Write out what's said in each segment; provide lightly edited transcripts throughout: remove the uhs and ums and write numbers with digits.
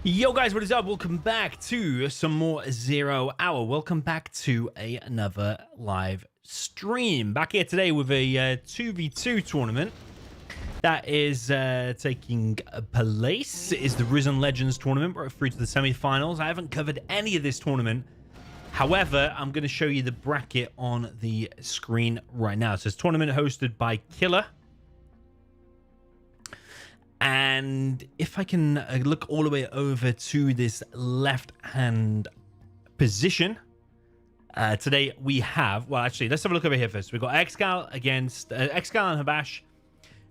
Yo guys, what is up? Welcome back to some more 0 Hour. Welcome back to another live stream. Back here today with a 2v2 tournament that is taking place. It is the Risen Legends tournament. We're through to the semi-finals. I haven't covered any of this tournament. However, I'm going to show you the bracket on the screen right now. It says tournament hosted by Killer. And if I can look all the way over to this left-hand position, today we have, well, actually, let's have a look over here first. We've got Excal against, Excal and Habash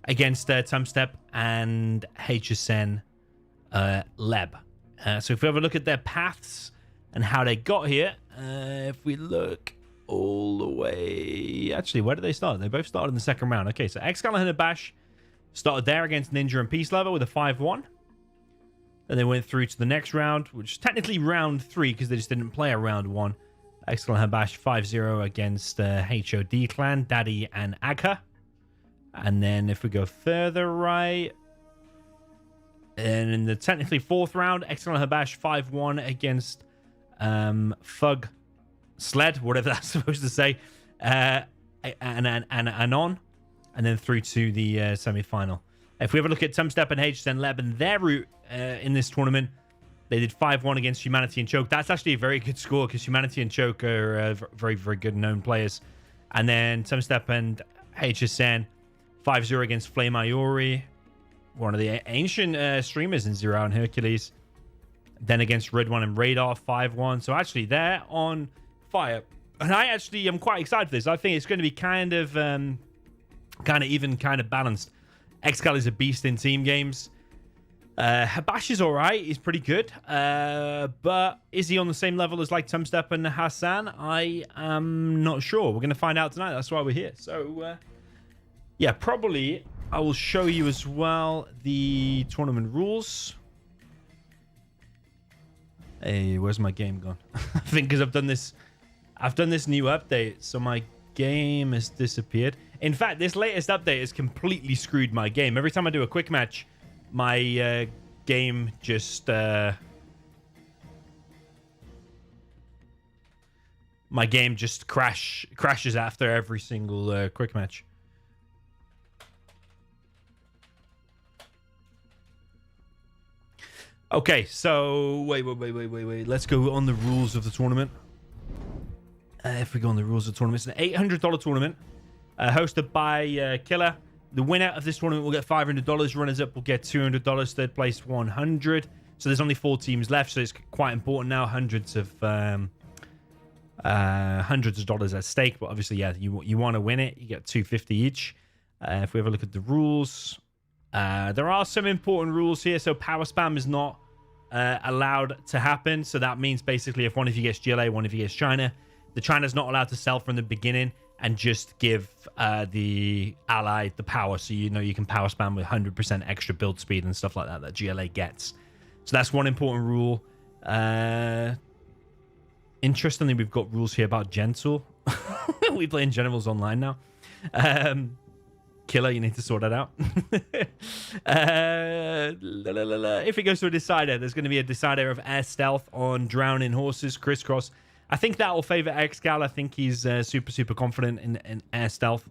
against Tumstep and HSN Leb. So if we have a look at their paths and how they got here, if we look all the way, actually, where did they start? They both started in the second round. Okay, so Excal and Habash started there against Ninja and Peace Lover with a 5-1. Then they went through to the next round, which is technically round 3 because they just didn't play a round 1. Excellent Habash 5-0 against HOD Clan, Daddy and Agha. And then if we go further right, and in the technically fourth round, Excellent Habash 5-1 against Thug Sled, whatever that's supposed to say, and Anon. And then through to the semi-final. If we have a look at Tumstep and HSN Leb and their route in this tournament, they did 5-1 against Humanity and Choke. That's actually a very good score because Humanity and Choke are very, very good known players. And then Tumstep and HSN 5-0 against Flame Iori, one of the ancient streamers in Zero and Hercules. Then against Red One and Radar 5-1. So actually they're on fire. And I actually am quite excited for this. I think it's going to be kind of even, kind of balanced. Excal is a beast in team games. Habash is all right. He's pretty good. But is he on the same level as like Tumstep and Hassan? I am not sure. We're going to find out tonight. That's why we're here. So, yeah, probably I will show you as well the tournament rules. Hey, where's my game gone? I think because I've done this new update, so my game has disappeared. In fact, this latest update has completely screwed my game. Every time I do a quick match, my game just crashes after every single quick match. Okay, so wait. Let's go on the rules of the tournament. If we go on the rules of the tournament, it's an $800 tournament. Hosted by Killer. The winner of this tournament will get $500. Runners up will get $200. Third place, $100. So there's only 4 teams left. So it's quite important now. Hundreds of dollars at stake. But obviously, yeah, you want to win it. You get $250 each. If we have a look at the rules, there are some important rules here. So power spam is not allowed to happen. So that means basically if one of you gets GLA, one of you gets China, the China's not allowed to sell from the beginning and just give the ally the power, so you know you can power spam with 100% extra build speed and stuff like that GLA gets. So that's one important rule. Interestingly, we've got rules here about Gentle. We play in Generals Online now. Killer, you need to sort that out. If it goes to a decider, there's going to be a decider of air stealth on drowning horses, crisscross. I think that will favor Excal. I think he's super confident in air stealth.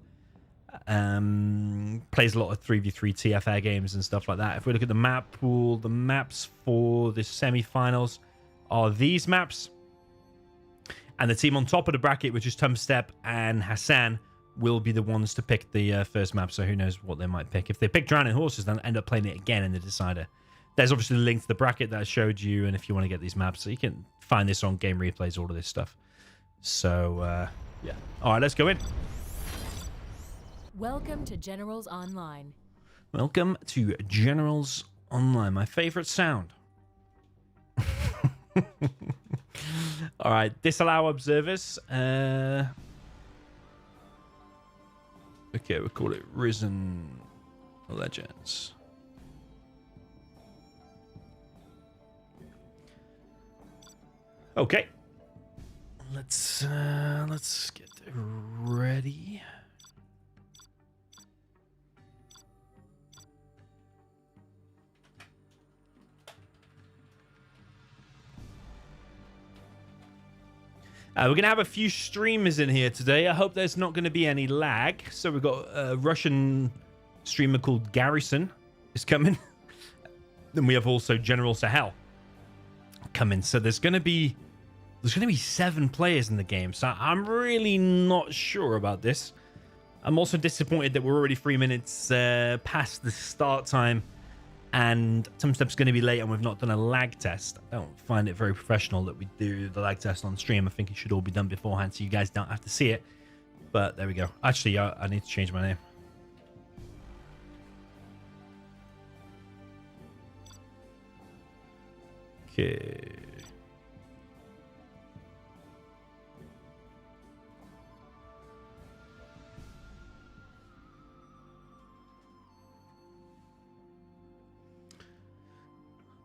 Plays a lot of 3v3 TF games and stuff like that. If we look at the map pool, the maps for the semi-finals are these maps. And the team on top of the bracket, which is Tumstep and Hassan, will be the ones to pick the first map. So who knows what they might pick. If they pick Drowning Horses, then end up playing it again in the decider. There's obviously the link to the bracket that I showed you, and if you want to get these maps, so you can find this on game replays, all of this stuff. So, yeah. All right, let's go in. Welcome to Generals Online. Welcome to Generals Online, my favorite sound. All right, disallow observers. Okay, we'll call it Risen Legends. Okay, let's get ready. We're going to have a few streamers in here today. I hope there's not going to be any lag. So we've got a Russian streamer called Garrison is coming. Then we have also General Sahel coming. So there's going to be 7 players in the game. So I'm really not sure about this. I'm also disappointed that we're already 3 minutes past the start time. And some stuff's going to be late and we've not done a lag test. I don't find it very professional that we do the lag test on stream. I think it should all be done beforehand so you guys don't have to see it. But there we go. Actually, I need to change my name. Okay.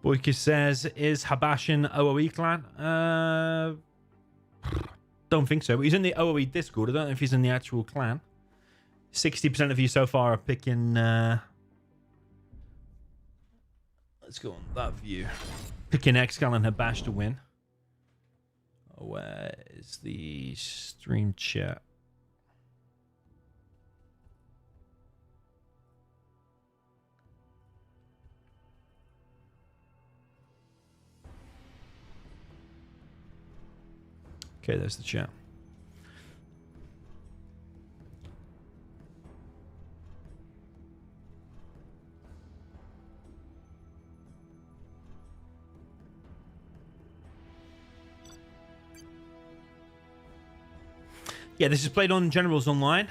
Boyka says, is Habashin OOE clan? Don't think so. But he's in the OOE Discord. I don't know if he's in the actual clan. 60% of you so far are picking... let's go on that view. Picking Xcal and Habash to win. Where is the stream chat? Okay, there's the chat. Yeah, this is played on Generals Online.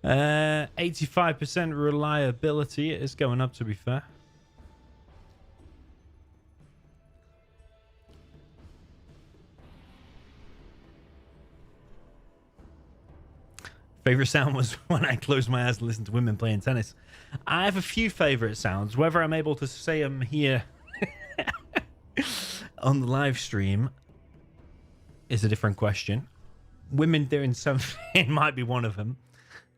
Uh, 85% reliability. It is going up, to be fair. Favorite sound was when I closed my eyes and listened to women playing tennis. I have a few favorite sounds. Whether I'm able to say them here on the live stream is a different question. Women doing something might be one of them.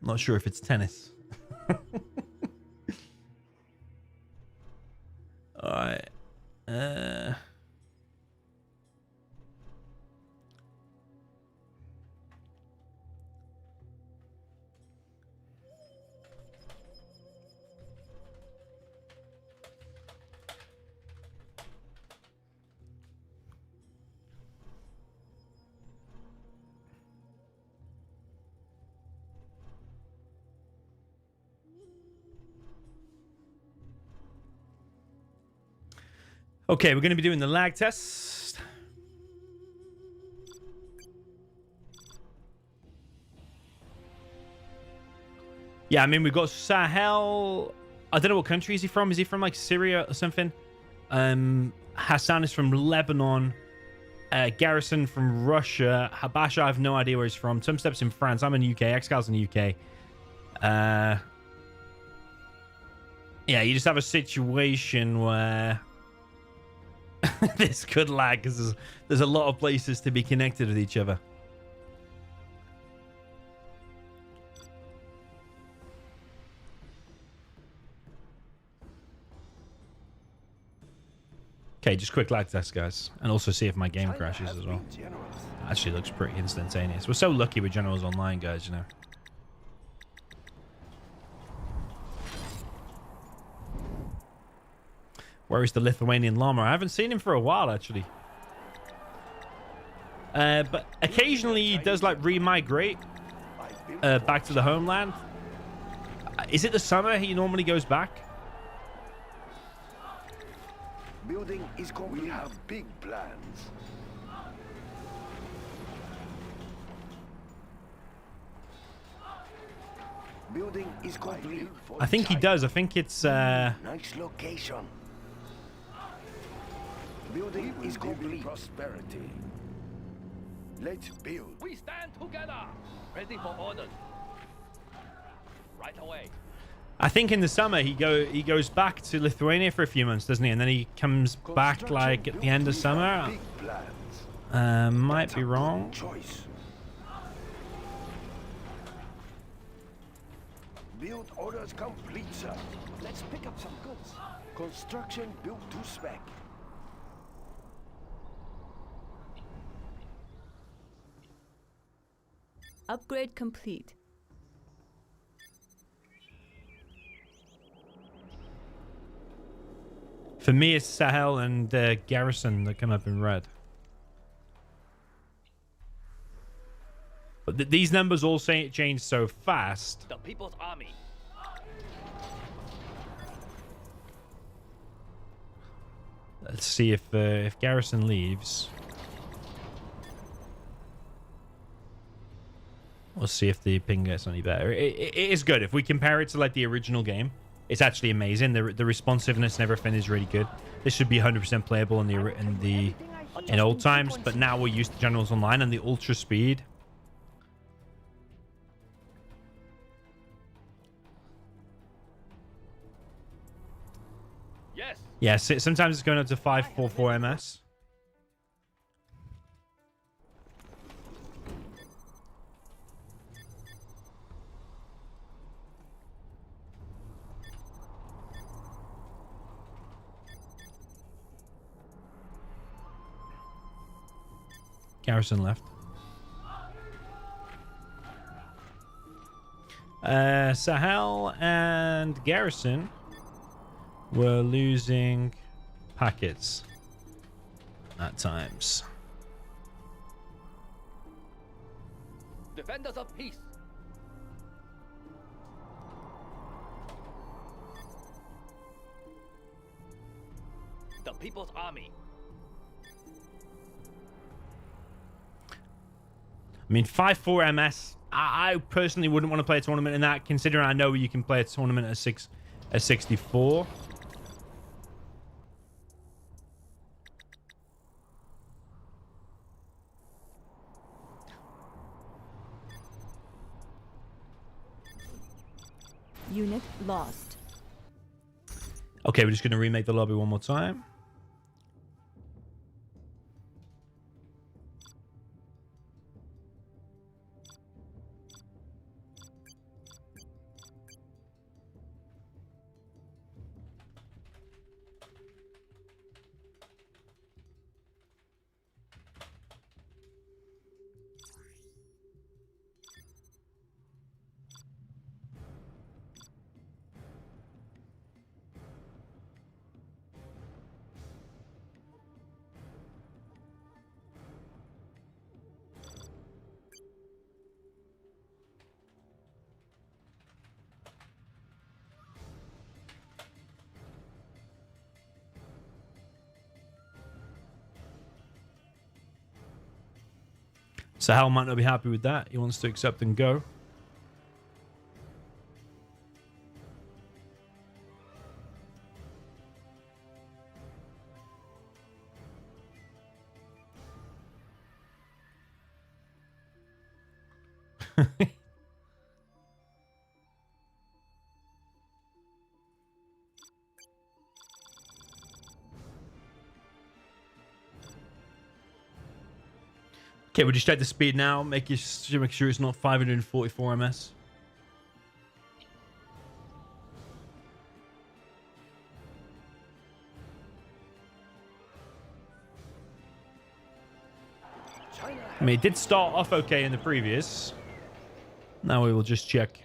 I'm not sure if it's tennis. All right. Okay, we're going to be doing the lag test. Yeah, I mean, we've got Sahel. I don't know what country is he from. Is he from like Syria or something? Hassan is from Lebanon. Garrison from Russia. Habasha, I have no idea where he's from. Some steps in France. I'm in the UK. Xcal's in the UK. Yeah, you just have a situation where this could lag because there's a lot of places to be connected with each other. Okay, just quick lag test, guys. And also see if my game crashes as well. Actually looks pretty instantaneous. We're so lucky with Generals Online, guys, you know. Where is the Lithuanian llama? I haven't seen him for a while, actually. But occasionally he does, like, re-migrate back to the homeland. Is it the summer he normally goes back? Building is complete. We have big plans. Building is complete. I think he does. I think it's Nice location. Building is complete. Prosperity. Let's build. We stand together, ready for orders. Right away. I think in the summer he goes back to Lithuania for a few months, doesn't he? And then he comes back like at the end of summer. Big plans. Might be wrong. Choice. Build orders complete, sir. Let's pick up some goods. Construction built to spec. Upgrade complete. For me, it's Sahel and Garrison that come up in red. But these numbers all change so fast. The People's Army. Let's see if Garrison leaves. We'll see if the ping gets any better. It is good. If we compare it to like the original game, it's actually amazing. The responsiveness and everything is really good. This should be 100% playable in old times, but now we're used to Generals Online and the ultra speed. Yes. Yes, sometimes it's going up to 544 ms. Garrison left. Sahel and Garrison were losing packets at times. Defenders of peace. The People's Army. I mean, 5.4 MS. I personally wouldn't want to play a tournament in that, considering I know you can play a tournament at 64. Unit lost. Okay, we're just going to remake the lobby one more time. Sahel might not be happy with that. He wants to accept and go. Okay, we'll just check the speed now. Make sure it's not 544 ms. I mean, it did start off okay in the previous. Now we will just check.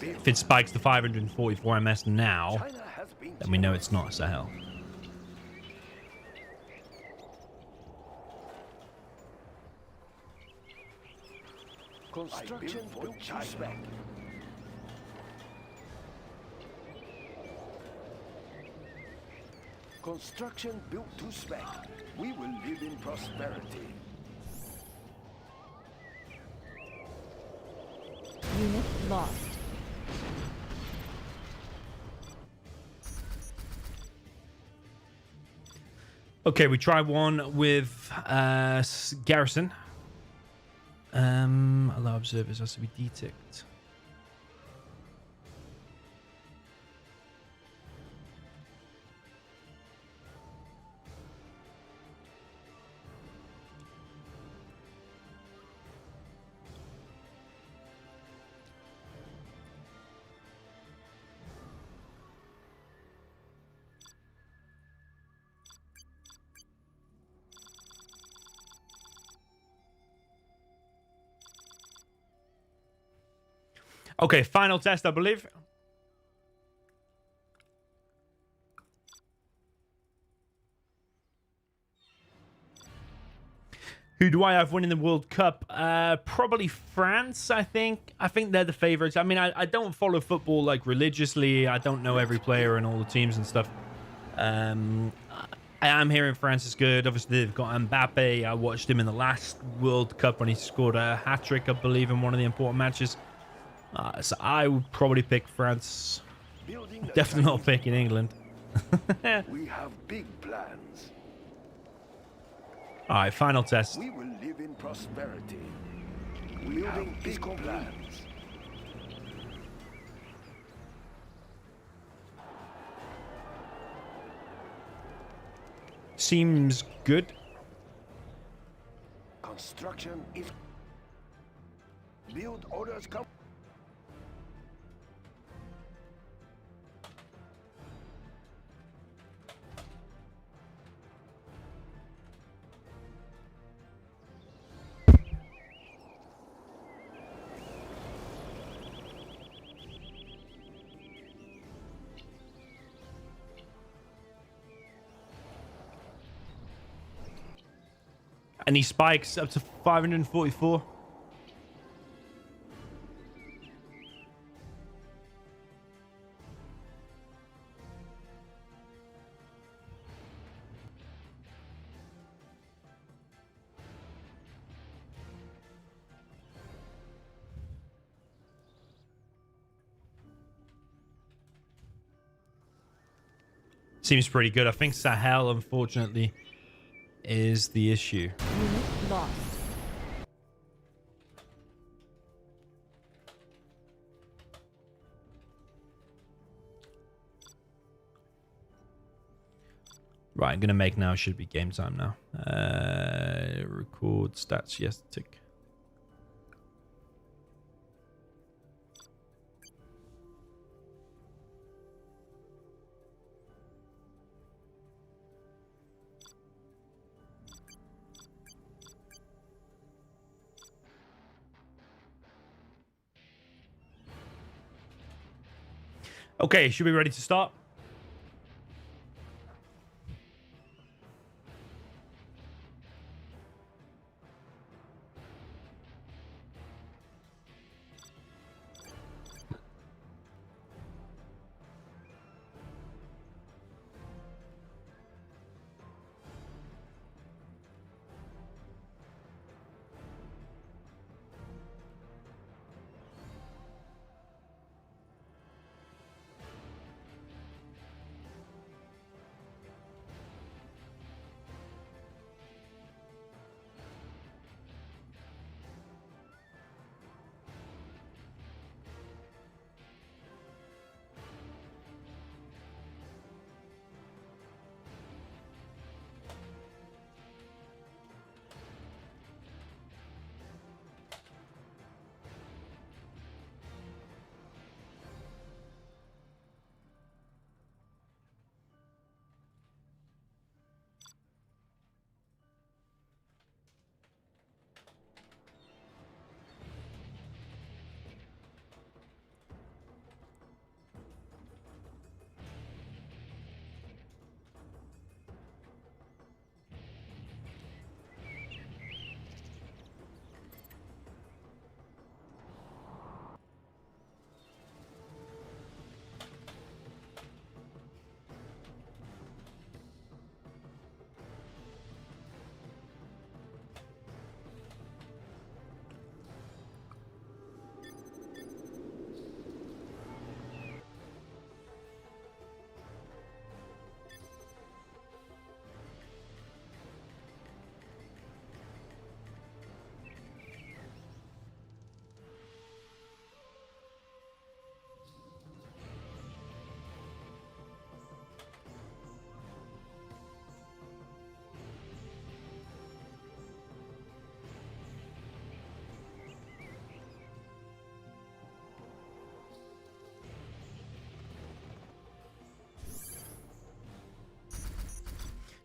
If it spikes to 544 ms now, then we know it's not Sahel. Construction built to spec. Construction built to spec. We will live in prosperity. Unit lost. Okay, we try one with garrison. Allow observers has to be detect. Okay, final test, I believe. Who do I have winning the World Cup? Probably France, I think. I think they're the favorites. I mean, I don't follow football like religiously. I don't know every player and all the teams and stuff. I am hearing France is good. Obviously, they've got Mbappe. I watched him in the last World Cup when he scored a hat-trick, I believe, in one of the important matches. So I would probably pick France. Definitely not picking England. We have big plans. All right, final test. We will live in prosperity. We have big plans. Seems good. Construction is... Build orders come... And he spikes up to 544. Seems pretty good. I think Sahel, unfortunately, is the issue. Unit lost. Right, I'm going to make now. Should be game time now. Record stats. Yes, tick. Okay, should we be ready to start?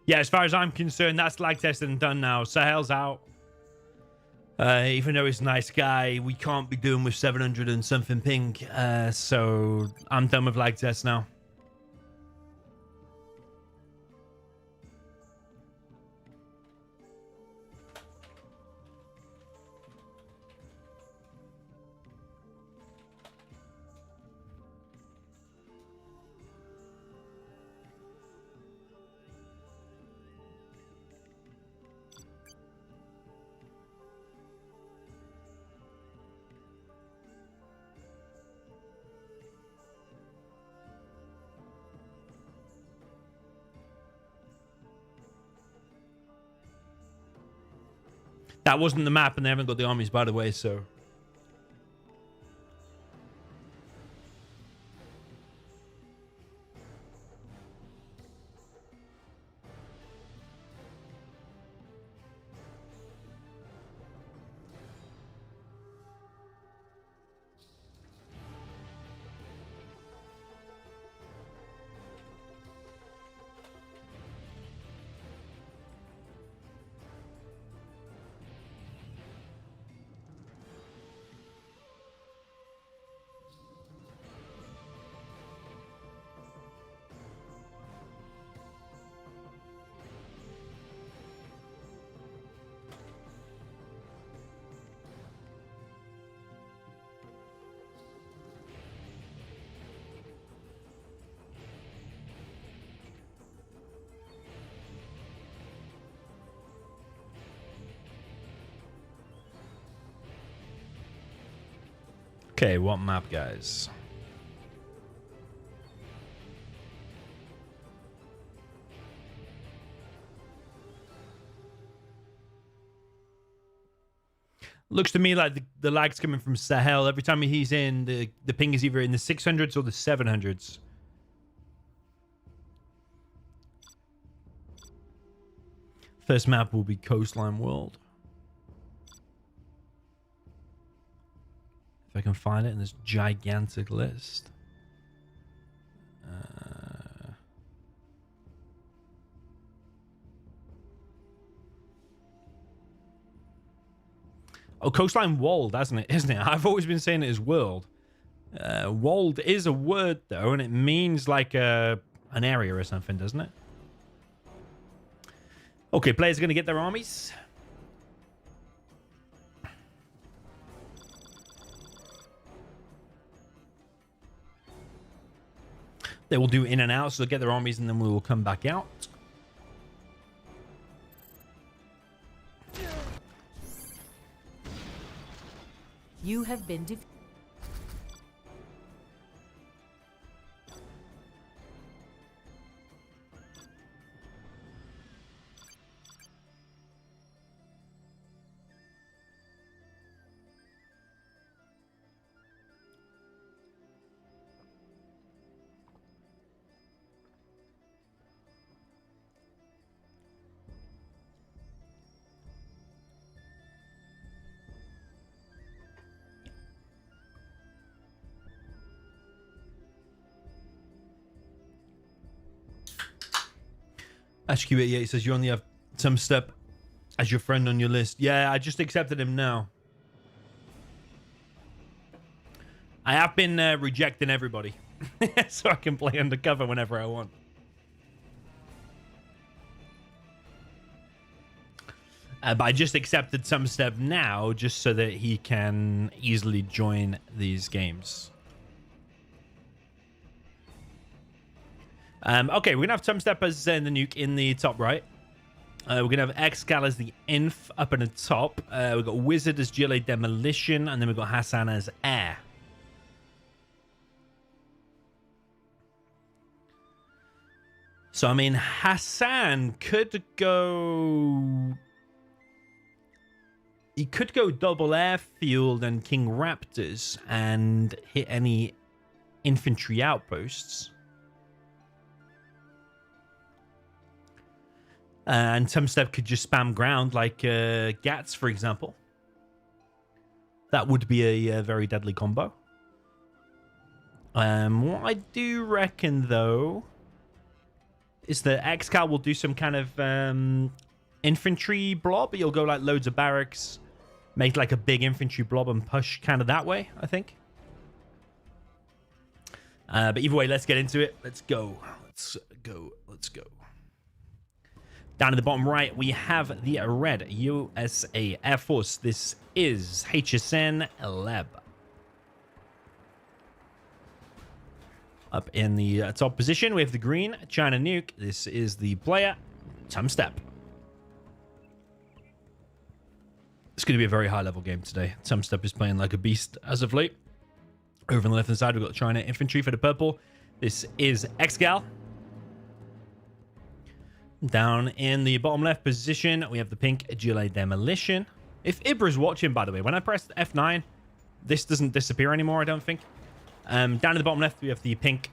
Yeah, as far as I'm concerned, that's lag testing done now. Sahel's out. Even though he's a nice guy, we can't be doing with 700 and something ping. So I'm done with lag tests now. That wasn't the map, and they haven't got the armies, by the way, so... Okay, what map, guys? Looks to me like the lag's coming from Sahel. Every time he's in, the ping is either in the 600s or the 700s. First map will be Coastline World. If I can find it in this gigantic list. Oh, Coastline Wold, isn't it? I've always been saying it as world. Wold is a word, though, and it means like an area or something, doesn't it? Okay, players are going to get their armies. They will do in and out, so they'll get their armies, and then we will come back out. You have been defeated. HQ88 says you only have some step as your friend on your list. Yeah, I just accepted him now. I have been rejecting everybody so I can play undercover whenever I want. But I just accepted some step now just so that he can easily join these games. Okay, we're going to have Tumstep as the nuke in the top right. We're going to have Excal as the inf up in the top. We've got Wizard as GLA Demolition, and then we've got Hassan as air. So, I mean, Hassan could go... He could go double airfield and King Raptors and hit any infantry outposts. And Tumstep could just spam ground like Gats, for example. That would be a very deadly combo. What I do reckon, though, is the Excal will do some kind of infantry blob. You'll go like loads of barracks, make like a big infantry blob and push kind of that way, I think. But either way, let's get into it. Let's go. Let's go. Let's go. Down at the bottom right, we have the red USA Air Force. This is HSN Lab. Up in the top position, we have the green China Nuke. This is the player, Tumstep. It's going to be a very high-level game today. Tumstep is playing like a beast as of late. Over on the left-hand side, we've got China Infantry for the purple. This is Excal. Down in the bottom left position, we have the pink Gilet Demolition. If Ibra's watching, by the way, when I press F9, this doesn't disappear anymore, I don't think. Down in the bottom left, we have the pink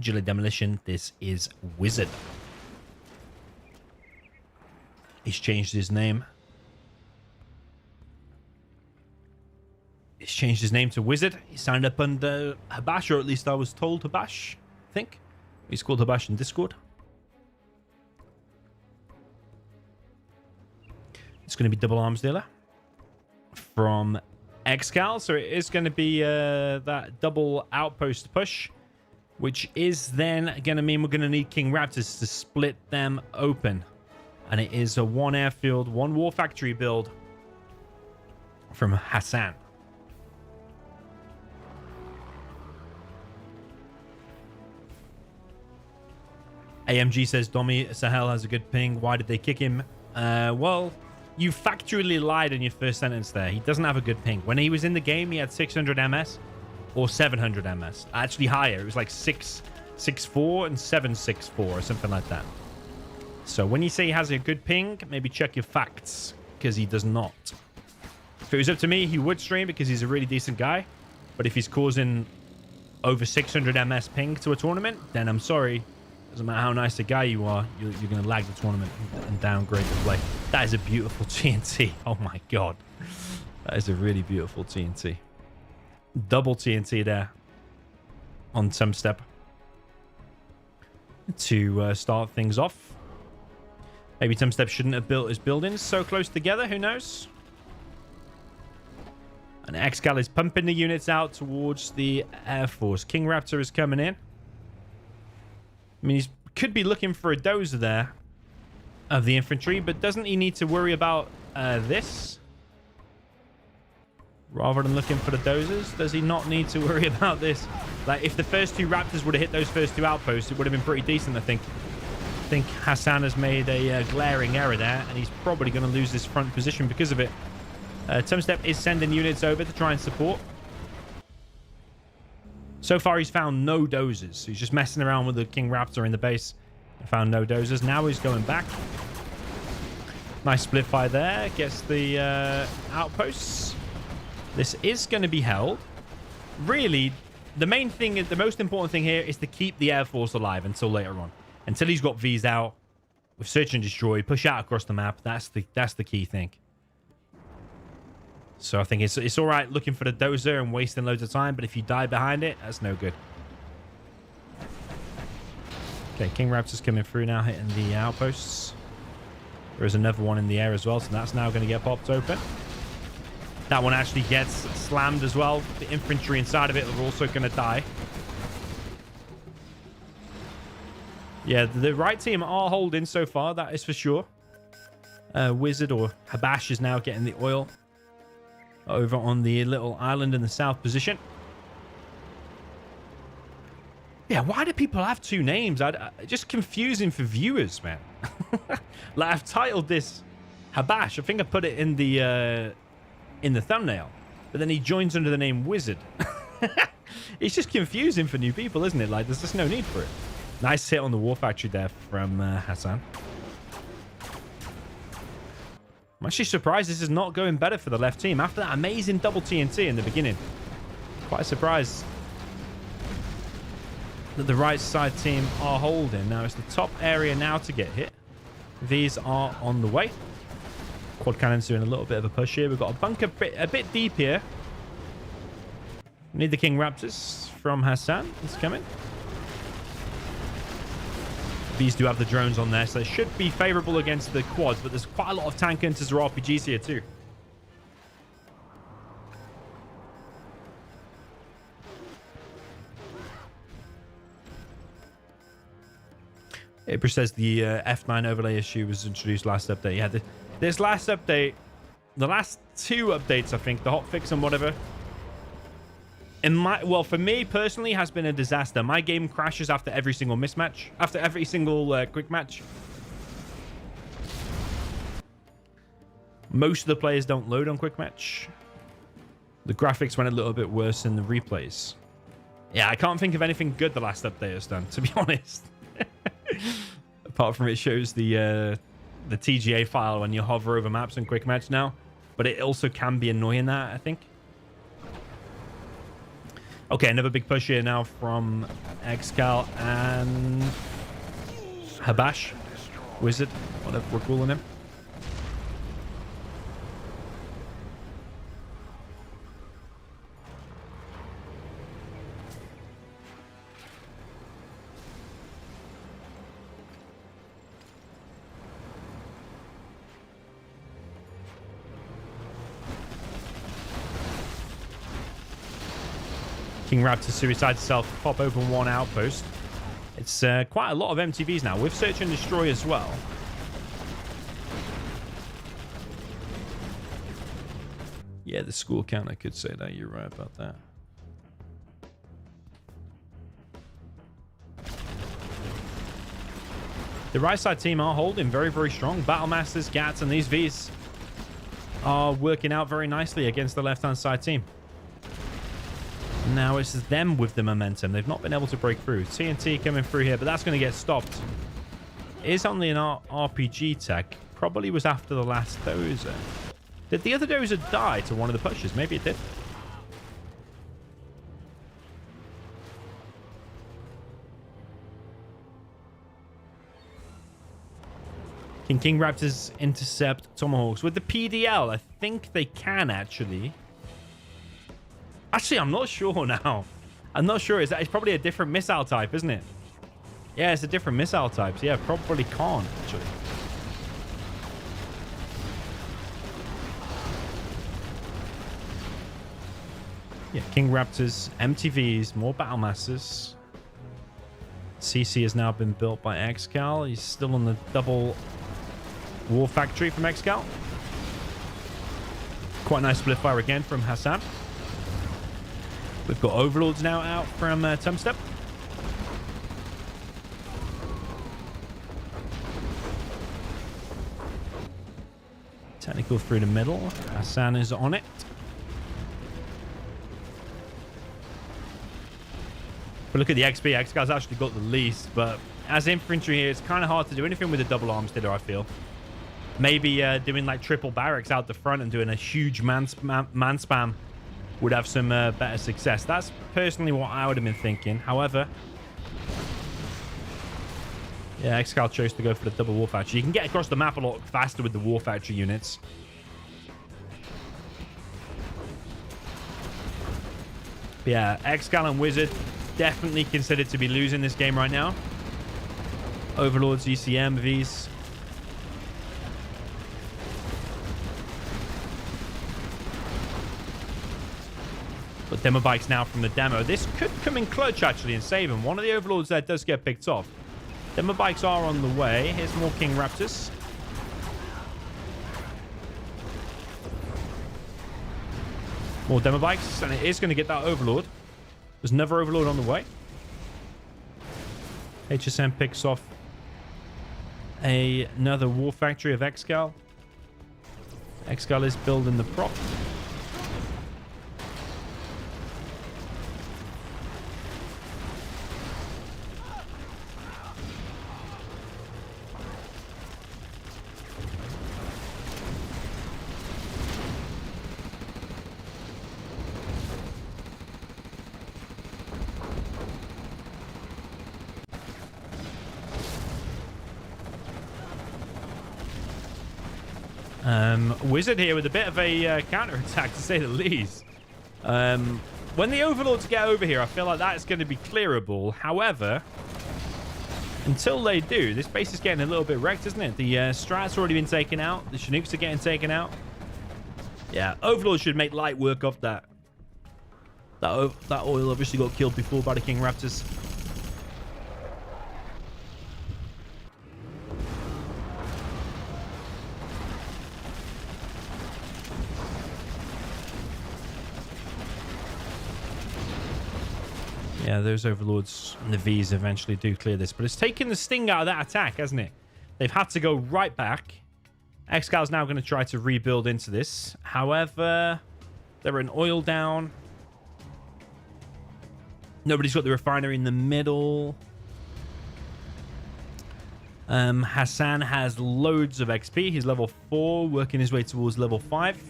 Gilet Demolition. This is Wizard. He's changed his name. He's changed his name to Wizard. He signed up under Habash, or at least I was told Habash, I think. He's called Habash in Discord. It's going to be double arms dealer from Excal. So it is going to be that double outpost push, which is then going to mean we're going to need King Raptors to split them open. And it is a one airfield, one war factory build from Hassan. AMG says Domi Sahel has a good ping. Why did they kick him? Well, you factually lied in your first sentence there. He doesn't have a good ping. When he was in the game, he had 600 MS or 700 MS. Actually higher. It was like 664 and 764 or something like that. So when you say he has a good ping, maybe check your facts, because he does not. If it was up to me, he would stream because he's a really decent guy. But if he's causing over 600 MS ping to a tournament, then I'm sorry. Doesn't matter how nice a guy you are, you're going to lag the tournament and downgrade the play. That is a beautiful TNT. Oh my god. That is a really beautiful TNT. Double TNT there on Tumstep to start things off. Maybe Tumstep shouldn't have built his buildings so close together. Who knows? And Excal is pumping the units out towards the Air Force. King Raptor is coming in. I mean, he could be looking for a dozer there of the infantry, but doesn't he need to worry about this? Rather than looking for the dozers, does he not need to worry about this? Like, if the first two Raptors would have hit those first two outposts, it would have been pretty decent, I think. I think Hassan has made a glaring error there, and he's probably going to lose this front position because of it. Tumstep is sending units over to try and support. So far, he's found no dozers. He's just messing around with the King Raptor in the base and found no dozers. Now he's going back. Nice split fire there. Gets the outposts. This is going to be held. Really, the main thing, the most important thing here is to keep the Air Force alive until later on. Until he's got V's out with search and destroy, push out across the map. That's the key thing. So I think it's all right looking for the dozer and wasting loads of time, but if you die behind it, that's no good. Okay, King Raptor's coming through now, hitting the outposts. There is another one in the air as well, so that's now going to get popped open. That one actually gets slammed as well. The infantry inside of it are also going to die. Yeah, the right team are holding so far, that is for sure. Wizard or Habash is now getting the oil over on the little island in the south position. Yeah, why do people have two names? Just confusing for viewers, man. Like, I've titled this Habash. I think I put it in the thumbnail, but then he joins under the name Wizard. It's just confusing for new people, isn't it? Like, there's just no need for it. Nice hit on the war factory there from Hassan. I'm actually surprised this is not going better for the left team after that amazing double TNT in the beginning. Quite surprised that the right side team are holding. Now it's the top area now to get hit. These are on the way. Quad cannon's doing a little bit of a push here. We've got a bunker a bit deep here. We need the King Raptors from Hassan. He's coming. These do have the drones on there, so it should be favorable against the quads, but there's quite a lot of tank hunters or RPGs here too. April says the F9 overlay issue was introduced last update. Yeah, this last update, the last 2 updates, I think, the hotfix and whatever, well, for me personally, has been a disaster. My game crashes after every single mismatch, after every single quick match. Most of the players don't load on quick match. The graphics went a little bit worse in the replays. Yeah, I can't think of anything good the last update has done, to be honest. Apart from it shows the TGA file when you hover over maps in quick match now, but it also can be annoying, that I think. Okay, another big push here now from Excal and Habash, Wizard, whatever we're calling him. King Raptor suicides himself, pop open one outpost. It's quite a lot of MTVs now, with Search and Destroy as well. Yeah, the school count, I could say that. You're right about that. The right side team are holding very, very strong. Battlemasters, Gats, and these Vs are working out very nicely against the left-hand side team. Now it's them with the momentum. They've not been able to break through. TNT coming through here, but that's going to get stopped. It is only an RPG tech. Probably was after the last dozer. Did the other dozer die to one of the pushes? Maybe it did. Can King Raptors intercept Tomahawks? With the PDL, I think they can actually. Actually, I'm not sure now. I'm not sure. It's probably a different missile type, isn't it? Yeah, it's a different missile type. So yeah, probably can't, actually. Yeah, King Raptors, MTVs, more Battlemasters. CC has now been built by Excal. He's still on the double war factory from Excal. Quite a nice split fire again from Hassan. We've got Overlords now out from Tumstep. Technical through the middle. Hassan is on it. But look at the XP. X-Guy's actually got the least, but as infantry here, it's kind of hard to do anything with a double arms didder, I feel. Maybe doing like triple barracks out the front and doing a huge man spam would have some better success. That's personally what I would have been thinking. However, yeah, Excal chose to go for the double war factory. You can get across the map a lot faster with the war factory units. But yeah, Excal and Wizard definitely considered to be losing this game right now. Overlords, ECM, Vs. But demo bikes now from the demo. This could come in clutch, actually, and save him. One of the Overlords there does get picked off. Demo bikes are on the way. Here's more King Raptors. More demo bikes, and it is going to get that Overlord. There's another Overlord on the way. HSM picks off another war factory of Excal. Excal is building the prop. Wizard here with a bit of a counter-attack, to say the least. When the Overlords get over here, I feel like that's going to be clearable. However, Until they do, this base is getting a little bit wrecked, isn't it? The Strat's already been taken out. The Chinooks are getting taken out. Yeah, Overlord should make light work of that. That oil obviously got killed before by the King Raptors. Yeah, those Overlords and the Vs eventually do clear this. But it's taken the sting out of that attack, hasn't it? They've had to go right back. Excal's now going to try to rebuild into this. However, they're an oil down. Nobody's got the refinery in the middle. Hassan has loads of XP. He's level 4, working his way towards level 5.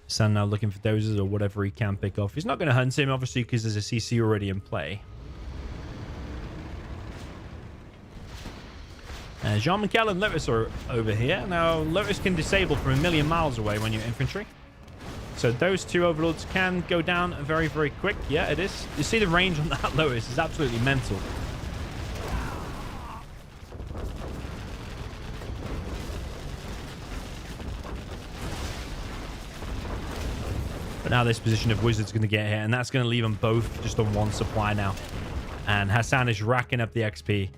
Hassan now looking for dozers or whatever he can pick off. He's not going to hunt him, obviously, because there's a CC already in play. Jean-Michel and Lotus are over here. Now, Lotus can disable from 1,000,000 miles away when you're infantry. So those two Overlords can go down very, very quick. Yeah, it is. You see the range on that Lotus is absolutely mental. But now this position of Wizard's going to get hit, and that's going to leave them both just on one supply now. And Hassan is racking up the XP.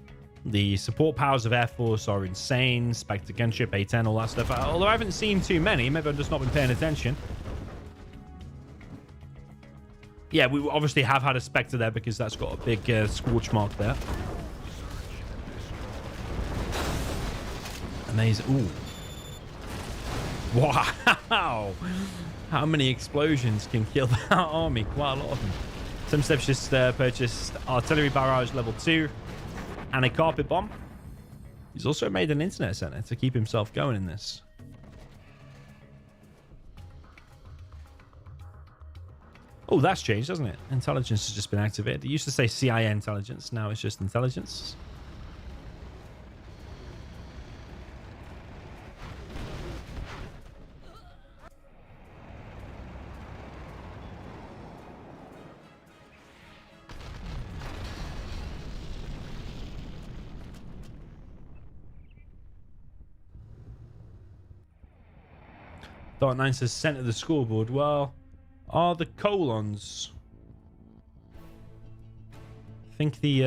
The support powers of Air Force are insane. Spectre gunship, A10, all that stuff. Although I haven't seen too many. Maybe I've just not been paying attention. Yeah, we obviously have had a Spectre there because that's got a big scorch mark there. Amazing. Ooh. Wow. How many explosions can kill that army? Quite a lot of them. Some steps just purchased artillery barrage level 2 and a carpet bomb. He's also made an internet center to keep himself going in this. Oh, that's changed, hasn't it? Intelligence has just been activated. It used to say CIA intelligence. Now it's just intelligence. Dark 9 says center the scoreboard. Well, are the colons? I think the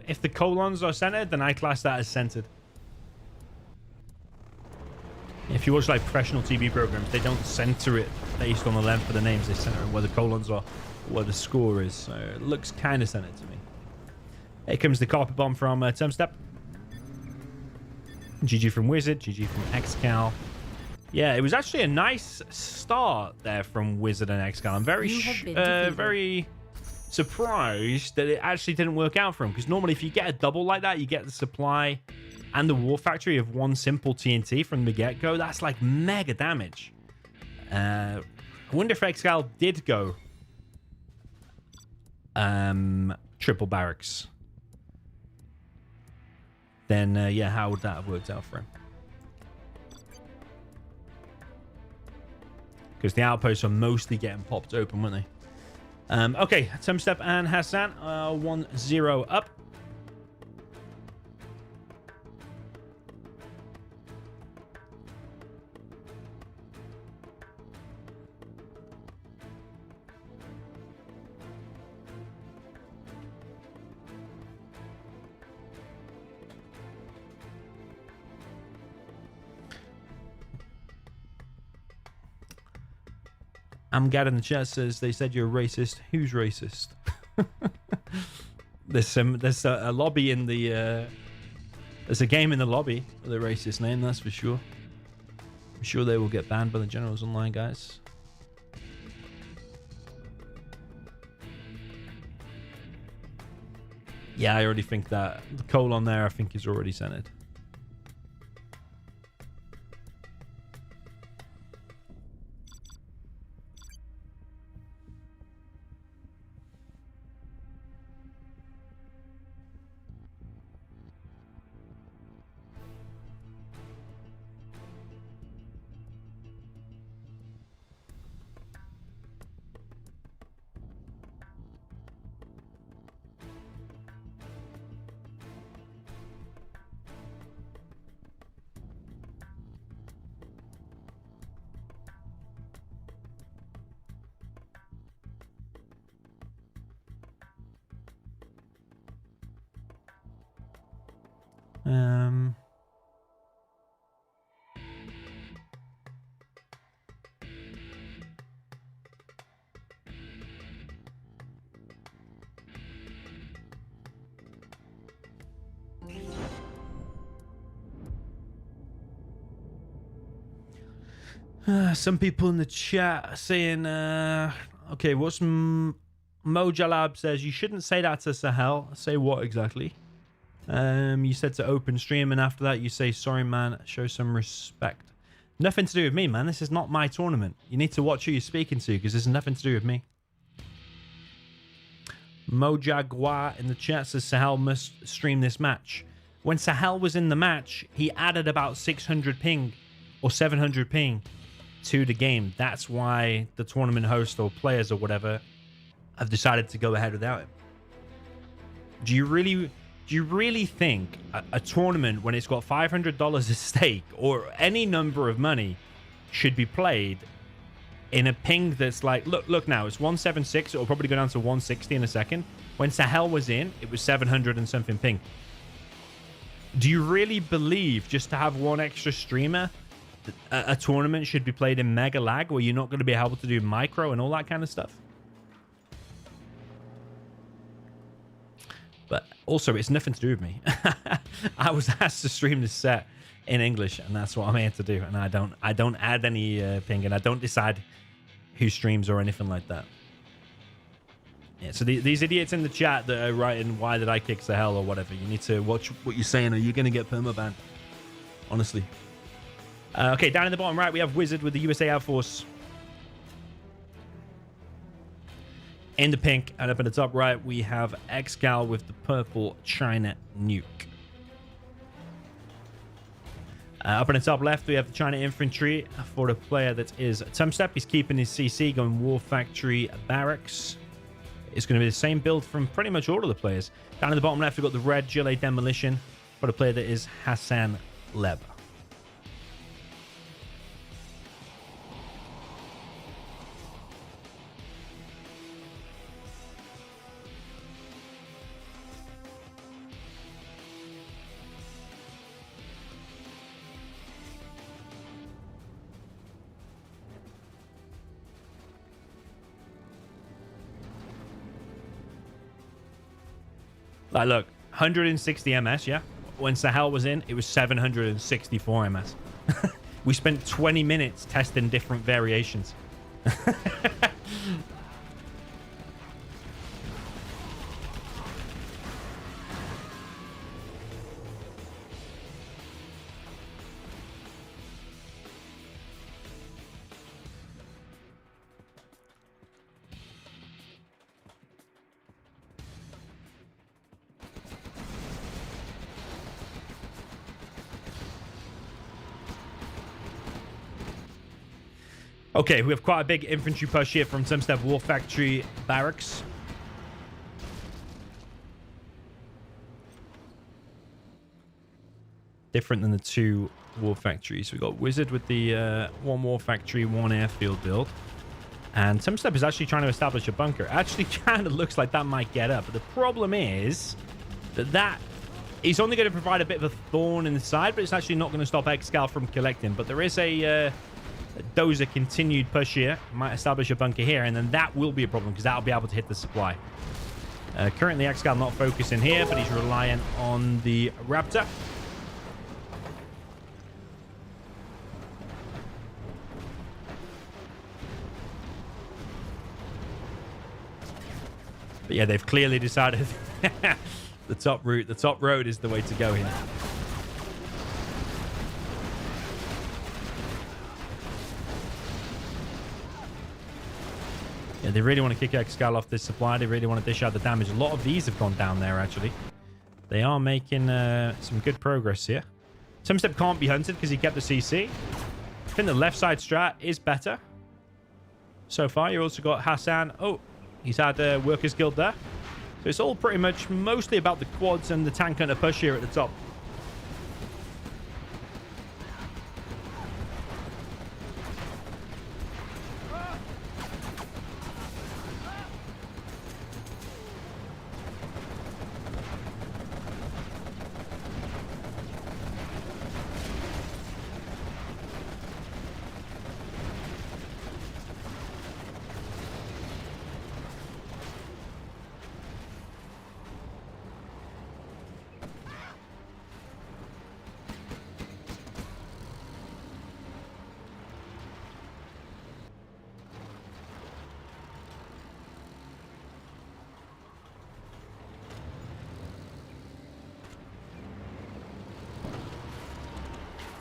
if the colons are centered, then I class that as centered. If you watch like professional TV programs, they don't center it based on the length of the names. They center it where the colons are, where the score is. So it looks kind of centered to me. Here comes the carpet bomb from Termstep. GG from Wizard. GG from Excal. Yeah, it was actually a nice start there from Wizard and Excal. I'm very surprised that it actually didn't work out for him, because normally if you get a double like that, you get the supply and the war factory of one simple TNT from the get-go. That's like mega damage. I wonder if Excal did go triple barracks. Then, yeah, how would that have worked out for him? Because the outposts are mostly getting popped open, weren't they? Okay, Termstep and Hassan are 1-0 up. Amgad in the chat says they said you're racist. Who's racist? There's a lobby in the there's a game in the lobby with a racist name, that's for sure. I'm sure they will get banned by the Generals Online guys. Yeah, I already think that the colon there I think is already centered. Um, some people in the chat are saying, okay, what's Mojalab says, you shouldn't say that to Sahel. Say what exactly? You said to open stream, and after that you say, sorry, man, show some respect. Nothing to do with me, man. This is not my tournament. You need to watch who you're speaking to, because this has nothing to do with me. Mojagua in the chat says, Sahel must stream this match. When Sahel was in the match, he added about 600 ping or 700 ping to the game. That's why the tournament host or players or whatever have decided to go ahead without him. Do you really think a tournament, when it's got $500 at stake or any number of money, should be played in a ping that's like, look now, it's 176. It'll probably go down to 160 in a second. When Sahel was in, it was 700 and something ping. Do you really believe just to have one extra streamer, a tournament should be played in mega lag where you're not going to be able to do micro and all that kind of stuff? But also, it's nothing to do with me. I was asked to stream this set in English, and that's what I'm here to do. And I don't add any ping, and I don't decide who streams or anything like that. Yeah, so these idiots in the chat that are writing, why did I kick Sahel or whatever, you need to watch what you're saying, or you're going to get permabanned. Honestly. Okay, down in the bottom right, we have Wizard with the USA Air Force in the pink, and up in the top right, we have Excal with the purple China nuke. Up in the top left, we have the China infantry for the player that is Tumstep. He's keeping his CC, going War Factory Barracks. It's going to be the same build from pretty much all of the players. Down in the bottom left, we've got the red Gilet Demolition for the player that is Hassan Leb. Like, look, 160 MS, yeah? When Sahel was in, it was 764 MS. We spent 20 minutes testing different variations. Okay, we have quite a big infantry push here from Tumstep War Factory Barracks. Different than the two war factories. We've got Wizard with the one war factory, one airfield build. And Tumstep is actually trying to establish a bunker. Actually kind of looks like that might get up. But the problem is that he's only going to provide a bit of a thorn in the side, but it's actually not going to stop Excal from collecting. But there is a Dozer continued push here. Might establish a bunker here, and then that will be a problem because that'll be able to hit the supply. Currently, Excal not focusing here, but he's reliant on the Raptor. But yeah, they've clearly decided the top road is the way to go here. Yeah, they really want to kick Excal off this supply. They really want to dish out the damage. A lot of these have gone down there, actually. They are making some good progress here. Tumstep can't be hunted because he kept the CC. I think the left side strat is better so far. You also got Hassan. Oh, he's had a Workers Guild there. So it's all pretty much mostly about the quads and the tank hunter push here at the top.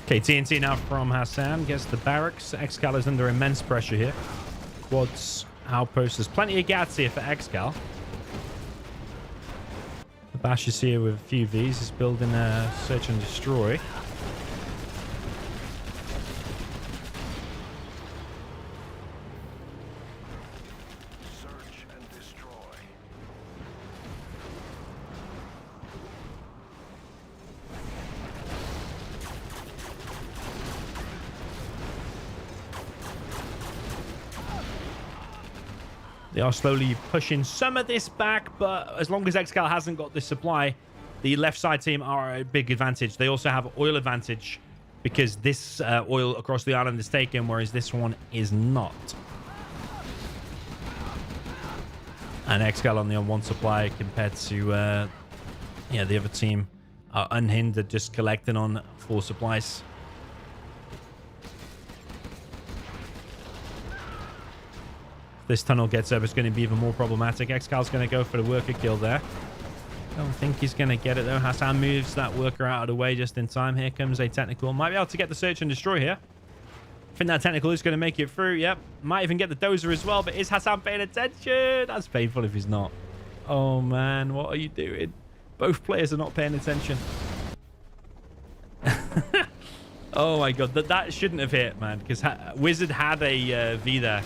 Okay, TNT now from Hassan. Gets the barracks. Excal is under immense pressure here. Quads, outposts. There's plenty of gats here for Excal. The Bash is here with a few Vs. He's building a search and destroy. Search and destroy. They are slowly pushing some of this back, but as long as Excal hasn't got this supply, the left side team are a big advantage. They also have oil advantage because this oil across the island is taken, whereas this one is not. And Excal only on one supply compared to the other team are unhindered, just collecting on 4 supplies. This tunnel gets up, it's going to be even more problematic. Excal's going to go for the worker kill there. Don't think he's going to get it though. Hassan moves that worker out of the way just in time. Here comes a technical. Might be able to get the search and destroy here. I think that technical is going to make it through. Yep. Might even get the dozer as well. But is Hassan paying attention? That's painful if he's not. Oh man, what are you doing? Both players are not paying attention. Oh my god, that shouldn't have hit, man. Because Wizard had a V there.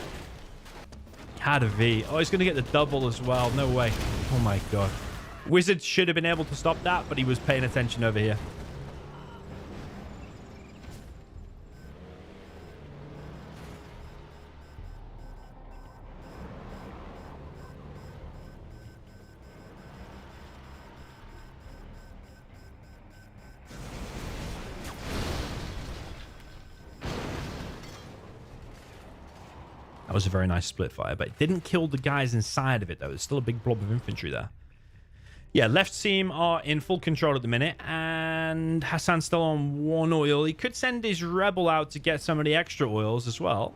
Had a V. Oh, he's going to get the double as well. No way. Oh my god. Wizard should have been able to stop that, but he was paying attention over here. That was a very nice split fire, but it didn't kill the guys inside of it, though. There's still a big blob of infantry there. Yeah, left team are in full control at the minute, and Hassan's still on 1 oil. He could send his rebel out to get some of the extra oils as well.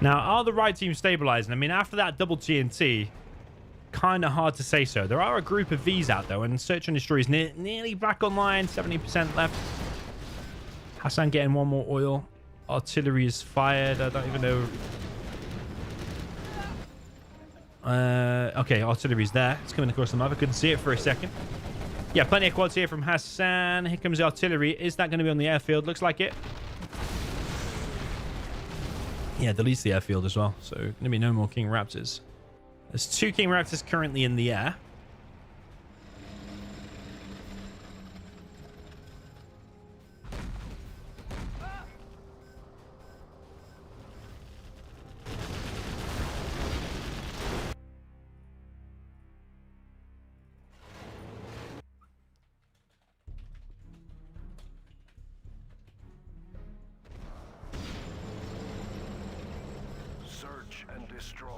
Now, are the right team stabilizing? I mean, after that double TNT, kind of hard to say so. There are a group of Vs out, though, and Search and Destroy is nearly back online. 70% left. Hassan getting 1 more oil. Artillery is fired. I don't even know. Okay, artillery's there. It's coming across the map. I couldn't see it for a second. Yeah, plenty of quads here from Hassan. Here comes the artillery. Is that going to be on the airfield? Looks like it. Yeah, deletes the airfield as well. So, going to be no more King Raptors. There's 2 King Raptors currently in the air. Search and destroy.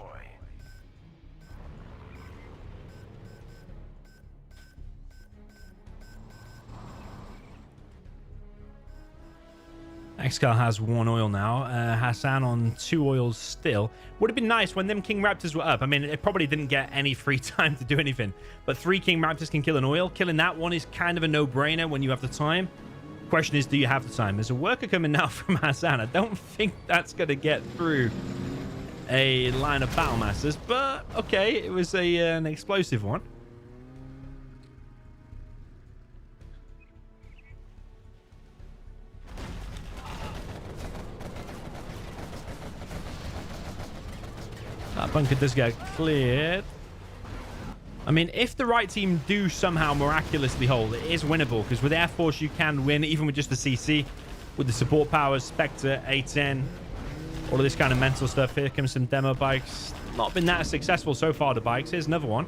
Excal has 1 oil now. Hassan on 2 oils still. Would have been nice when them King Raptors were up. I mean, it probably didn't get any free time to do anything. But 3 King Raptors can kill an oil. Killing that one is kind of a no-brainer when you have the time. Question is, do you have the time? There's a worker coming now from Hassan. I don't think that's going to get through a line of battle masters. But, okay, it was an explosive one. That bunker does get cleared. I mean, if the right team do somehow miraculously hold, it is winnable, because with Air Force you can win, even with just the CC, with the support powers, Spectre, A10, all of this kind of mental stuff. Here comes some demo bikes. Not been that successful so far, the bikes. Here's another one.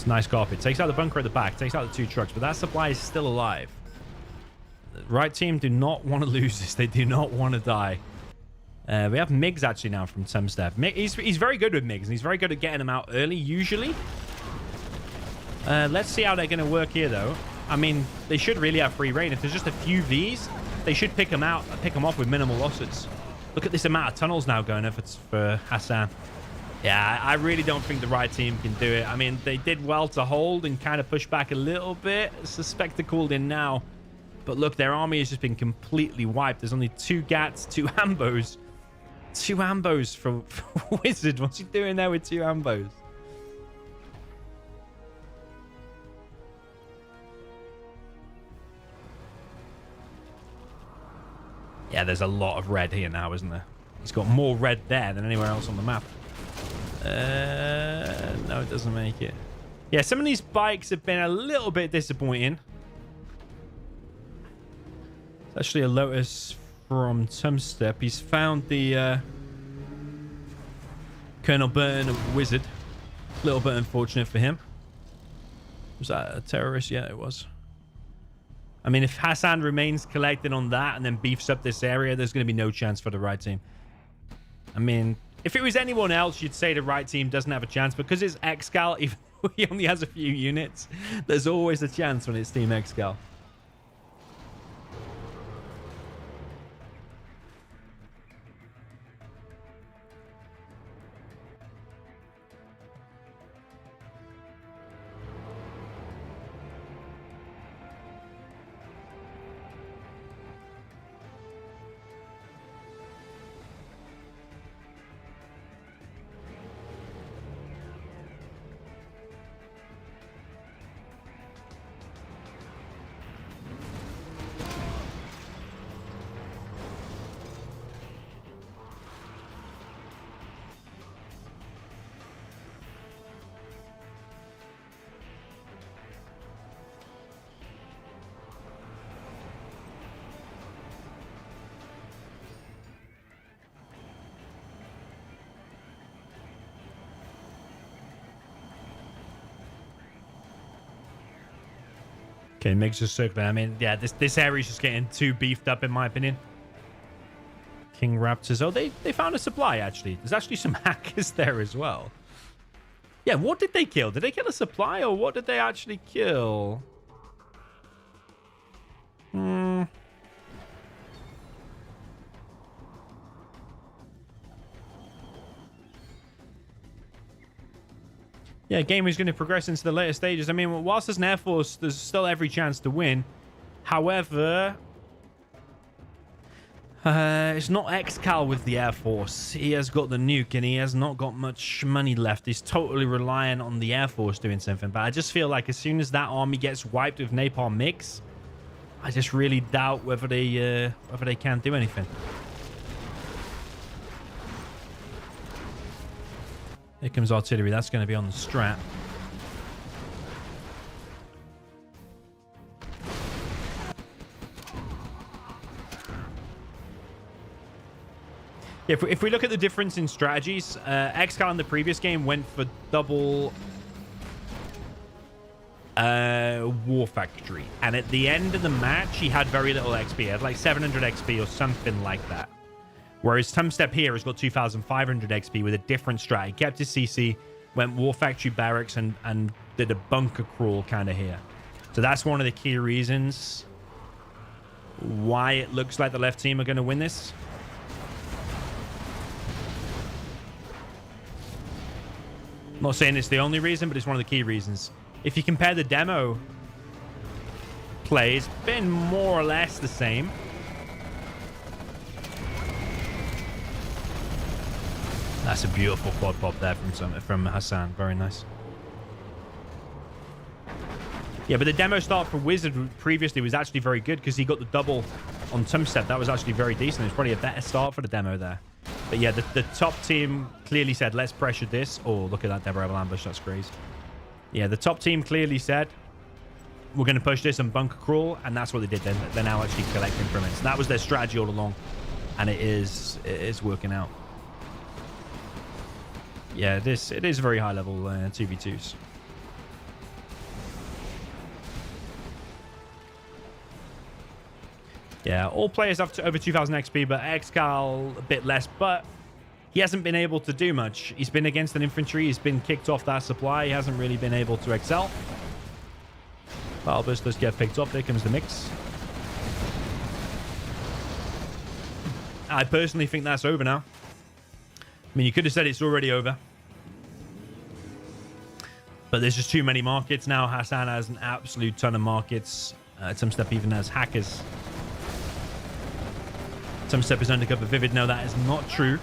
Nice copy. Takes out the bunker at the back. Takes out the 2 trucks. But that supply is still alive. The right team do not want to lose this. They do not want to die. We have Migs actually now from Tumstep. He's very good with Migs. And he's very good at getting them out early, usually. Let's see how they're going to work here, though. I mean, they should really have free reign. If there's just a few Vs, they should pick them off with minimal losses. Look at this amount of tunnels now going up for Hassan. Yeah, I really don't think the right team can do it. I mean, they did well to hold and kind of push back a little bit. Suspect they're called in now. But look, their army has just been completely wiped. There's only 2 Gats, 2 Ambos. 2 Ambos for Wizard. What's he doing there with 2 Ambos? Yeah, there's a lot of red here now, isn't there? He's got more red there than anywhere else on the map. No, it doesn't make it. Yeah, some of these bikes have been a little bit disappointing. It's actually a Lotus from Tumstep. He's found the Colonel Burton of Wizard. A little bit unfortunate for him. Was that a terrorist? Yeah, it was. I mean, if Hassan remains collected on that and then beefs up this area, there's going to be no chance for the right team. I mean, if it was anyone else, you'd say the right team doesn't have a chance. Because it's Excal, even though he only has a few units, there's always a chance when it's Team Excal. Okay, Migs just circling. I mean, yeah, this area's just getting too beefed up, in my opinion. King Raptors. Oh, they found a supply, actually. There's actually some hackers there as well. Yeah, what did they kill? Did they kill a supply, or what did they actually kill? Yeah, game is going to progress into the later stages. I mean, whilst there's an Air Force, there's still every chance to win. However, it's not Excal with the Air Force. He has got the nuke, and he has not got much money left. He's totally reliant on the Air Force doing something. But I just feel like as soon as that army gets wiped with Napalm Mix, I just really doubt whether they can do anything. Here comes artillery. That's going to be on the strat. Yeah, if we look at the difference in strategies, Excal in the previous game went for double War Factory. And at the end of the match, he had very little XP. He had like 700 XP or something like that. Whereas Tumstep here has got 2,500 XP with a different strat. He kept his CC, went War Factory Barracks, and did a bunker crawl kind of here. So that's one of the key reasons why it looks like the left team are going to win this. Not saying it's the only reason, but it's one of the key reasons. If you compare the demo play, it's been more or less the same. That's a beautiful quad pop there from Hassan. Very nice. Yeah, but the demo start for Wizard previously was actually very good because he got the double on Tumstep. That was actually very decent. It's probably a better start for the demo there. But yeah, the top team clearly said, let's pressure this. Oh, look at that Deborah Rebel ambush. That's crazy. Yeah, the top team clearly said, we're going to push this and bunker crawl. And that's what they did. They're now actually collecting from it. So that was their strategy all along. And it is working out. Yeah, it is very high level 2v2s. Yeah, all players up to over 2000 XP, but Excal a bit less, but he hasn't been able to do much. He's been against an infantry. He's been kicked off that supply. He hasn't really been able to excel. Battle Burst does get picked up. There comes the mix. I personally think that's over now. I mean, you could have said it's already over. But there's just too many markets now. Hassan has an absolute ton of markets. Tumstep even has hackers. Tumstep is undercover Vivid. No, that is not true.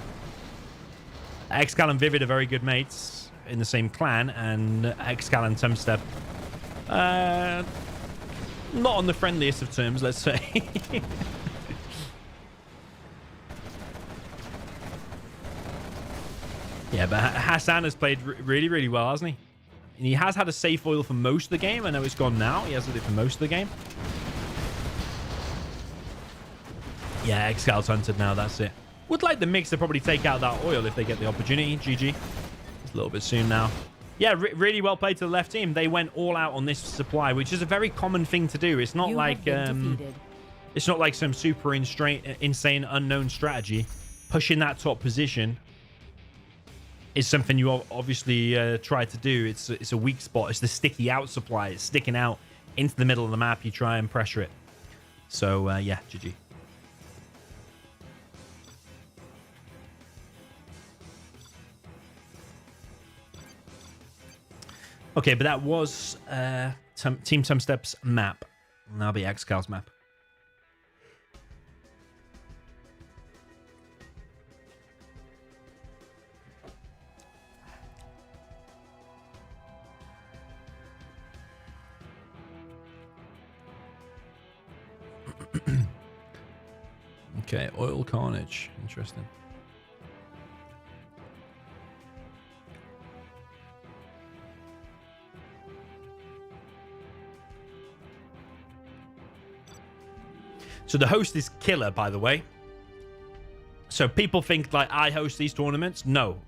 Excal and Vivid are very good mates in the same clan, and Excal and Tumstep not on the friendliest of terms, let's say. Yeah, but Hassan has played really, really well, hasn't he? And he has had a safe oil for most of the game. I know it's gone now. He has it for most of the game. Yeah, Excal's hunted now. That's it. Would like the mix to probably take out that oil if they get the opportunity. GG. It's a little bit soon now. Yeah, really well played to the left team. They went all out on this supply, which is a very common thing to do. It's not like it's not like some super insane unknown strategy. Pushing that top position is something you obviously try to do. It's a weak spot. It's the sticky out supply. It's sticking out into the middle of the map. You try and pressure it. So yeah, GG. Okay, but that was Team Tumstep's map. And that'll be Excal's map. Okay, Oil Carnage. Interesting. So the host is Killer, by the way. So people think like I host these tournaments. No,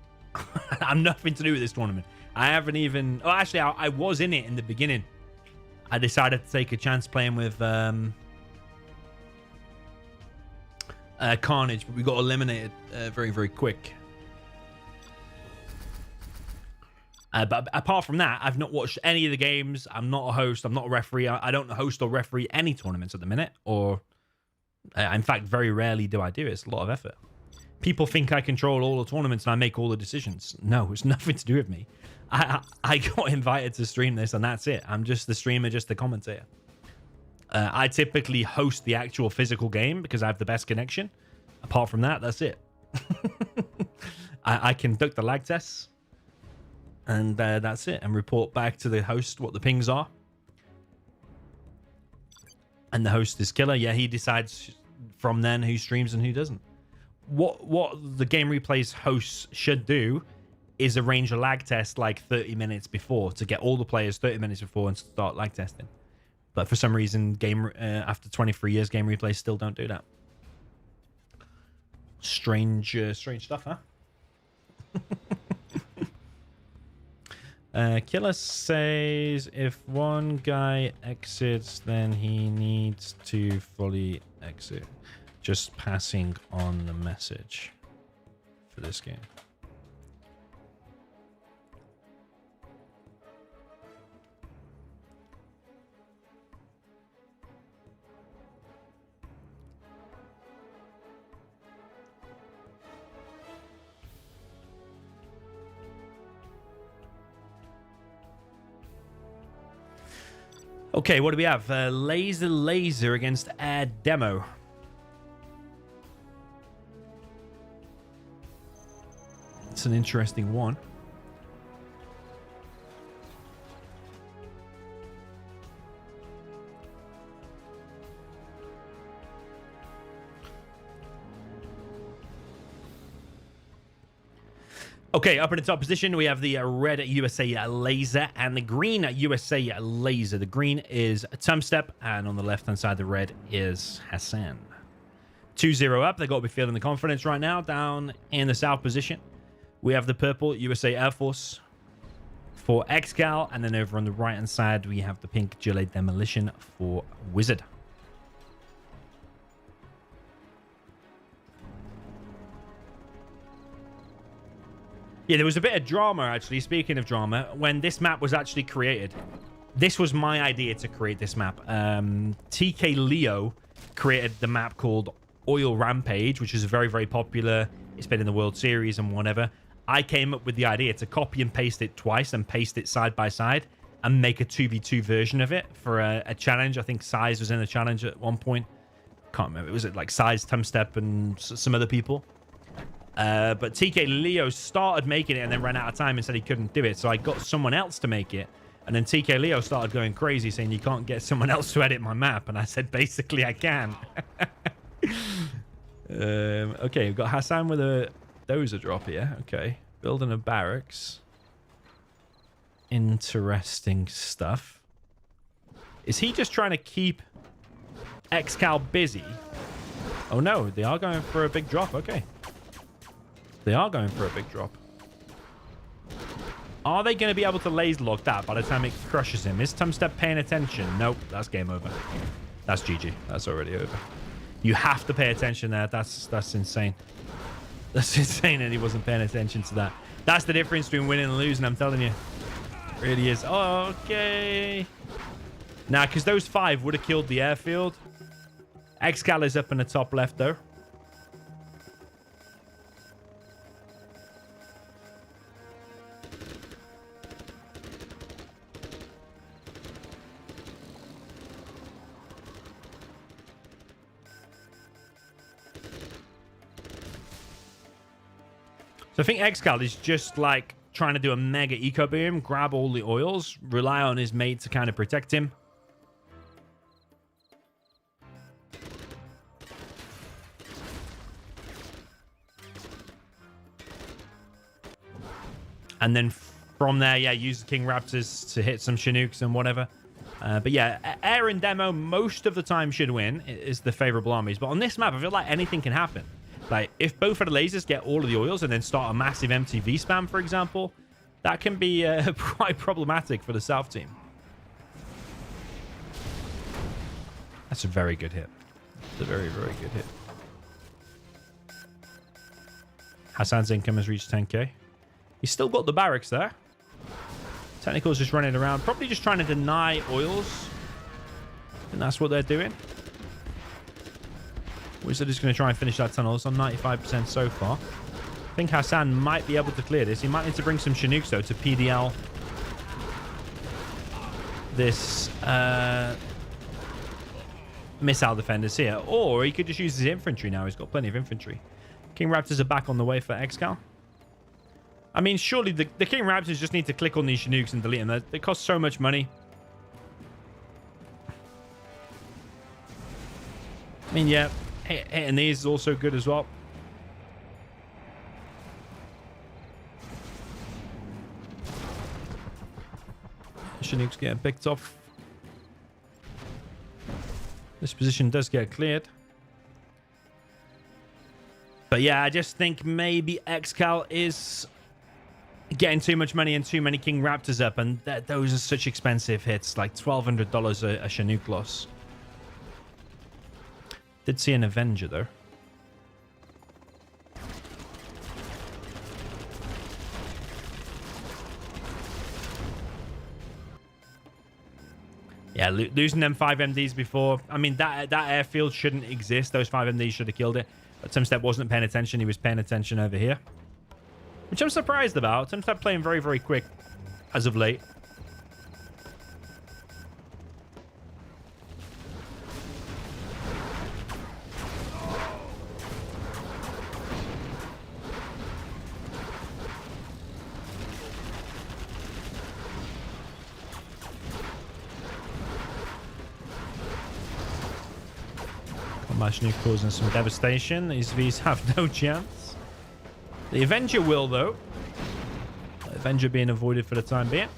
I'm nothing to do with this tournament. I haven't even... Oh, actually, I was in it in the beginning. I decided to take a chance playing with Carnage, but we got eliminated very, very quick. But apart from that, I've not watched any of the games. I'm not a host. I'm not a referee. I don't host or referee any tournaments at the minute. Or, in fact, very rarely do I do it. It's a lot of effort. People think I control all the tournaments and I make all the decisions. No, it's nothing to do with me. I got invited to stream this and that's it. I'm just the streamer, just the commentator. I typically host the actual physical game because I have the best connection. Apart from that, that's it. I conduct the lag tests. And that's it. And report back to the host what the pings are. And the host is Killer. Yeah, he decides from then who streams and who doesn't. What the game replays hosts should do is arrange a lag test like 30 minutes before to get all the players 30 minutes before and start lag testing. But for some reason, after 23 years, game replays still don't do that. Strange stuff, huh? Killer says if one guy exits, then he needs to fully exit. Just passing on the message for this game. Okay, what do we have? Laser against air demo. It's an interesting one. Okay, up in the top position, we have the red USA laser and the green USA laser. The green is Tumstep, and on the left-hand side, the red is Hassan. 2-0 up. They've got to be feeling the confidence right now. Down in the south position, we have the purple USA Air Force for Excal, and then over on the right-hand side, we have the pink Gillet Demolition for Wizard. Yeah, there was a bit of drama, actually. Speaking of drama, when this map was actually created, this was my idea to create this map. TK Leo created the map called Oil Rampage, which is very, very popular. It's been in the World Series and whatever. I came up with the idea to copy and paste it twice and paste it side by side and make a 2v2 version of it for a challenge. I think Size was in the challenge at one point. Can't remember. It was like Size, Tumstep, and some other people. But TK Leo started making it and then ran out of time and said he couldn't do it. So I got someone else to make it. And then TK Leo started going crazy saying you can't get someone else to edit my map. And I said, basically, I can. Okay, we've got Hassan with a dozer drop here. Okay, building a barracks. Interesting stuff. Is he just trying to keep Excal busy? Oh, no, they are going for a big drop. Okay. They are going for a big drop. Are they going to be able to laser lock that by the time it crushes him? Is Tumstep paying attention? Nope, that's game over. That's GG. That's already over. You have to pay attention there. That's insane. That's insane and he wasn't paying attention to that. That's the difference between winning and losing, I'm telling you. It really is. Oh, okay. Now, because those 5 would have killed the airfield. Excal is up in the top left, though. So I think Excal is just like trying to do a mega eco boom, grab all the oils, rely on his mate to kind of protect him. And then from there, yeah, use the King Raptors to hit some Chinooks and whatever. But yeah, air and demo most of the time should win, is the favorable armies. But on this map, I feel like anything can happen. Like, if both of the lasers get all of the oils and then start a massive MTV spam, for example, that can be quite problematic for the South team. That's a very good hit. It's a very, very good hit. Hassan's income has reached 10k. He's still got the barracks there. Technical's just running around, probably just trying to deny oils. And that's what they're doing. Wizard is going to try and finish that tunnel. It's on 95% so far. I think Hassan might be able to clear this. He might need to bring some Chinooks, though, to PDL this missile defenders here. Or he could just use his infantry now. He's got plenty of infantry. King Raptors are back on the way for Excal. I mean, surely the King Raptors just need to click on these Chinooks and delete them. They cost so much money. I mean, yeah. Hitting these is also good as well. Chinook's getting picked off. This position does get cleared. But yeah, I just think maybe Excal is getting too much money and too many King Raptors up. And those are such expensive hits. Like $1,200 a Chinook loss. Did see an Avenger, though. Yeah, losing them 5 MDs before. I mean, that airfield shouldn't exist. Those 5 MDs should have killed it. But Tumstep wasn't paying attention. He was paying attention over here. Which I'm surprised about. Tumstep playing very, very quick as of late. Combat Chinook causing some devastation. These Vs have no chance. The Avenger will, though. Avenger being avoided for the time being.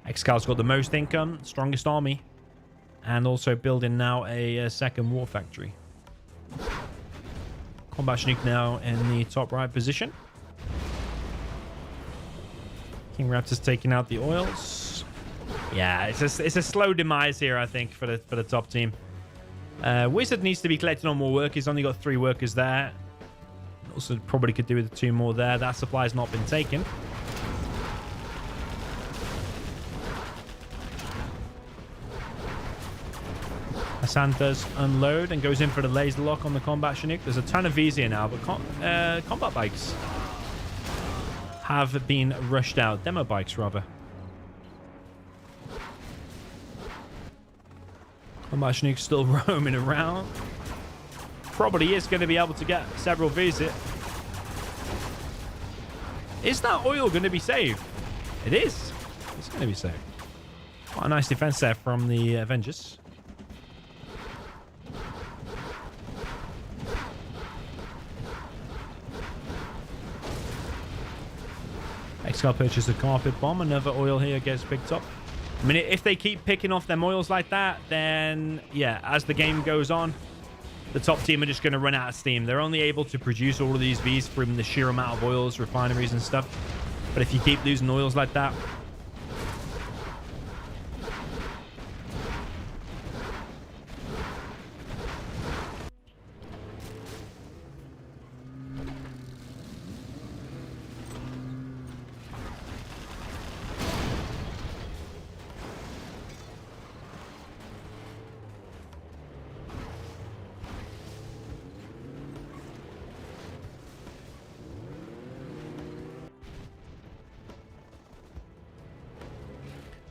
Excal's got the most income, strongest army, and also building now a second war factory. Combat Chinook now in the top right position. King Raptor's taking out the oils. Yeah, it's a slow demise here, I think, for the top team. Wizard needs to be collecting on more workers. Only got 3 workers there. Also, probably could do with 2 more there. That supply has not been taken. Hassan does unload and goes in for the laser lock on the Combat Chinook. There's a ton of V's here now, but combat bikes have been rushed out. Demo bikes, rather. Combat Chinook still roaming around. Probably is going to be able to get several V's here. Is that oil going to be saved? It is. It's going to be saved. Quite a nice defense there from the Avengers. Excal purchased a carpet bomb. Another oil here gets picked up. I mean, if they keep picking off them oils like that, then, yeah, as the game goes on, the top team are just going to run out of steam. They're only able to produce all of these Vs from the sheer amount of oils, refineries, and stuff. But if you keep losing oils like that...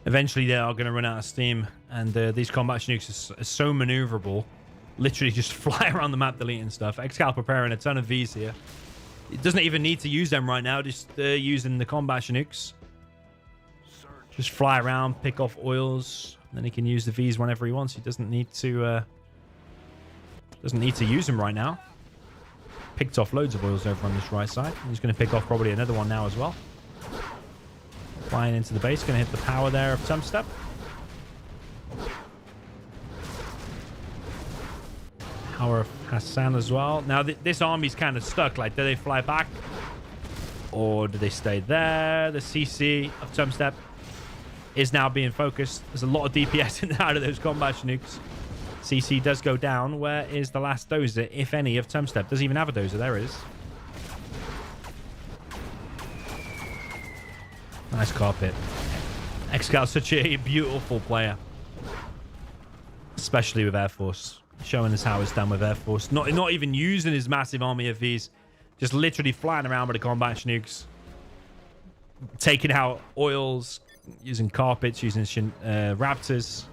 Eventually, they are going to run out of steam, and these combat Chinooks are so maneuverable. Literally just fly around the map deleting stuff. Excal preparing a ton of Vs here. It doesn't even need to use them right now, just using the combat Chinooks. Just fly around, pick off oils, and then he can use the Vs whenever he wants. He doesn't need to use them right now. Picked off loads of oils over on this right side. He's going to pick off probably another one now as well. Flying into the base, going to hit the power there of Tumstep. Power of Hassan as well. Now, this army's kind of stuck. Like, do they fly back? Or do they stay there? The CC of Tumstep is now being focused. There's a lot of DPS in and out of those combat Chinooks. CC does go down. Where is the last dozer, if any, of Tumstep? Doesn't even have a dozer. There it is. Nice carpet. Excal's such a beautiful player. Especially with Air Force. Showing us how it's done with Air Force. Not even using his massive army of Vs. Just literally flying around with the combat Chinooks. Taking out oils. Using carpets. Using Raptors.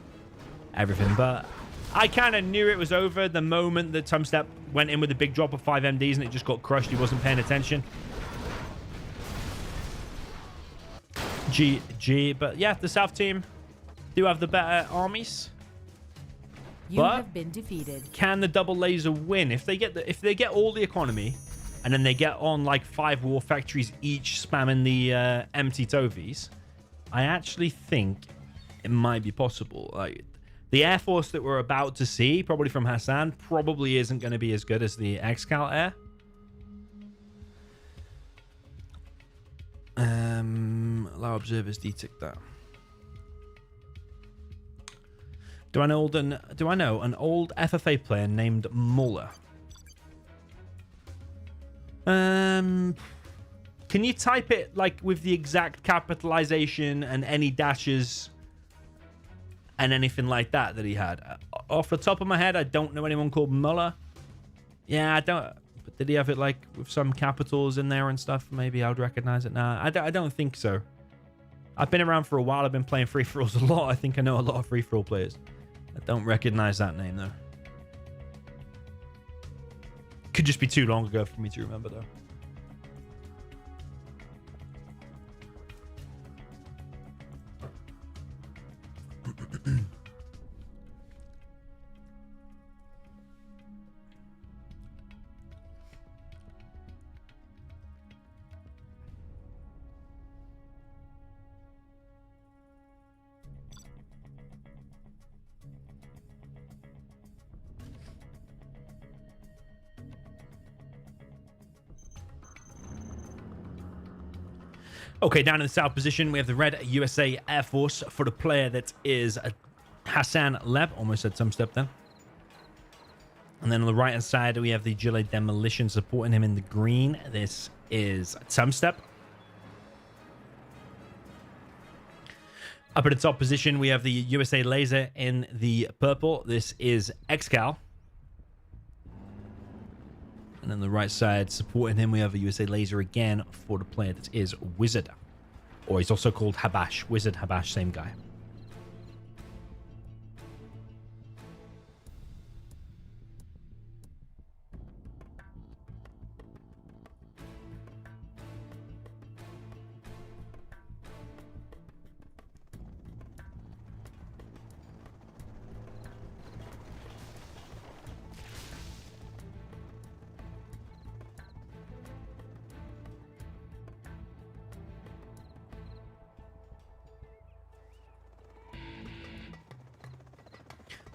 Everything. But I kind of knew it was over the moment that Tumstep went in with a big drop of 5 MDs and it just got crushed. He wasn't paying attention. GG. But yeah, the South team do have the better armies. You have been defeated. Can the double laser win? If they get all the economy and then they get on like 5 war factories each spamming the empty Tovies, I actually think it might be possible. Like the Air Force that we're about to see, probably from Hassan, probably isn't going to be as good as the Excal Air. Allow observers detect that. Do I know an old FFA player named Muller? Can you type it like with the exact capitalization and any dashes and anything like that he had? Off the top of my head, I don't know anyone called Muller. Yeah, I don't. But did he have it like with some capitals in there and stuff? Maybe I would recognize it now. I don't think so. I've been around for a while. I've been playing free-for-alls a lot. I think I know a lot of free-for-all players. I don't recognize that name, though. Could just be too long ago for me to remember, though. Okay, down in the south position, we have the red USA Air Force for the player that is Hassan Lev. Almost said some step then. And then on the right-hand side, we have the Gile Demolition supporting him in the green. This is some step. Up at the top position, we have the USA Laser in the purple. This is Excal. And on the right side, supporting him, we have a USA Laser again for the player that is Wizard. Or he's also called Habash. Wizard, Habash, same guy.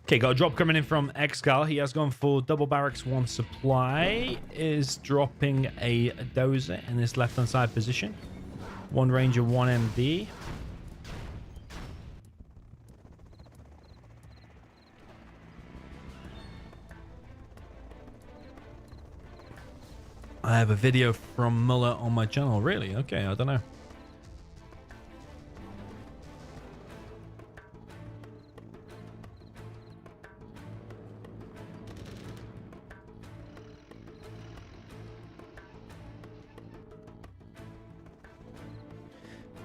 Okay, got a drop coming in from Excal. He has gone for double barracks, one supply. Is dropping a dozer in this left-hand side position. One ranger, one MD. I have a video from Muller on my channel. Really? Okay, I don't know.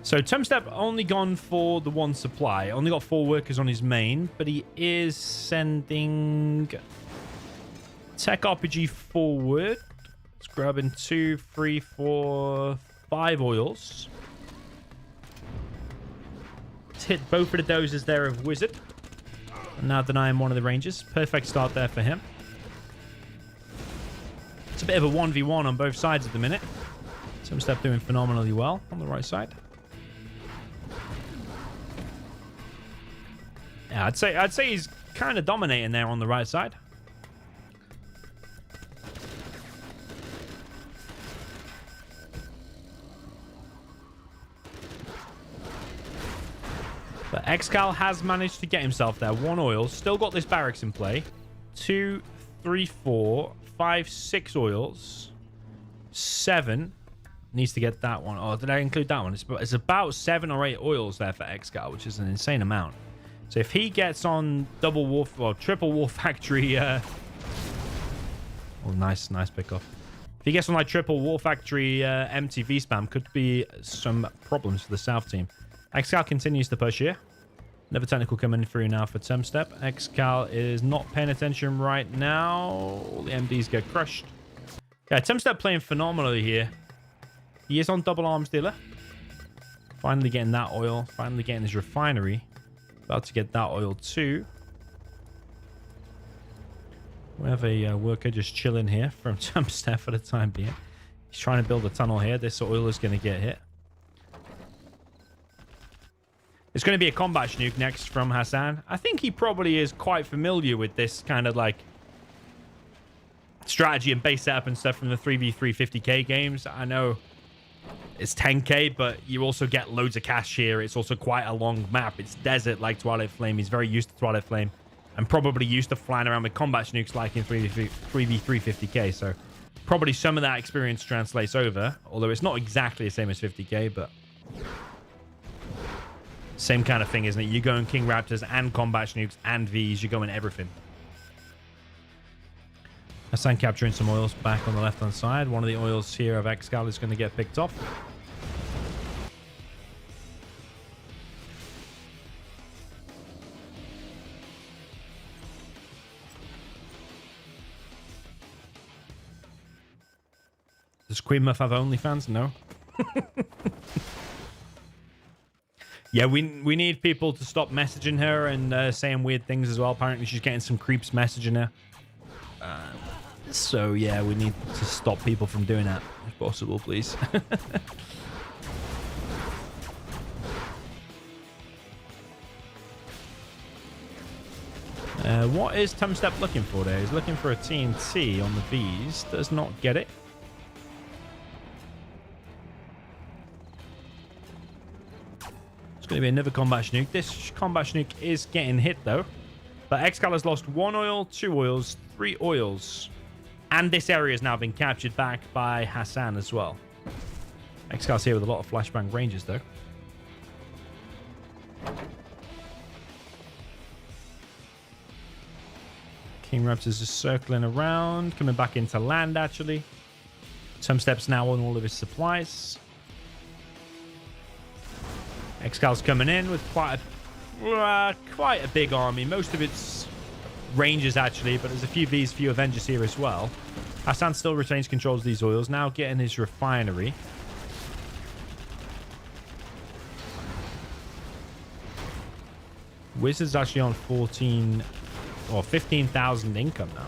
So Temstep only gone for the one supply. Only got 4 workers on his main, but he is sending Tech RPG forward. It's grabbing 2, 3, 4, 5 oils. It's hit both of the dozers there of Wizard. And now denying one of the Rangers. Perfect start there for him. It's a bit of a 1v1 on both sides at the minute. Temstep doing phenomenally well on the right side. Yeah, I'd say he's kind of dominating there on the right side. But Excal has managed to get himself there. 1 oil. Still got this barracks in play. 2, 3, 4, 5, 6 oils. 7. Needs to get that one. Oh, did I include that one? It's about 7 or 8 oils there for Excal, which is an insane amount. So if he gets on double wolf or triple wolf factory, oh, nice pickoff. If he gets on like triple wolf factory MTV spam, could be some problems for the south team. Excal continues to push here. Another technical coming through now for Temstep. Excal is not paying attention right now. All the MDs get crushed. Yeah, Temstep playing phenomenally here. He is on double arms dealer. Finally getting that oil. Finally getting his refinery. About to get that oil too. We have a worker just chilling here from Temstep for the time being. He's trying to build a tunnel here. This oil is going to get hit. It's going to be a combat nuke next from Hassan. I think he probably is quite familiar with this kind of like strategy and base setup and stuff from the 3v3 50k games. I know it's 10k, but you also get loads of cash here. It's also quite a long map. It's desert like Twilight Flame. He's very used to Twilight Flame and probably used to flying around with combat nukes like in 3v3 50k. So probably some of that experience translates over, although it's not exactly the same as 50k, but same kind of thing, isn't it? You go in King Raptors and combat nukes and Vs. You go in everything. Hassan capturing some oils back on the left-hand side. One of the oils here of Excal is going to get picked off. Does Queen Muff have OnlyFans? No. Yeah, we need people to stop messaging her and saying weird things as well. Apparently, she's getting some creeps messaging her. So, yeah, we need to stop people from doing that, if possible, please. What is Temstep looking for there? He's looking for a TNT on the Vs. Does not get it. going to be another combat Chinook. This combat Chinook is getting hit, though. But Excal has lost 1 oil, 2 oils, 3 oils. And this area has now been captured back by Hassan as well. Excal's here with a lot of flashbang rangers, though. King Raptors is circling around, coming back into land, actually. Some steps now on all of his supplies. Excal's coming in with quite a big army. Most of it's rangers, actually, but there's a few Vs, few Avengers here as well. Hassan still retains control of these oils, now getting his refinery. Wizard's actually on 14 or 15,000 income now.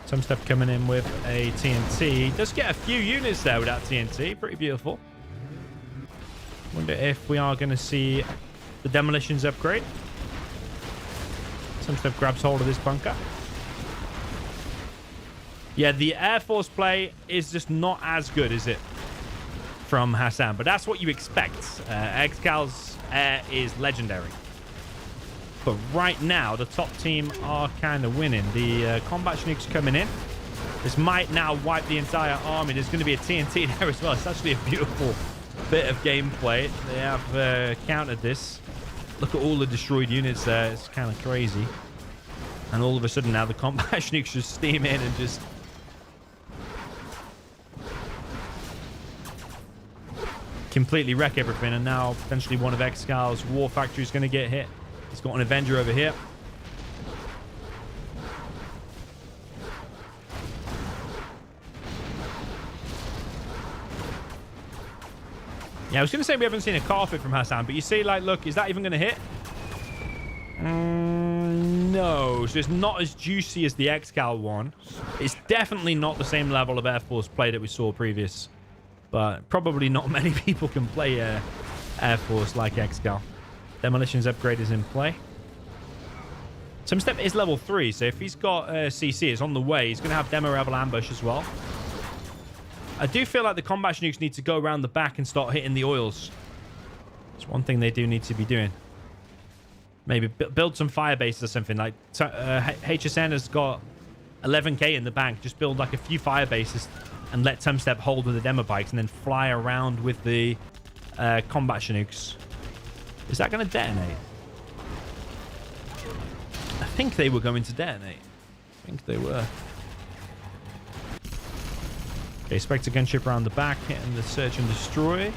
Some stuff coming in with a TNT. Does get a few units there with that TNT. Pretty beautiful. Wonder if we are going to see the demolitions upgrade. Some stuff grabs hold of this bunker. Yeah, the Air Force play is just not as good, is it? From Hassan. But that's what you expect. Excal's air is legendary. But right now, the top team are kind of winning. The combat Chinooks coming in. This might now wipe the entire army. There's going to be a TNT there as well. It's actually a beautiful bit of gameplay. They have countered this. Look at all the destroyed units there. It's kind of crazy. And all of a sudden now the combat Chinooks just steam in and just... completely wreck everything. And now potentially one of Excal's war factories is going to get hit. He's got an Avenger over here. Yeah, I was going to say we haven't seen a carpet from Hassan, but you see, like, look, is that even going to hit? No. So it's not as juicy as the Excal one. It's definitely not the same level of Air Force play that we saw previous. But probably not many people can play Air Force like Excal. Demolitions upgrade is in play. Some step is level 3, so if he's got CC, it's on the way. He's going to have Demo Rebel Ambush as well. I do feel like the combat Chinooks need to go around the back and start hitting the oils. It's one thing they do need to be doing. Maybe build some fire bases or something. Like HSN has got 11k in the bank. Just build like a few fire bases and let Tumstep hold with the demo bikes and then fly around with the combat Chinooks. Is that going to detonate? I think they were going to detonate. I think they were. Okay, Spectre gunship around the back, hitting the search and destroy.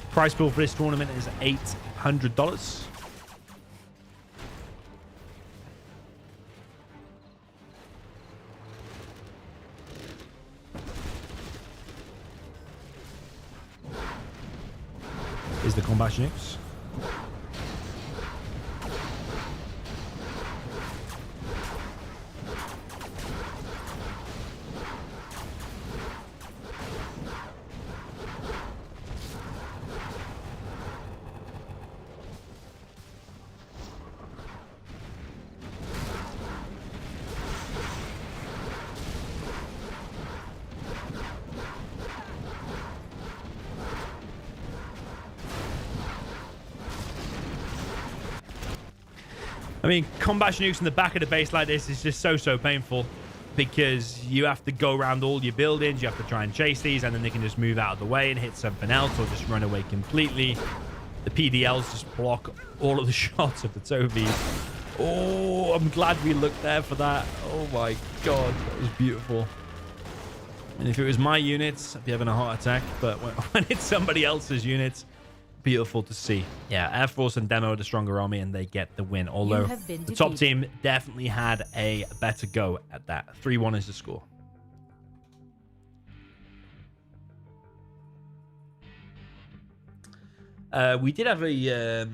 Price pool for this tournament is $800. Is the combat Chinooks. I mean, combat Chinooks in the back of the base like this is just so painful because you have to go around all your buildings. You have to try and chase these, and then they can just move out of the way and hit something else or just run away completely. The PDLs just block all of the shots of the Tobies. Oh, I'm glad we looked there for that. Oh my god, that was beautiful. And if it was my units, I'd be having a heart attack. But when it's somebody else's units, beautiful to see. Yeah, Air Force and Demo are the stronger army and they get the win. Although the top team definitely had a better go at that. 3-1 is the score. We did have a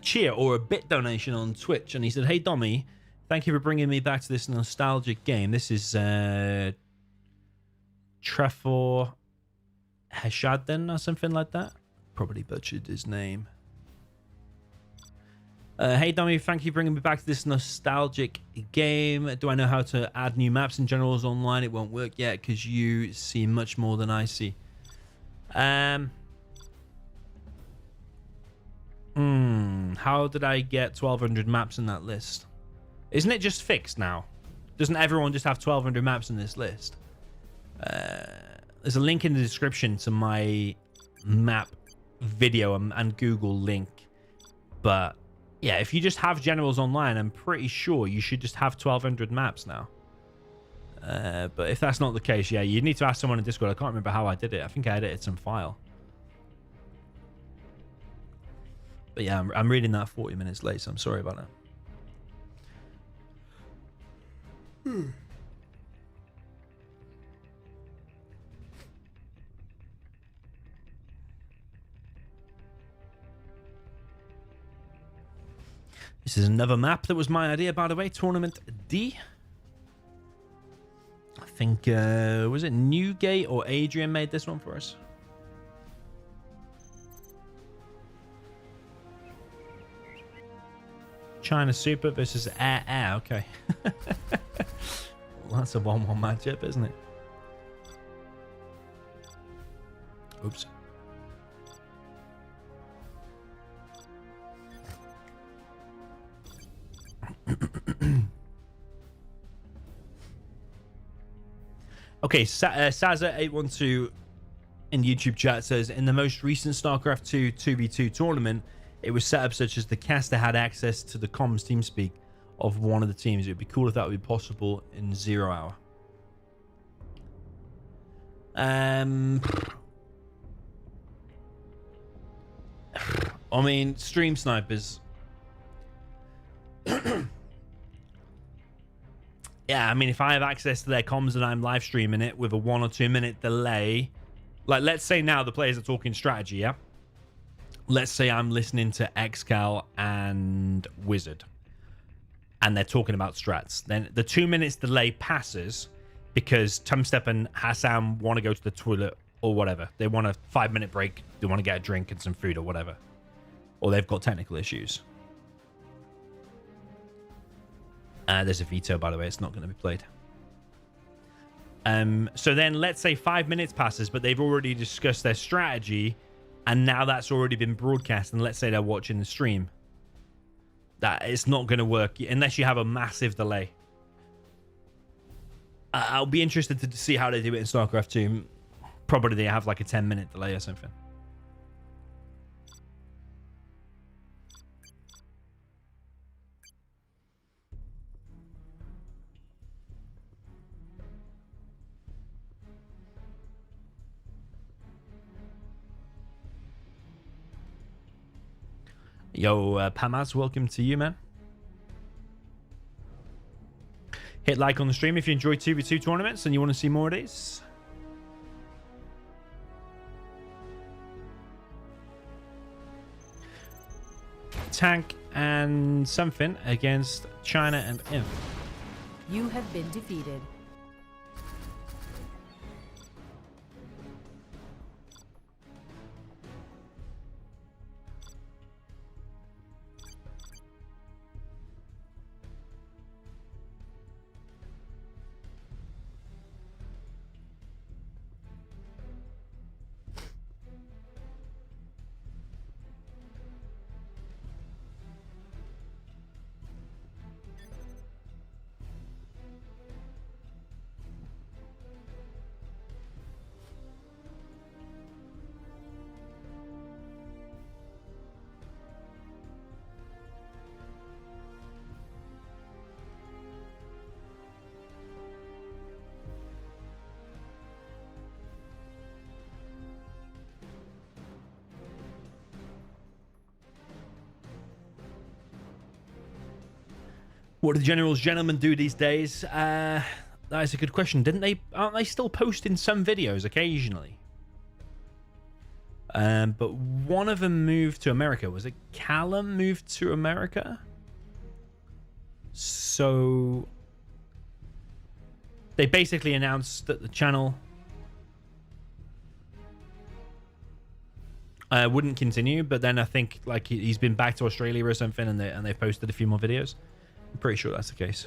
cheer or a bit donation on Twitch, and he said, "Hey Domi, thank you for bringing me back to this nostalgic game." This is Trefor Heshaden or something like that. Probably butchered his name. Hey Domi, thank you for bringing me back to this nostalgic game. Do I know how to add new maps and generals online? It won't work yet because you see much more than I see. How did I get 1,200 maps in that list? Isn't it just fixed now? Doesn't everyone just have 1,200 maps in this list? There's a link in the description to my map video and Google link. But yeah, if you just have generals online, I'm pretty sure you should just have 1,200 maps now. But if that's not the case, yeah, you need to ask someone in Discord. I can't remember how I did it. I think I edited some file. But yeah, I'm reading that 40 minutes late, so I'm sorry about that. This is another map that was my idea, by the way. Tournament D. I think, was it Newgate or Adrian made this one for us? China Super versus Air. Okay. Well, that's a 1-1 matchup, isn't it? Oops. Okay, Saza812 in YouTube chat says, in the most recent StarCraft 2 2v2 tournament, it was set up such as the caster had access to the comms TeamSpeak of one of the teams. It would be cool if that would be possible in 0 hour. I mean, stream snipers. Yeah, I mean, if I have access to their comms and I'm live streaming it with a 1 or 2 minute delay, like let's say now the players are talking strategy, yeah? Let's say I'm listening to Xcal and Wizard and they're talking about strats. Then the 2 minutes delay passes because Tumstep and Hassan want to go to the toilet or whatever. They want a 5-minute break. They want to get a drink and some food or whatever. Or they've got technical issues. There's a veto, by the way. It's not going to be played. So then let's say 5 minutes passes, but they've already discussed their strategy, and now that's already been broadcast, and let's say they're watching the stream. That it's not going to work unless you have a massive delay. I'll be interested to see how they do it in StarCraft 2. Probably they have like a 10-minute delay or something. Yo, Pamaz, welcome to you, man. Hit like on the stream if you enjoy 2v2 tournaments and you want to see more of these. Tank and something against China and Imp. You have been defeated. What do the generals gentlemen do these days? That is a good question. Aren't they still posting some videos occasionally? But one of them moved to America. Was it Callum moved to America? So they basically announced that the channel wouldn't continue, but then I think like he's been back to Australia or something, and they've posted a few more videos. I'm pretty sure that's the case.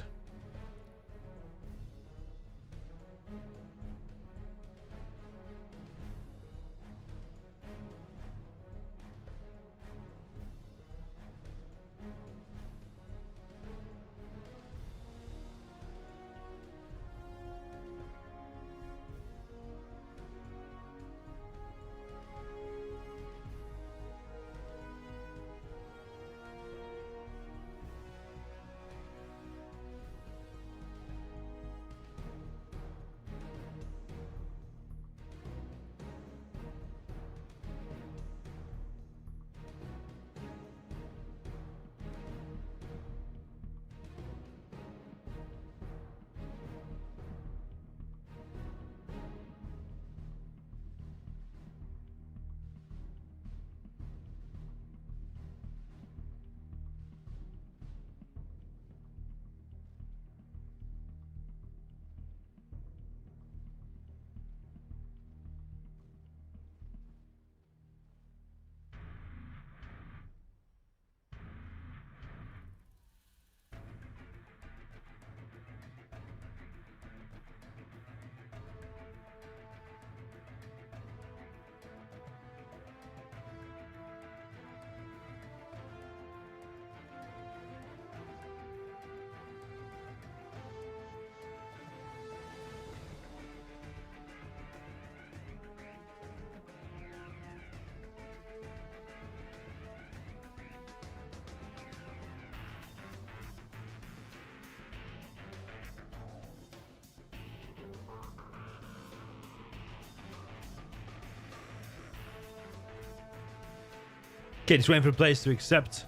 Okay, just waiting for the players to accept.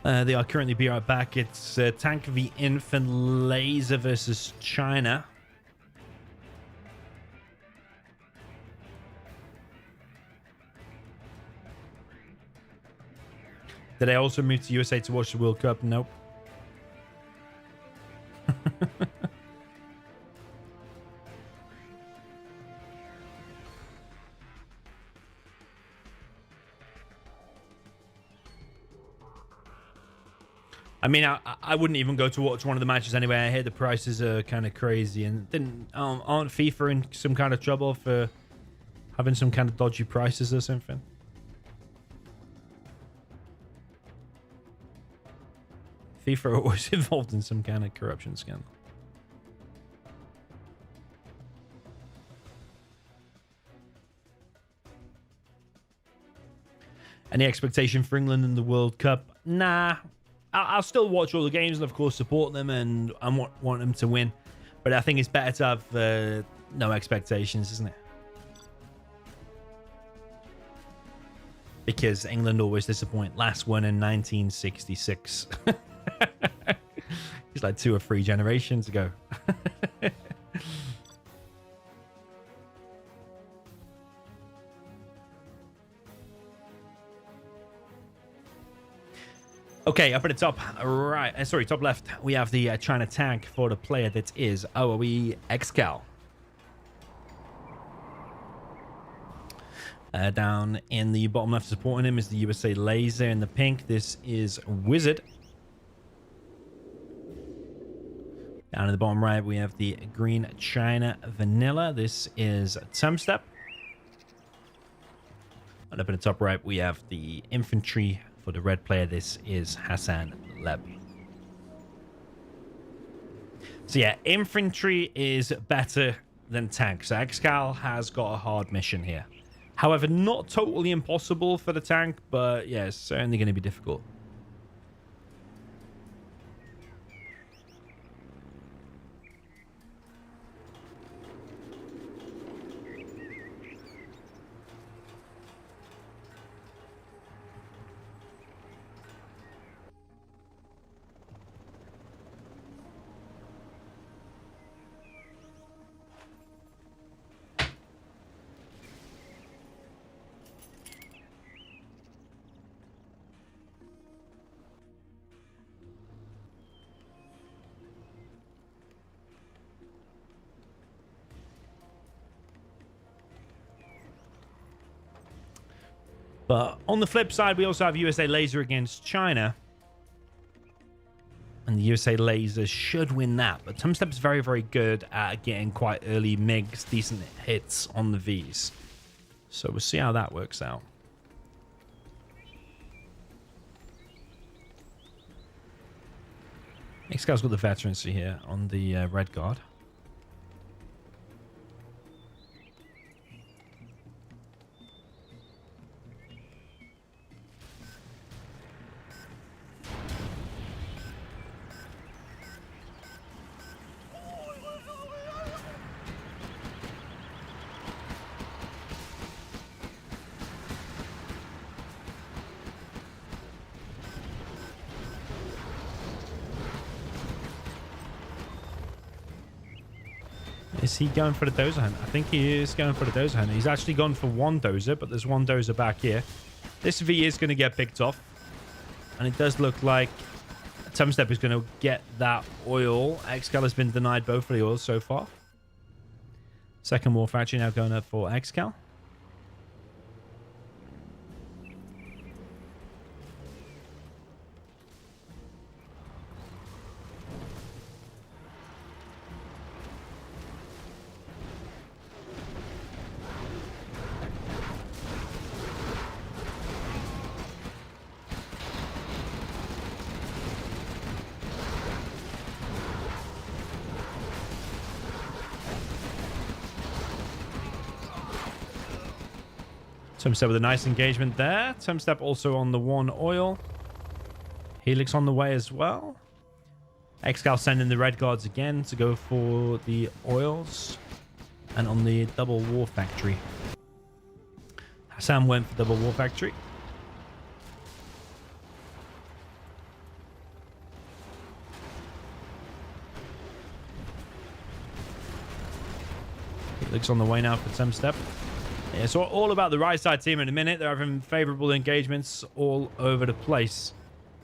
They are currently be right back. It's Tank v Infant Laser versus China. Did I also move to USA to watch the World Cup? Nope. I mean, I wouldn't even go to watch one of the matches anyway. I hear the prices are kind of crazy, and didn't aren't FIFA in some kind of trouble for having some kind of dodgy prices or something? FIFA are always involved in some kind of corruption scandal. Any expectation for England in the World Cup? Nah. I'll still watch all the games and, of course, support them and I want them to win. But I think it's better to have no expectations, isn't it? Because England always disappoint. Last one in 1966. It's like 2 or 3 generations ago. Okay, up at the top right, sorry, top left, we have the China tank for the player that is OOE Excal. Down in the bottom left supporting him is the USA Laser. In the pink, this is Wizard. Down in the bottom right, we have the green China Vanilla. This is Tumstep. And up in the top right, we have the infantry. For the red player, this is Hassan Leb. So yeah, infantry is better than tank. So Excal has got a hard mission here. However, not totally impossible for the tank, but yeah, it's certainly going to be difficult. But on the flip side, we also have USA Laser against China. And the USA Laser should win that. But Tumstep's very, very good at getting quite early MiGs, decent hits on the Vs. So we'll see how that works out. Next guy's got the veterancy here on the Red Guard. Is he going for the dozer hunt? I think he is going for the dozer hunt. He's actually gone for 1 dozer, but there's 1 dozer back here. This V is going to get picked off. And it does look like Tumstep is going to get that oil. Excal has been denied both of the oils so far. Second War Factory now going up for Excal. Tumstep with a nice engagement there. Tumstep also on the 1 oil. Helix on the way as well. Excal sending the Red Guards again to go for the oils. And on the double War Factory. Hassan went for double War Factory. Looks on the way now for some step. Yeah, it's all about the right side team in a minute. They're having favorable engagements all over the place.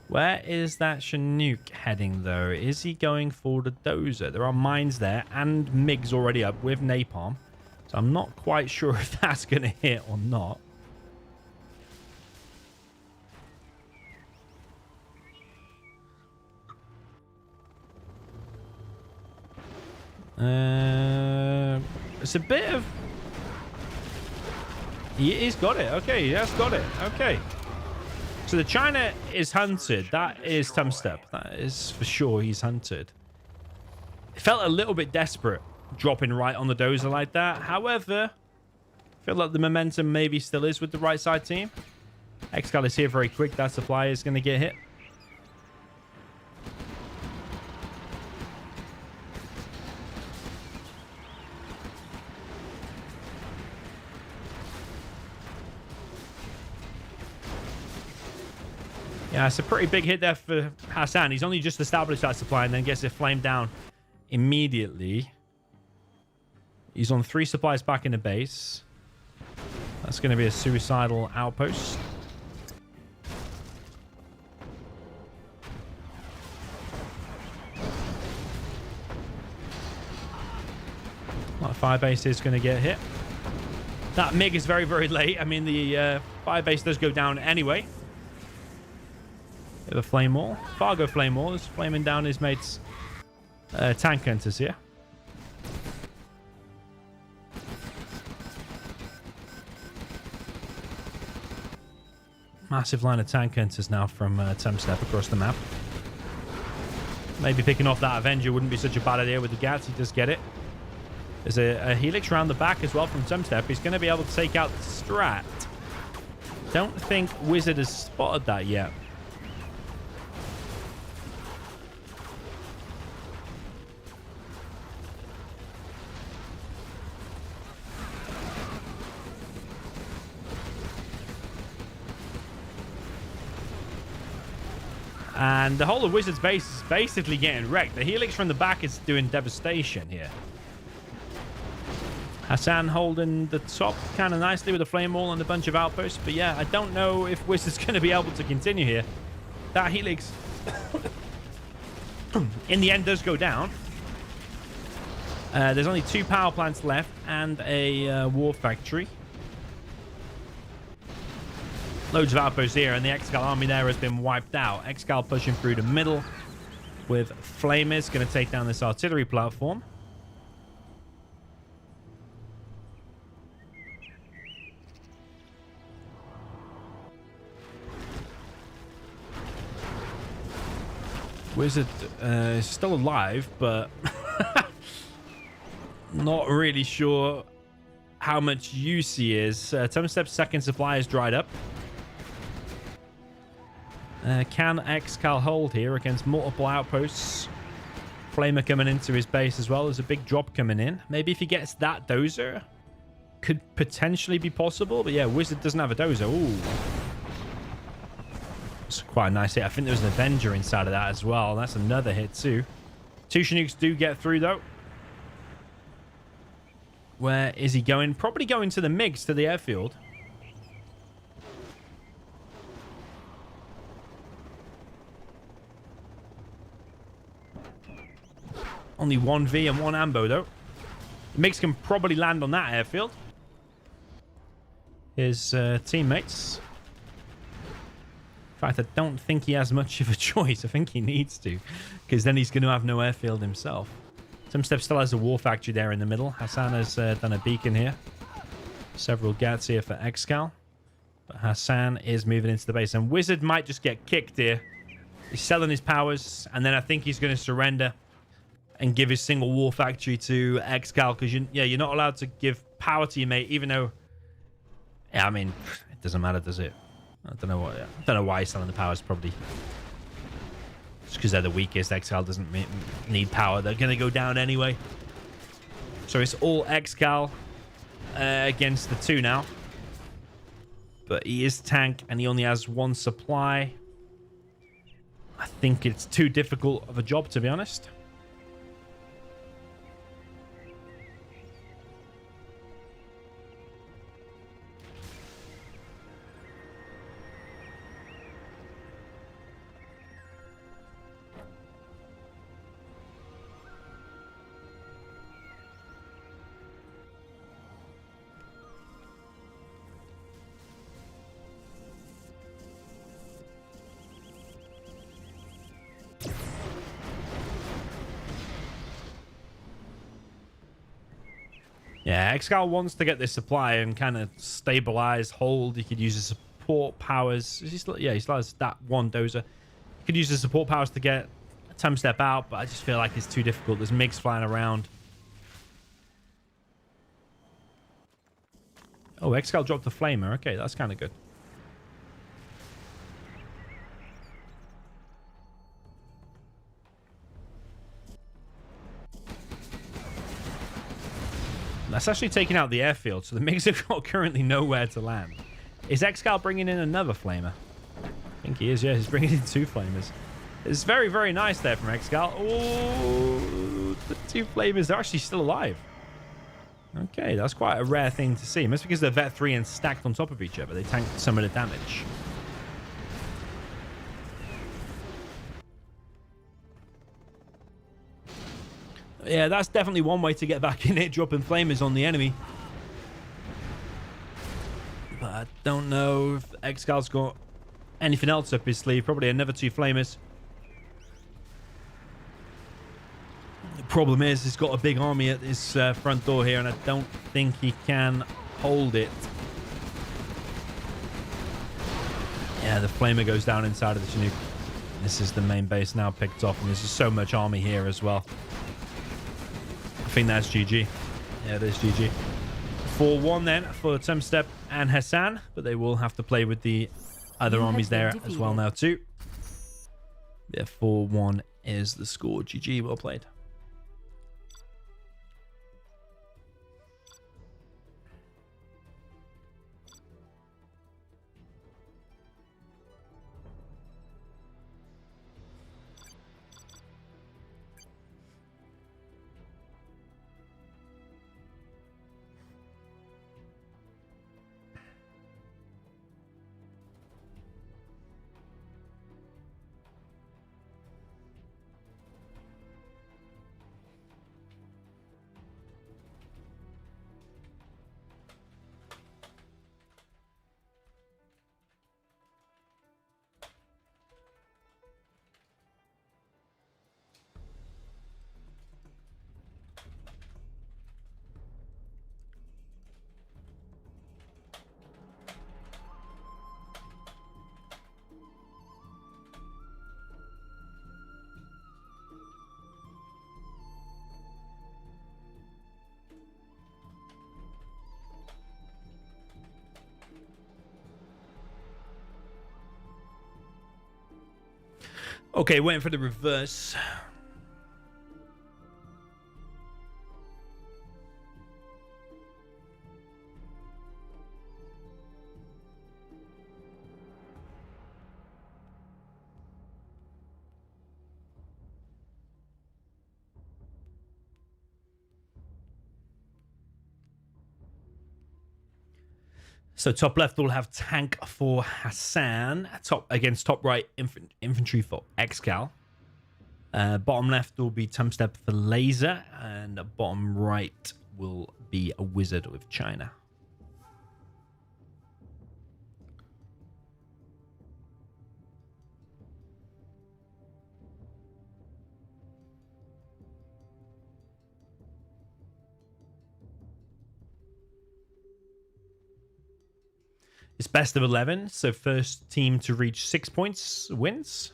Where is that Chinook heading, though? Is he going for the dozer? There are mines there and MiGs already up with napalm. So I'm not quite sure if that's going to hit or not. It's a bit of... He's got it. Okay, he has got it. Okay. So the China is hunted. That is Tumstep. That is for sure he's hunted. It felt a little bit desperate dropping right on the dozer like that. However, I feel like the momentum maybe still is with the right side team. Excal is here very quick. That supply is going to get hit. Yeah, it's a pretty big hit there for Hassan. He's only just established that supply and then gets it flamed down immediately. He's on 3 supplies back in the base. That's going to be a suicidal outpost. That fire base is going to get hit. That MiG is very, very late. I mean, the fire base does go down anyway. Bit of a flame wall. Fargo flame wall is flaming down his mate's tank hunters here. Massive line of tank hunters now from Tumstep across the map. Maybe picking off that Avenger wouldn't be such a bad idea with the Gats. He does get it. There's a Helix around the back as well from Tumstep. He's going to be able to take out the Strat. Don't think Wizard has spotted that yet. And the whole of Wizard's base is basically getting wrecked. The Helix from the back is doing devastation here. Hassan holding the top kind of nicely with a flame wall and a bunch of outposts. But yeah, I don't know if Wizard's going to be able to continue here. That Helix, in the end, does go down. There's only 2 power plants left and a war factory. Loads of outposts here, and the Excal army there has been wiped out. Excal pushing through the middle with Flamers. Going to take down this artillery platform. Wizard is still alive, but not really sure how much use he is. Tumstep's second supply is dried up. Can Excal hold here against multiple outposts? Flamer coming into his base as well. There's a big drop coming in. Maybe if he gets that dozer, could potentially be possible. But yeah, Wizard doesn't have a dozer. Ooh. It's quite a nice hit. I think there was an Avenger inside of that as well. That's another hit too. 2 Chinooks do get through though. Where is he going? Probably going to the MiGs, to the airfield. Only 1V and 1 ambo, though. The MiGs can probably land on that airfield. His teammates. In fact, I don't think he has much of a choice. I think he needs to, because then he's going to have no airfield himself. Tumstep still has a war factory there in the middle. Hassan has done a beacon here. Several Gats here for Excal. But Hassan is moving into the base. And Wizard might just get kicked here. He's selling his powers, and then I think he's going to surrender and give his single war factory to Excal, because you're not allowed to give power to your mate, even though, yeah, I mean, it doesn't matter, does it? I don't know why he's selling the powers. Probably just because they're the weakest. Excal doesn't need power. They're gonna go down anyway. So it's all Excal against the 2 now. But he is tank and he only has 1 supply. I think it's too difficult of a job, to be honest. Yeah, Excal wants to get this supply and kind of stabilize, hold. He could use his support powers. He still has that one dozer. He could use the support powers to get a time step out, but I just feel like it's too difficult. There's MiGs flying around. Oh, Excal dropped the flamer. Okay, that's kind of good. That's actually taking out the airfield, so the MiGs have got currently nowhere to land. Is Excal bringing in another flamer? I think he is, yeah. He's bringing in 2 flamers. It's very, very nice there from Excal. Oh, the 2 flamers are actually still alive. Okay, that's quite a rare thing to see. Must be because they're Vet 3 and stacked on top of each other. They tanked some of the damage. Yeah, that's definitely one way to get back in it, dropping flamers on the enemy. But I don't know if Excal's got anything else up his sleeve. Probably another 2 flamers. The problem is he's got a big army at his front door here, and I don't think he can hold it. Yeah, the flamer goes down inside of the Chinook. This is the main base now picked off, and there's just so much army here as well. I think that's GG. Yeah, there's GG. 4-1 then for Temstep and Hassan, but they will have to play with the other armies there as well now too. Yeah, 4-1 is the score. GG, well played. Okay, waiting for the reverse. So top left will have tank for Hassan. Top against top right infantry for Excal. Bottom left will be Tumstep for laser, and bottom right will be a wizard with China. It's best of 11, so first team to reach 6 points wins.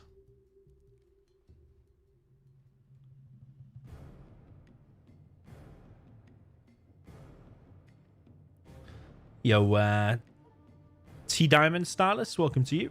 Yo, T Diamond Stylus, welcome to you.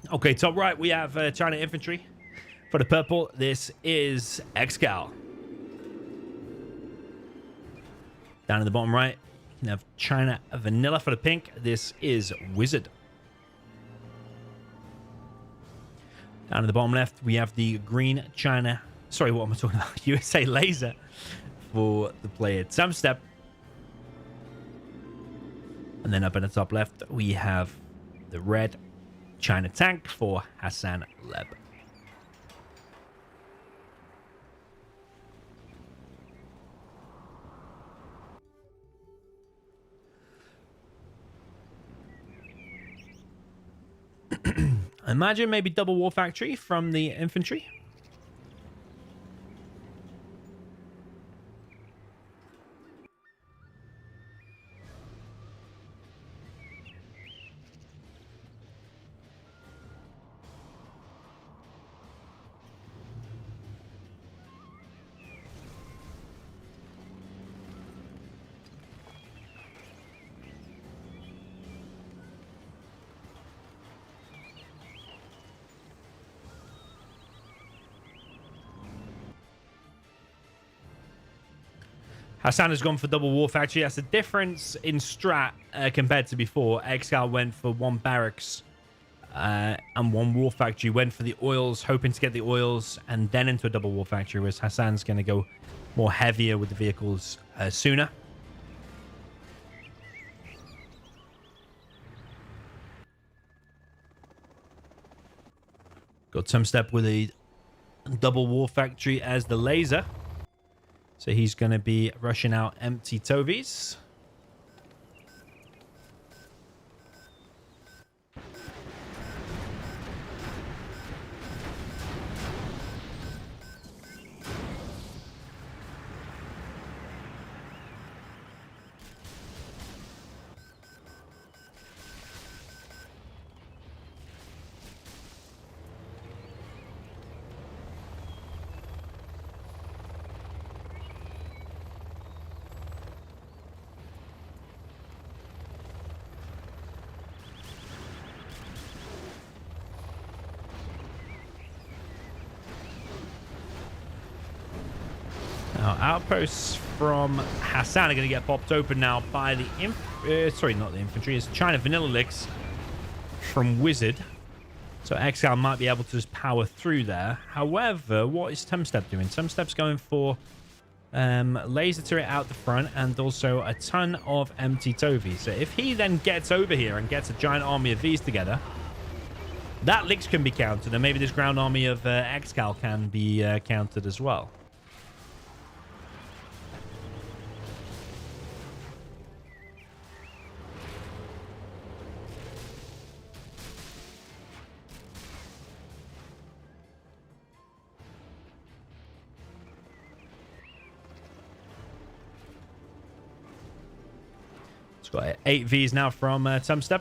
Okay, top right, we have China Infantry. For the purple, this is Excal. Down in the bottom right, you can have China Vanilla. For the pink, this is Wizard. Down at the bottom left, we have the green China. Sorry, what am I talking about? USA laser for the player Tumstep. And then up in the top left, we have the red China tank for Hassan Leb. Imagine maybe double war factory from the infantry. Hassan has gone for double war factory. That's a difference in strat compared to before. Excal went for one barracks and one war factory. Went for the oils, hoping to get the oils and then into a double war factory, whereas Hassan's going to go more heavier with the vehicles sooner. Got some step with a double war factory as the laser. So he's going to be rushing out empty Tovies. Now, outposts from Hassan are going to get popped open now by the... sorry, not the infantry. It's China Vanilla Licks from Wizard. So Excal might be able to just power through there. However, what is Tumstep doing? Tumstep's going for laser turret out the front and also a ton of empty Tovies. So if he then gets over here and gets a giant army of these together, that Licks can be countered. And maybe this ground army of Excal can be countered as well. It's got 8 Vs now from Tumstep.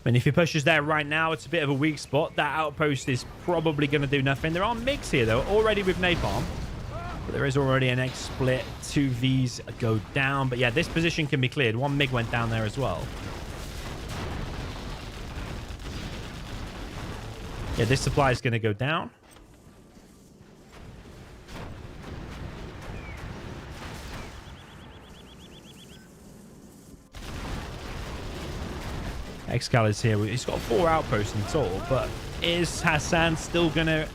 And if he pushes there right now, it's a bit of a weak spot. That outpost is probably going to do nothing. There are MiGs here, though, already with Napalm. But there is already an X split. 2 Vs go down. But yeah, this position can be cleared. 1 MiG went down there as well. Yeah, this supply is going to go down. Excal is here. He's got 4 outposts in total, but is Hassan still going to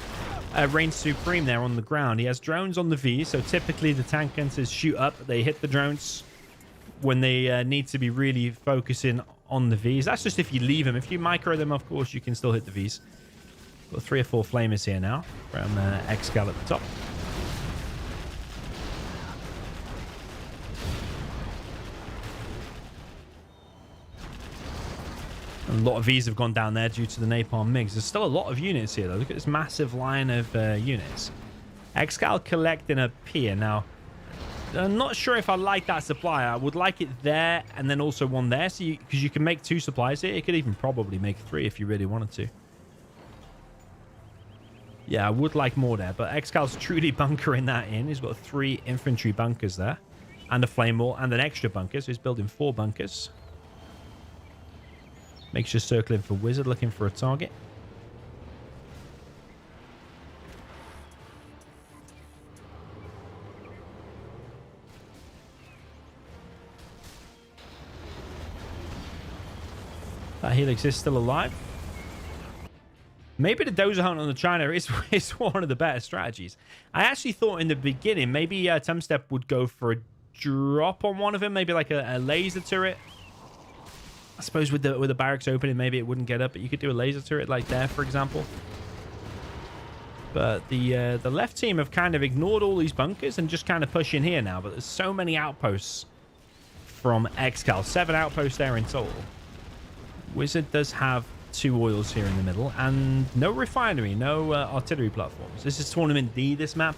reign supreme there on the ground? He has drones on the V, so typically the tank hunters shoot up. They hit the drones when they need to be really focusing on the Vs. That's just if you leave them. If you micro them, of course, you can still hit the Vs. Got 3 or 4 flamers here now from Excal at the top. A lot of Vs have gone down there due to the Napalm MiGs. There's still a lot of units here, though. Look at this massive line of units. Excal collecting a pier. Now, I'm not sure if I like that supply. I would like it there and then also one there. So because you can make 2 supplies here. You could even probably make 3 if you really wanted to. Yeah, I would like more there. But Excal's truly bunkering that in. He's got 3 infantry bunkers there. And a flame wall and an extra bunker. So he's building 4 bunkers. Makes you circling for Wizard, looking for a target. That Helix is still alive. Maybe the Dozer Hunt on the China is one of the better strategies. I actually thought in the beginning maybe Tumstep would go for a drop on one of them, maybe like a laser turret. I suppose with the barracks opening, maybe it wouldn't get up, but you could do a laser turret like there, for example. But the left team have kind of ignored all these bunkers and just kind of push in here now. But there's so many outposts from Excal. 7 outposts there in total. Wizard does have 2 oils here in the middle and no refinery, no artillery platforms. This is Tournament D, this map.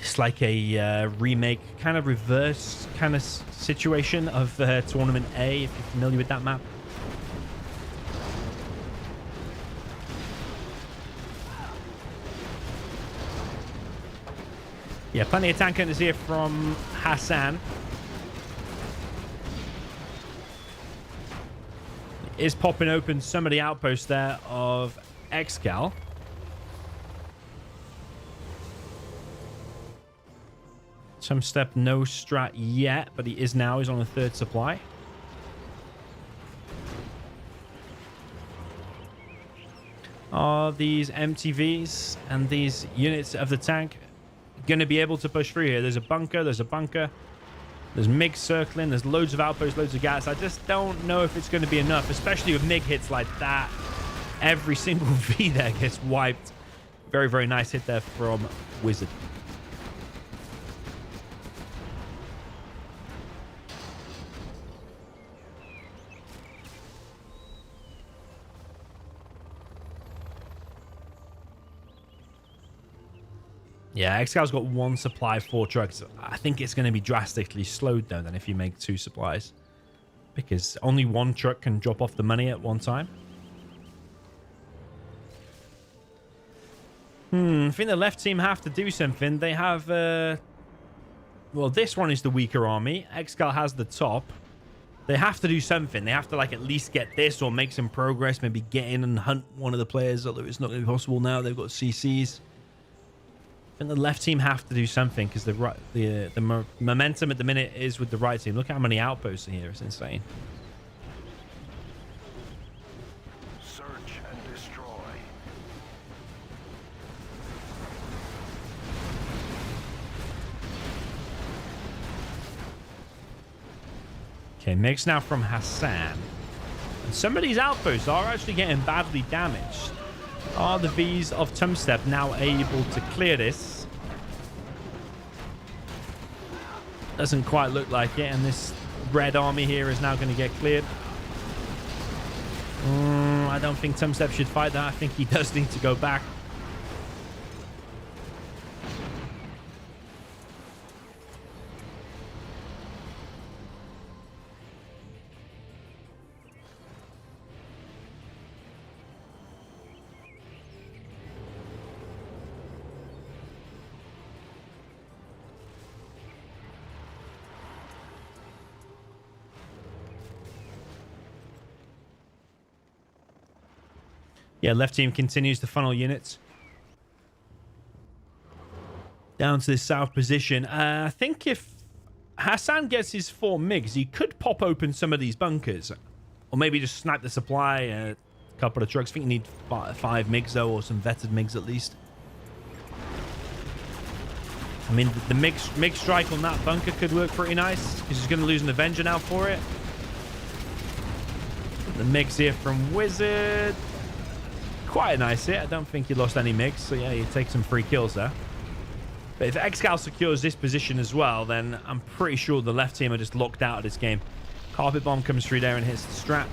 It's like a remake, kind of reverse kind of situation of Tournament A, if you're familiar with that map. Yeah, plenty of tank hunters here from Hassan. Is popping open some of the outposts there of Excal. Some step no strat yet, but he is now. He's on a 3rd supply. Are these MTVs and these units of the tank going to be able to push through here? There's a bunker. There's a bunker. There's MiG circling. There's loads of outposts, loads of gas. I just don't know if it's going to be enough, especially with MiG hits like that. Every single V there gets wiped. Very, very nice hit there from Wizard. Yeah, Excal's got 1 supply, 4 trucks. I think it's going to be drastically slowed down then if you make 2 supplies. Because only 1 truck can drop off the money at one time. I think the left team have to do something. They have... well, this one is the weaker army. Excal has the top. They have to do something. They have to like at least get this or make some progress. Maybe get in and hunt one of the players. Although it's not going to be possible now. They've got CCs. I think the left team have to do something because the momentum at the minute is with the right team. Look how many outposts are here. It's insane. Search and destroy. Okay, mix now from Hassan. And some of these outposts are actually getting badly damaged. Are the Vs of Tumstep now able to clear this? Doesn't quite look like it, and this red army here is now going to get cleared. I don't think Tumstep should fight that. I think he does need to go back. Yeah, left team continues to funnel units down to this south position. I think if Hassan gets his 4 MiGs, he could pop open some of these bunkers. Or maybe just snipe the supply, a couple of trucks. I think you need 5 MiGs, though, or some vetted MiGs at least. I mean, the MiG strike on that bunker could work pretty nice, because he's going to lose an Avenger now for it. The MiGs here from Wizard. Quite a nice hit. I don't think he lost any MiGs, so yeah, you take some free kills there. But if Excal secures this position as well, then I'm pretty sure the left team are just locked out of this game. Carpet bomb comes through there and hits the strap.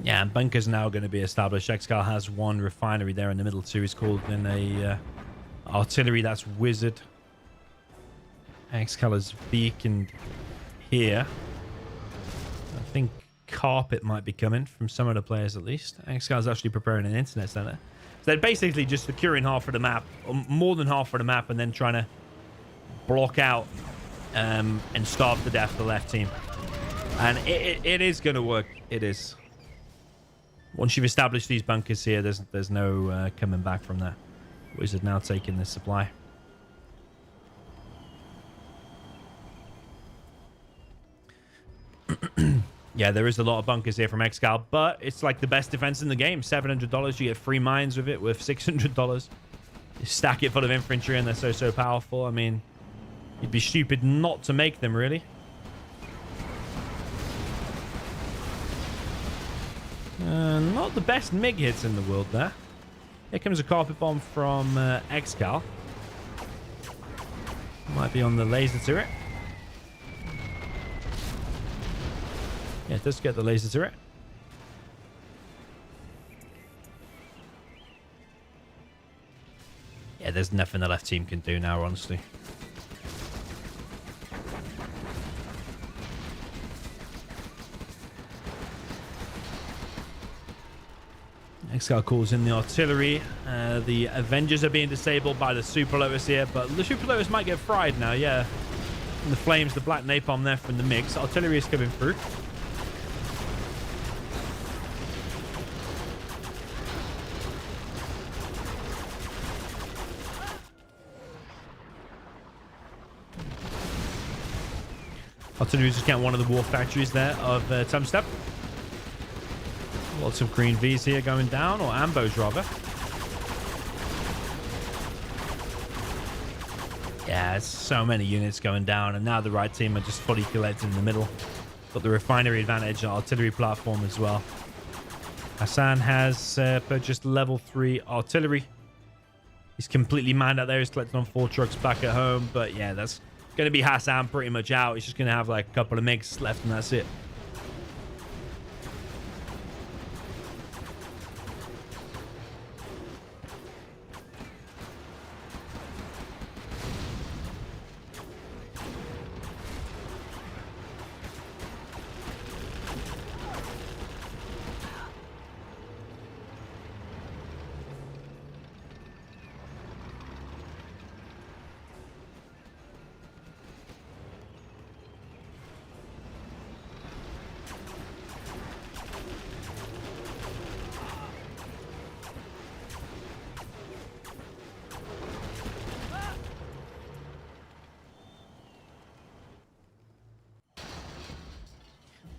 Yeah, and bunkers now going to be established. Excal has 1 refinery there in the middle too. He's called in a artillery. That's Wizard. Excal is beaconed here. I think Carpet might be coming from some of the players at least. Excal is actually preparing an internet center. So they're basically just securing half of the map, or more than half of the map, and then trying to block out and starve to death the left team. And it is going to work. It is. Once you've established these bunkers here, there's no coming back from that. Wizard now taking this supply. Yeah, there is a lot of bunkers here from Excal, but it's like the best defense in the game. $700, you get free mines with it with $600. You stack it full of infantry and they're so powerful. I mean, you'd be stupid not to make them, really. Not the best MiG hits in the world there. Here comes a carpet bomb from Excal. Might be on the laser turret. Yeah, it does get the laser turret. Yeah, there's nothing the left team can do now, honestly. Excal calls in the artillery. The Avengers are being disabled by the Super Lotus here, but the Super Lotus might get fried now, yeah. And the flames, the black napalm there from the mix. Artillery is coming through. Artillery just getting one of the war factories there of Tungstep. Lots of green Vs here going down, or Ambos rather. Yeah, so many units going down, and now the right team are just fully collected in the middle. Got the refinery advantage, artillery platform as well. Hassan has purchased level 3 artillery. He's completely manned out there. He's collecting on 4 trucks back at home, but yeah, that's going to be Hassan pretty much out. He's just going to have like a couple of MiGs left, and that's it.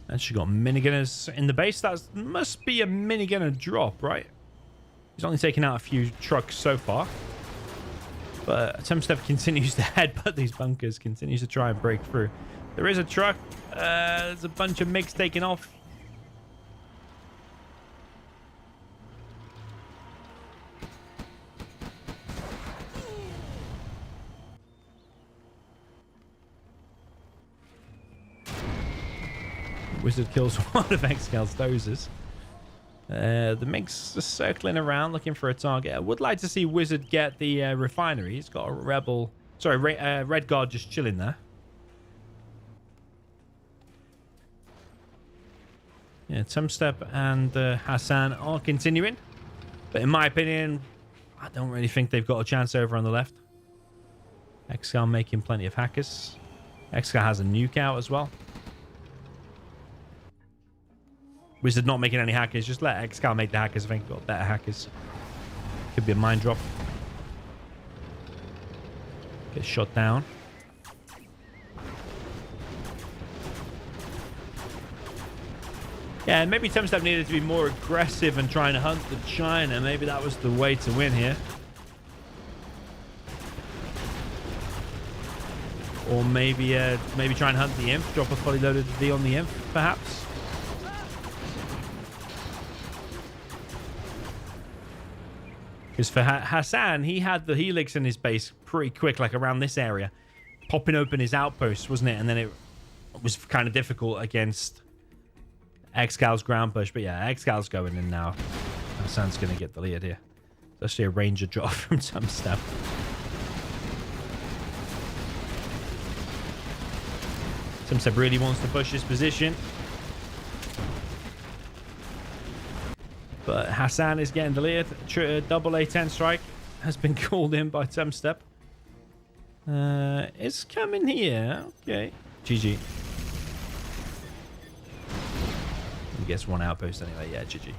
And she got minigunners in the base. That must be a minigunner drop, right? He's only taken out a few trucks so far. But Tungstep continues to headbutt these bunkers, continues to try and break through. There is a truck. There's a bunch of MiGs taking off. Wizard kills one of Excal's dozers. The MiGs are circling around looking for a target. I would like to see Wizard get the refinery. He's got a rebel... Sorry, Red Guard just chilling there. Yeah, Tungstep and Hassan are continuing. But in my opinion, I don't really think they've got a chance over on the left. Excal making plenty of hackers. Excal has a nuke out as well. Wizard not making any hackers. Just let Excal make the hackers. I think we've got better hackers. Could be a mine drop. Get shot down. Yeah, and maybe Tungstep needed to be more aggressive and trying to hunt the China. Maybe that was the way to win here. Or maybe try and hunt the Imp. Drop a fully loaded V on the Imp, perhaps. Because for Hassan, he had the Helix in his base pretty quick, like around this area. Popping open his outpost, wasn't it? And then it was kind of difficult against Excal's ground push. But yeah, Excal's going in now. Hassan's going to get the lead here. It's actually a Ranger drop from Tungstep. Tungstep really wants to push his position. But Hassan is getting the lead. Double A10 strike has been called in by Tungstep. It's coming here. Okay. GG. He gets one outpost anyway. Yeah, GG.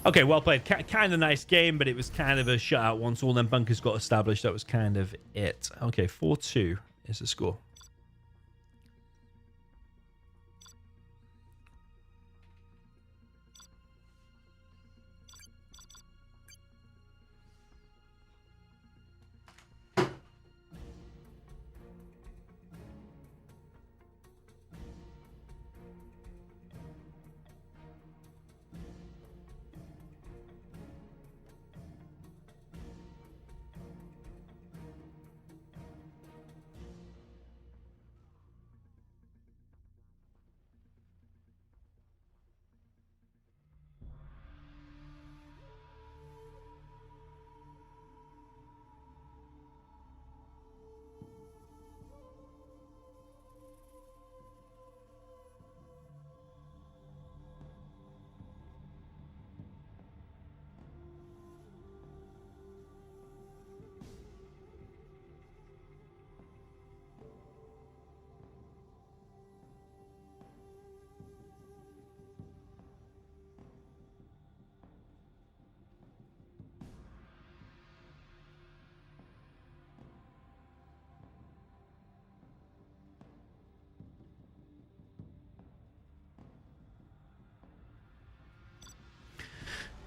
Okay, well played. Kind of nice game, but it was kind of a shutout once all them bunkers got established. That was kind of it. Okay, 4-2 is the score.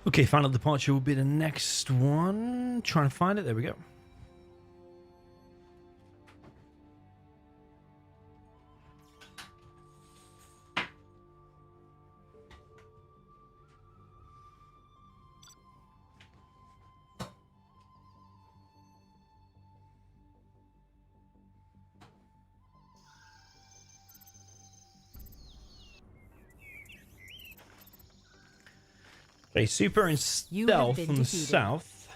Okay, final departure will be the next one. Trying to find it. There we go. Okay, super and You have stealth been from the defeated. south.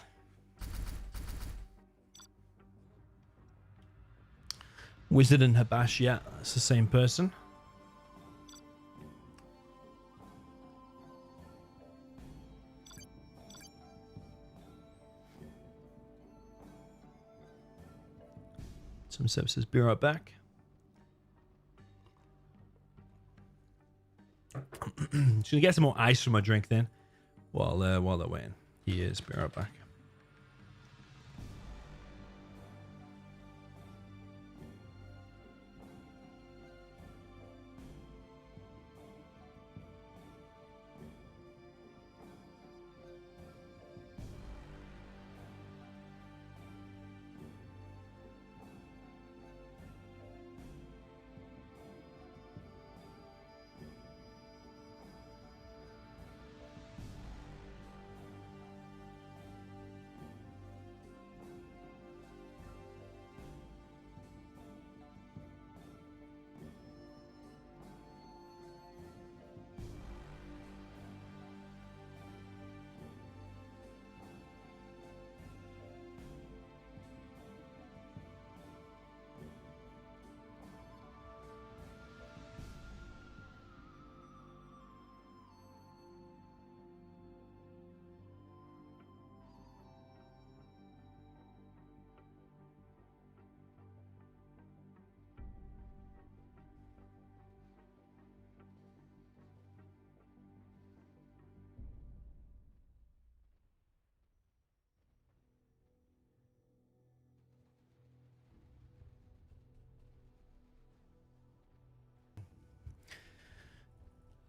Wizard and Habash, yeah, that's the same person. Some services, be right back. Just gonna get some more ice from my drink then. While they're waiting. He is. Be right back.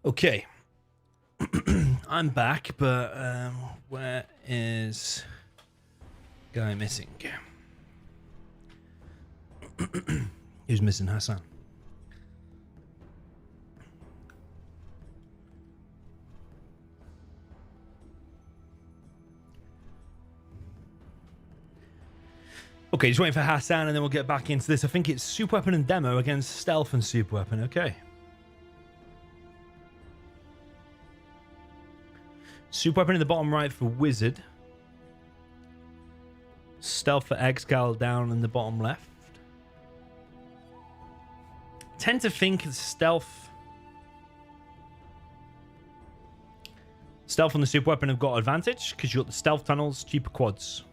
Okay. I'm back, but where is guy missing? Who's missing Hassan? Okay, just waiting for Hassan and then we'll get back into this. I think it's Super Weapon and Demo against Stealth and Super Weapon. Okay. Super Weapon in the bottom right for Wizard. Stealth for Excal down in the bottom left. Tend to think Stealth and the Super Weapon have got advantage because you've got the stealth tunnels, cheaper quads.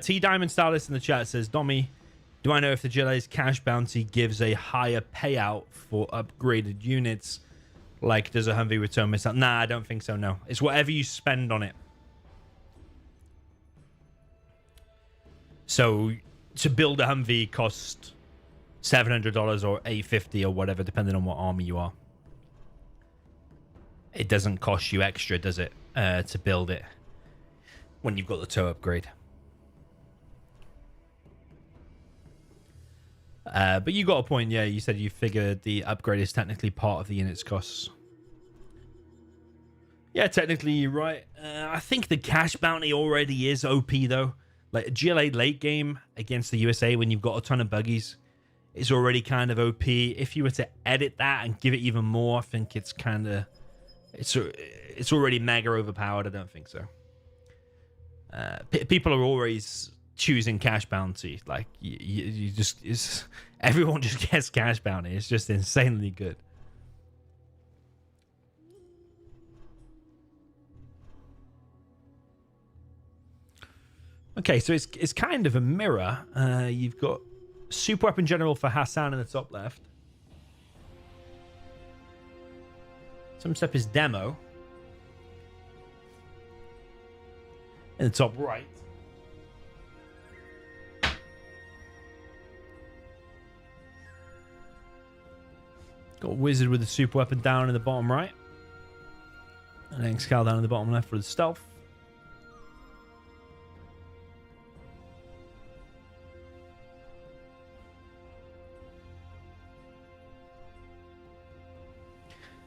T Diamond Stylist in the chat says, Domi, do I know if the Jedi's cash bounty gives a higher payout for upgraded units Like, does a Humvee return missile? Nah, I don't think so, no. It's whatever you spend on it. So, to build a Humvee costs $700 or $850 or whatever, depending on what army you are. It doesn't cost you extra, does it, to build it when you've got the tow upgrade. But you got a point, yeah. You said you figured the upgrade is technically part of the unit's costs. Yeah, technically you're right. I think the cash bounty already is OP, though. Like, GLA late game against the USA when you've got a ton of buggies, it's already kind of OP. If you were to edit that and give it even more, I think it's kind of... It's already mega overpowered. I don't think so. People are always choosing cash bounty. Like, you just... everyone just gets cash bounty. It's just insanely good. Okay, so it's kind of a mirror. You've got Super Weapon General for Hassan in the top left. Some step is Demo in the top right. Got Wizard with the Super Weapon down in the bottom right. And then Scal down in the bottom left for the Stealth.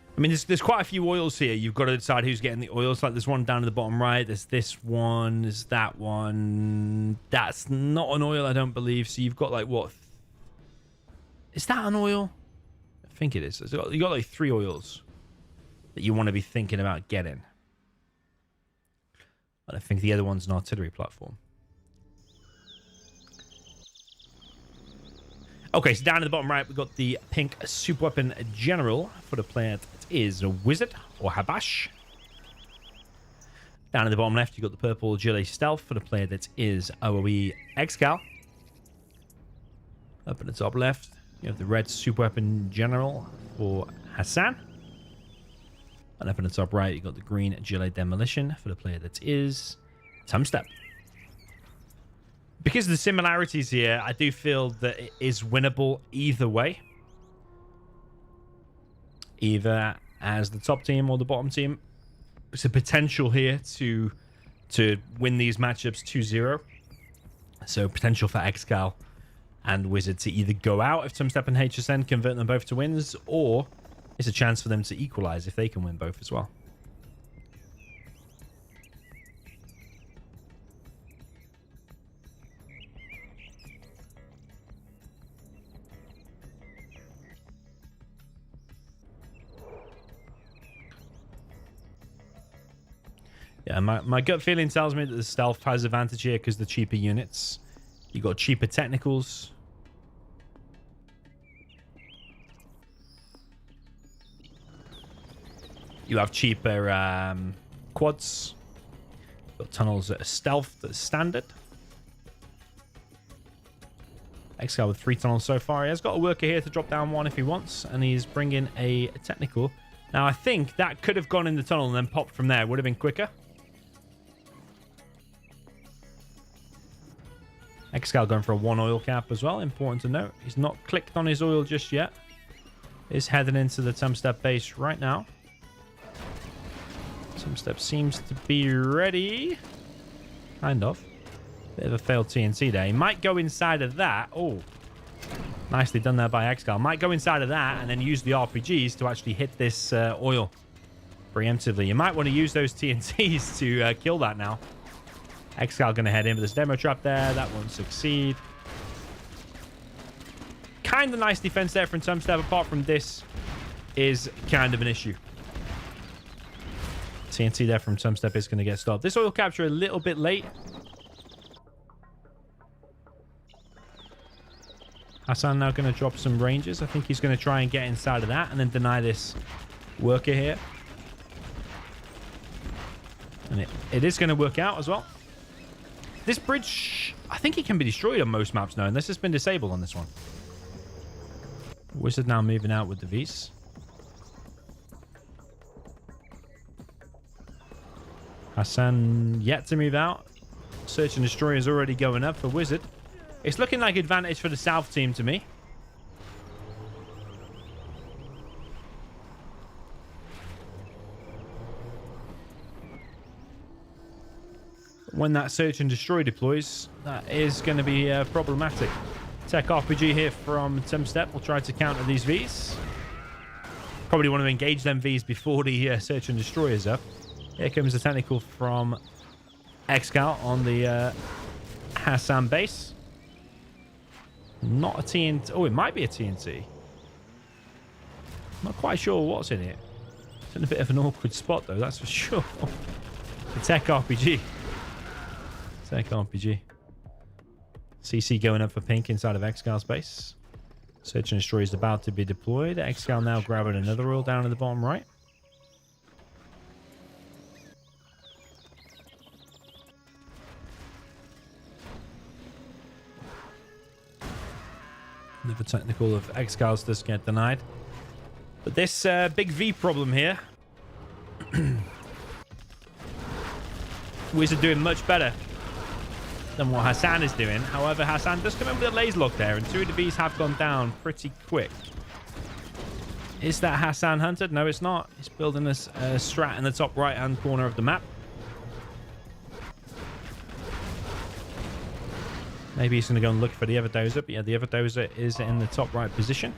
I mean, there's quite a few oils here. You've got to decide who's getting the oils. Like, there's one down in the bottom right. There's this one. There's that one. That's not an oil, I don't believe. So you've got, like, what? Is that an oil? I think it is. You got like 3 oils that you want to be thinking about getting. And I think the other one's an artillery platform. Okay, so down in the bottom right, we've got the pink Super Weapon General for the player that is a Wizard or Habash. Down in the bottom left, you've got the purple Gilet Stealth for the player that is OOE Excal. Up in the top left, you have the red Super Weapon General for Hassan. And up in the top right, you've got the green Gilet Demolition for the player that is Tumstep. Because of the similarities here, I do feel that it is winnable either way. Either as the top team or the bottom team. There's a potential here to win these matchups 2-0. So potential for Excal and Wizard to either go out if Tumstep and HSN convert them both to wins, or it's a chance for them to equalize if they can win both as well. Yeah, my gut feeling tells me that the Stealth has advantage here because the cheaper units. You got cheaper technicals. You have cheaper quads. Got tunnels that are Stealth that's standard. Excal with 3 tunnels so far. He has got a worker here to drop down 1 if he wants, and he's bringing a technical. Now, I think that could have gone in the tunnel and then popped from there. Would have been quicker. Excal going for a 1 oil cap as well. Important to note. He's not clicked on his oil just yet. He's heading into the Tumstep base right now. Tumstep seems to be ready. Kind of. Bit of a failed TNT there. He might go inside of that. Oh. Nicely done there by Excal. Might go inside of that and then use the RPGs to actually hit this oil preemptively. You might want to use those TNTs to kill that now. Excal going to head in with this demo trap there. That won't succeed. Kind of nice defense there from Tumstep. Apart from this is kind of an issue. TNT there from Tumstep is going to get stopped. This oil capture a little bit late. Hassan now going to drop some ranges. I think he's going to try and get inside of that and then deny this worker here. And it is going to work out as well. This bridge, I think it can be destroyed on most maps now, unless it's been disabled on this one. Wizard now moving out with the Vs. Hassan yet to move out. Search and destroy is already going up for Wizard. It's looking like advantage for the South team to me. When that search and destroy deploys, that is going to be problematic. Tech RPG here from Timstep will try to counter these Vs. Probably want to engage them Vs before the search and destroy is up. Here comes the technical from Excal on the Hassan base. Not a TNT. Oh, it might be a TNT. Not quite sure what's in it. It's in a bit of an awkward spot, though, that's for sure. The Tech RPG. Tech RPG. CC going up for pink inside of Excal's base. Search and destroy is about to be deployed. Excal now grabbing another oil down in the bottom right. Another technical of Excal's does get denied. But this big V problem here. Wizard doing much better than what Hassan is doing. However, Hassan does come in with a laser lock there, and two of the Vs have gone down pretty quick. Is that Hassan hunted? No, it's not. He's building this strat in the top right-hand corner of the map. Maybe he's going to go and look for the other dozer, but yeah, the other dozer is in the top right position.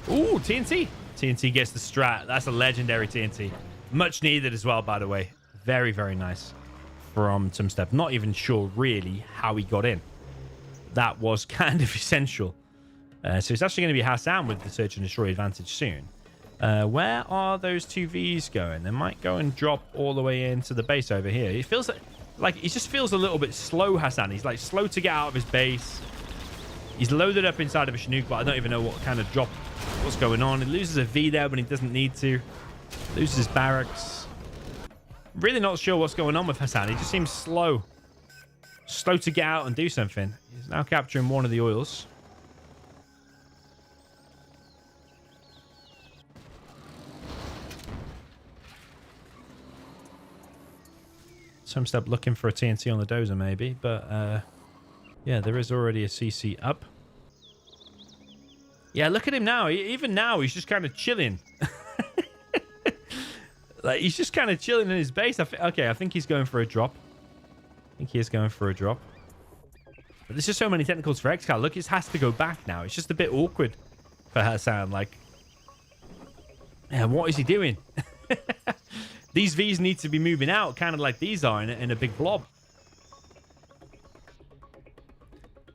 Ooh, TNT. TNT gets the strat. That's a legendary TNT. Much needed as well, by the way. Very, very nice from Timstep. Not even sure really how he got in. That was kind of essential. So it's actually going to be Hassan with the search and destroy advantage soon. Where are those two Vs going? They might go and drop all the way into the base over here. It feels like he just feels a little bit slow, Hassan. He's like slow to get out of his base. He's loaded up inside of a Chinook, but I don't even know what kind of drop, what's going on. He loses a V there when he doesn't need to. Loses his barracks. Really not sure what's going on with Hassan. He just seems slow. Slow to get out and do something. He's now capturing one of the oils. Some step looking for a TNT on the dozer maybe, but yeah, there is already a CC up. Yeah, look at him now. Even now, he's just kind of chilling. Like, he's just kind of chilling in his base. Okay, I think he's going for a drop. I think he is going for a drop. But there's just so many technicals for Excal. Look, it has to go back now. It's just a bit awkward for Hassan. Like, yeah, what is he doing? These Vs need to be moving out, kind of like these are in a big blob.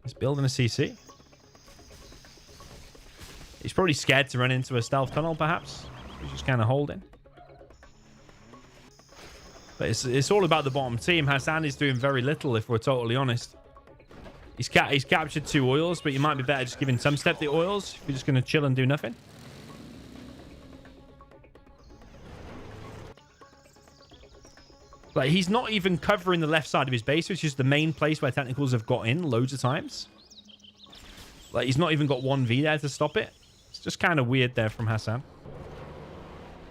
He's building a CC. He's probably scared to run into a stealth tunnel, perhaps. He's just kind of holding. But it's all about the bottom team. Hassan is doing very little, if we're totally honest. He's captured 2 oils, but you might be better just giving some step the oils if you're just going to chill and do nothing. Like, he's not even covering the left side of his base, which is the main place where technicals have got in loads of times. Like, he's not even got 1 V there to stop it. It's just kind of weird there from Hassan.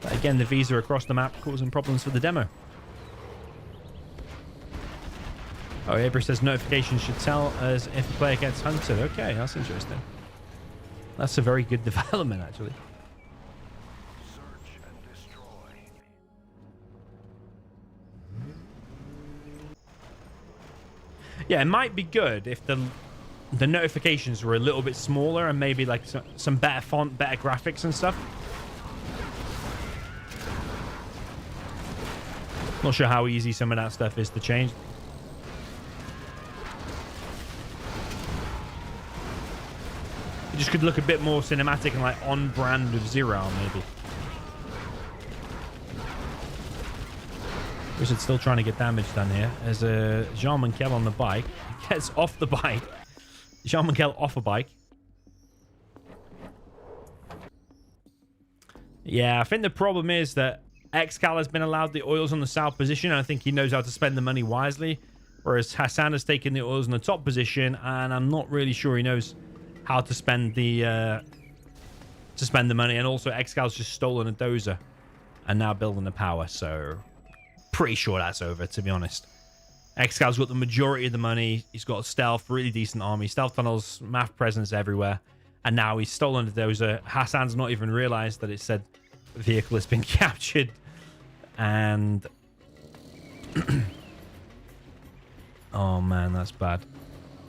But again, the Vs are across the map, causing problems for the demo. Oh, Abra says notifications should tell us if a player gets hunted. Okay, that's interesting. That's a very good development, actually. Search and destroy. Yeah, it might be good if the notifications were a little bit smaller and maybe like some better font, better graphics and stuff. Not sure how easy some of that stuff is to change. It just could look a bit more cinematic and like on brand with Zero, maybe. Wizard still trying to get damage done here. There's a Jean Monkel on the bike. He gets off the bike. Jean Monkel off a bike. Yeah, I think the problem is that Excal has been allowed the oils on the south position, and I think he knows how to spend the money wisely. Whereas Hassan has taken the oils in the top position, and I'm not really sure he knows how to spend the money. And also Excal's just stolen a dozer and now building the power, so pretty sure that's over, to be honest. Excal's got the majority of the money. He's got stealth, really decent army, stealth tunnels, map presence everywhere. And now he's stolen the dozer. Hassan's not even realized that it said vehicle has been captured. And... oh, man, that's bad.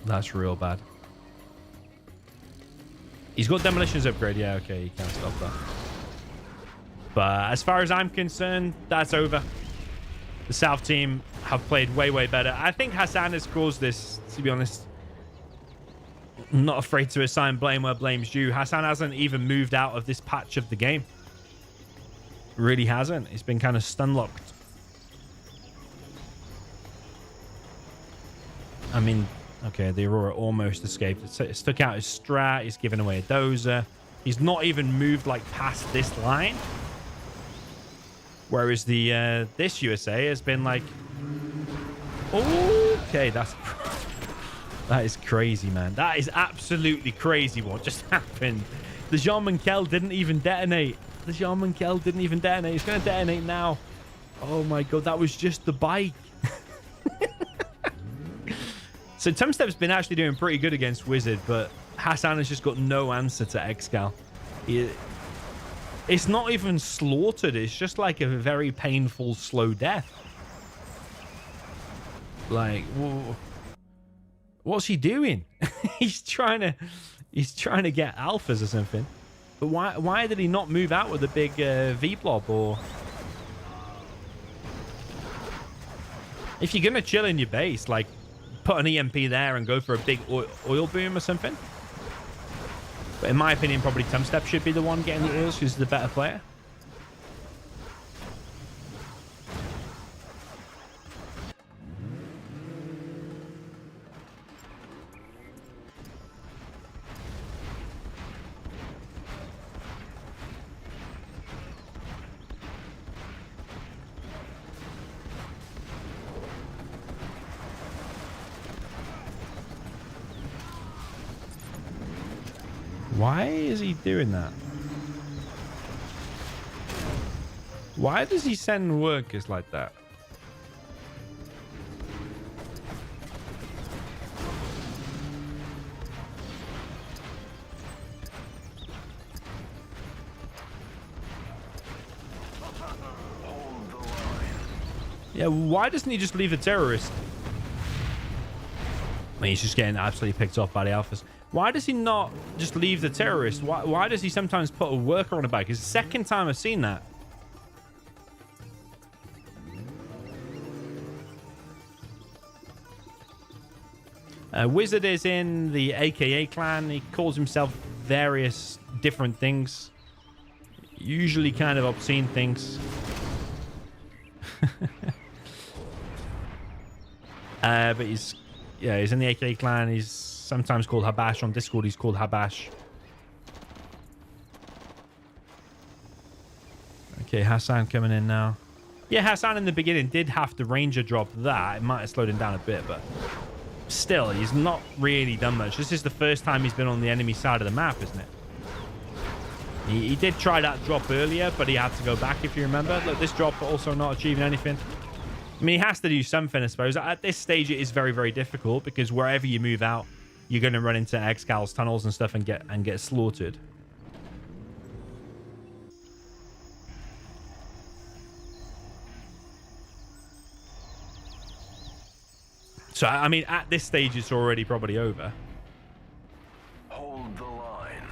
That's real bad. He's got demolitions upgrade. Yeah, okay, you can't stop that. But as far as I'm concerned, that's over. The South team have played way, way better. I think Hassan has caused this, to be honest. I'm not afraid to assign blame where blame's due. Hassan hasn't even moved out of this patch of the game. Really hasn't. He's been kind of stun-locked. I mean, okay, the Aurora almost escaped. It stuck out his strat. He's given away a dozer. He's not even moved, like, past this line. Whereas the this USA has been like, okay, that is crazy, man. That is absolutely crazy what just happened. The Jean Monkel didn't even detonate. He's going to detonate now. Oh my god, that was just the bike. So Tumstep's been actually doing pretty good against Wizard, but Hassan has just got no answer to Excal. It's not even slaughtered. It's just like a very painful, slow death. Like, whoa. What's he doing? he's trying to get alphas or something. But why did he not move out with a big V blob? Or if you're gonna chill in your base, like put an EMP there and go for a big oil boom or something. But in my opinion, probably Tumstep should be the one getting the oils, who's the better player. Why is he doing that? Why does he send workers like that? Yeah, why doesn't he just leave the terrorist? I mean, he's just getting absolutely picked off by the alphas. Why does he not just leave the terrorist? Why does he sometimes put a worker on a bike? It's the second time I've seen that. Wizard is in the AKA clan. He calls himself various different things. Usually kind of obscene things. But he's in the AKA clan. He's sometimes called Habash. On Discord, he's called Habash. Okay, Hassan coming in now. Yeah, Hassan in the beginning did have to ranger drop that. It might have slowed him down a bit, but still, he's not really done much. This is the first time he's been on the enemy side of the map, isn't it? He did try that drop earlier, but he had to go back, if you remember. Look, this drop also not achieving anything. I mean, he has to do something, I suppose. At this stage, it is very, very difficult because wherever you move out, you're going to run into Excal's tunnels and stuff and get slaughtered. So, I mean, at this stage, it's already probably over. Hold the line.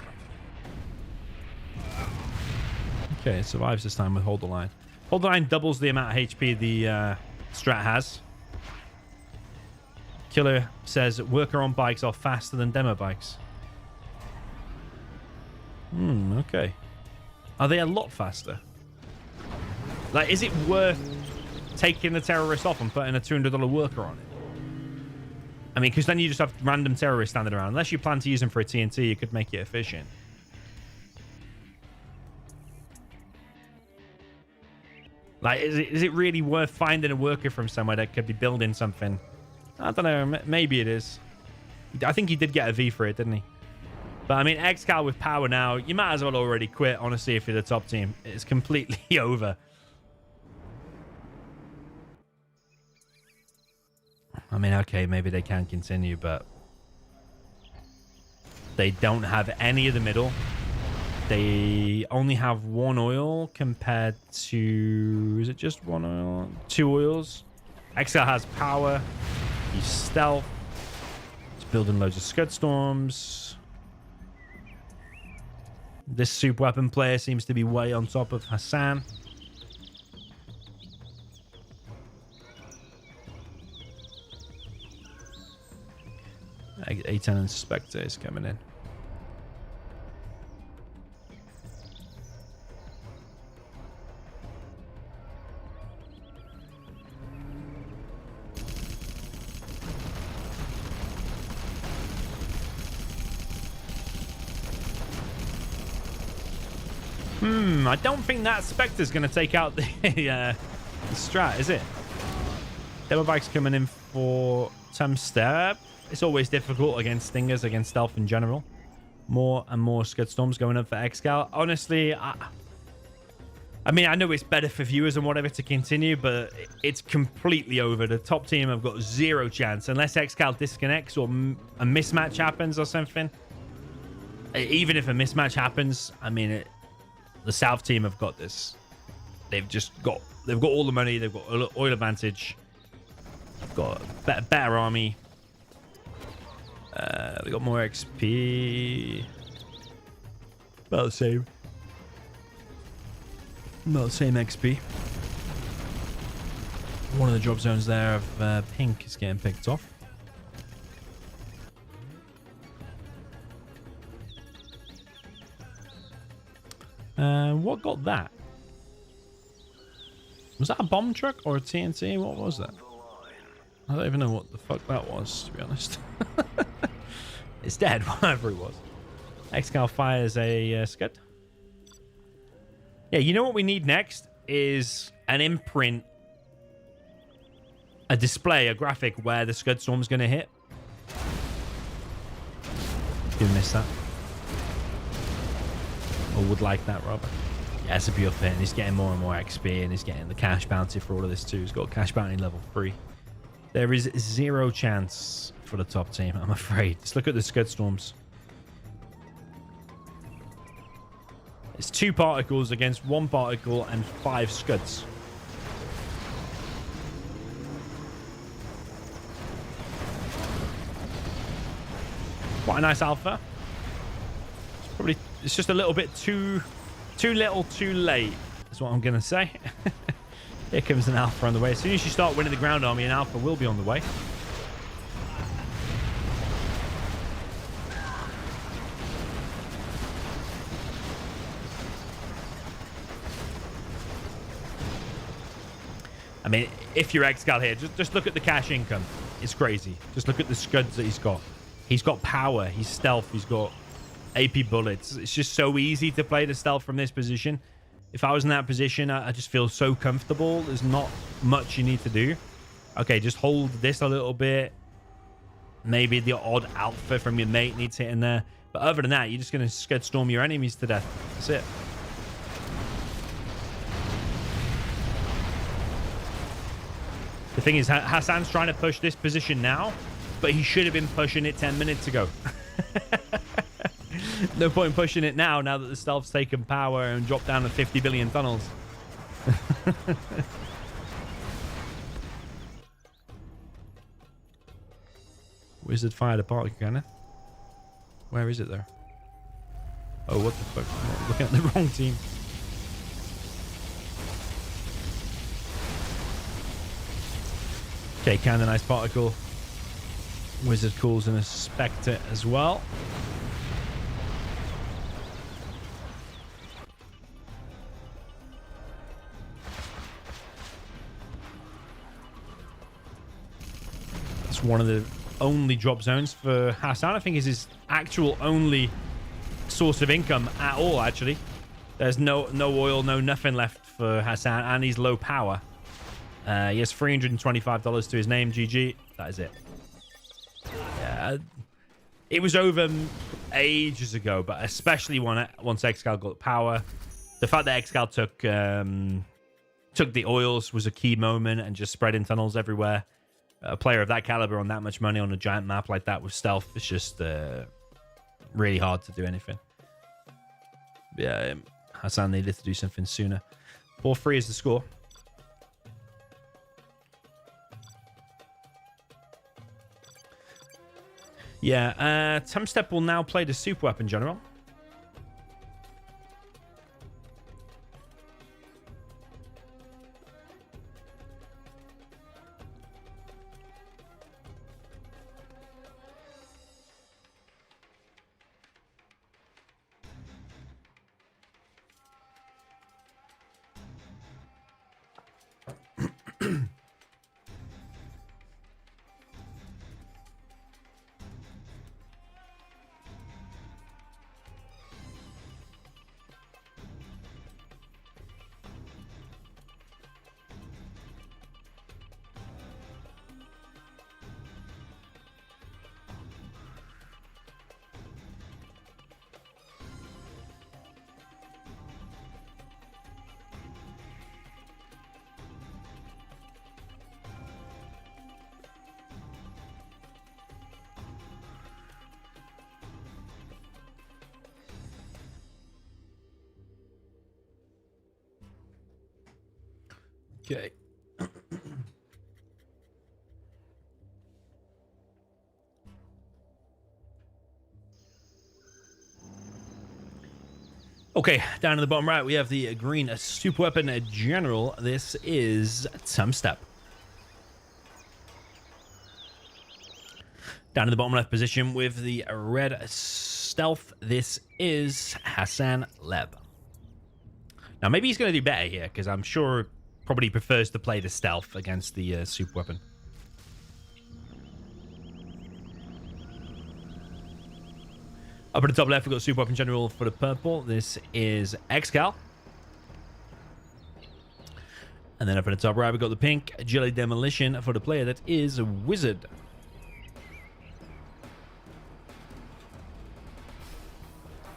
Okay, it survives this time with Hold the Line. Hold the Line doubles the amount of HP the strat has. Killer says worker on bikes are faster than demo bikes. Okay. Are they a lot faster? Like, is it worth taking the terrorist off and putting a $200 worker on it? I mean, because then you just have random terrorists standing around. Unless you plan to use them for a TNT, you could make it efficient. Like, is it really worth finding a worker from somewhere that could be building something? I don't know. Maybe it is. I think he did get a V for it, didn't he? But, I mean, Excal with power now, you might as well already quit, honestly, if you're the top team. It's completely over. I mean, okay, maybe they can continue, but they don't have any of the middle. They only have one oil compared to... Is it just one oil? 2 oils. Exile has power. He's stealth. He's building loads of Scud Storms. This super weapon player seems to be way on top of Hassan. A10 Inspector is coming in. I don't think that Spectre's going to take out the strat, is it? Demo Bike's coming in for some step. It's always difficult against Stingers, against Stealth in general. More and more Scud Storms going up for Excal. Honestly, I mean, I know it's better for viewers and whatever to continue, but it's completely over. The top team have got 0 chance. Unless Excal disconnects or a mismatch happens or something. Even if a mismatch happens, I mean... The South team have got this. They've got all the money. They've got oil advantage. They've got a better army. They got more XP. About the same. About the same XP. One of the drop zones there of pink is getting picked off. What got that? Was that a bomb truck or a TNT? What was that? I don't even know what the fuck that was, to be honest. It's dead, whatever it was. Excal fires a Scud. Yeah, you know what we need next is an imprint, a display, a graphic where the Scud Storm's going to hit. You missed that. Or would like that, rather. Yeah, it's a beautiful hit, and he's getting more and more XP, and he's getting the cash bounty for all of this too. He's got cash bounty level 3. There is 0 chance for the top team, I'm afraid. Just look at the Scud Storms. It's 2 particles against 1 particle and 5 Scuds. Quite a nice alpha. It's just a little bit too little, too late, is what I'm going to say. Here comes an alpha on the way. As soon as you start winning the ground army, an alpha will be on the way. I mean, if you're Excal here, just look at the cash income. It's crazy. Just look at the Scuds that he's got. He's got power. He's stealth. He's got AP bullets. It's just so easy to play the stealth from this position. If I was in that position, I just feel so comfortable. There's not much you need to do. Okay, just hold this a little bit. Maybe the odd alpha from your mate needs hitting there. But other than that, you're just going to Scud Storm your enemies to death. That's it. The thing is, Hassan's trying to push this position now, but he should have been pushing it 10 minutes ago. No point in pushing it now that the stealth's taken power and dropped down to 50 billion tunnels. Wizard fired a particle cannon. Where is it though? Oh, what the fuck? I'm looking at the wrong team. Okay, cannonized particle. Wizard calls in a Spectre as well. That's one of the only drop zones for Hassan. I think is his actual only source of income at all, actually. There's no oil, no nothing left for Hassan, and he's low power. He has $325 to his name. GG. That is it. Yeah, it was over ages ago, but especially once Excal got power. The fact that Excal took the oils was a key moment and just spreading tunnels everywhere. A player of that caliber on that much money on a giant map like that with stealth, it's just really hard to do anything. Yeah, Hassan needed to do something sooner. 4-3 is the score. Yeah, Tumstep will now play the super weapon general. Okay. Okay, down in the bottom right, we have the green super weapon general. This is Tumstep. Down in the bottom left position with the red stealth, this is Hassan Leb. Now, maybe he's going to do better here, because I'm sure probably prefers to play the stealth against the super weapon. Up at the top left, we've got super weapon general for the purple. This is Excal. And then up at the top right, we've got the pink Jelly Demolition for the player that is a Wizard.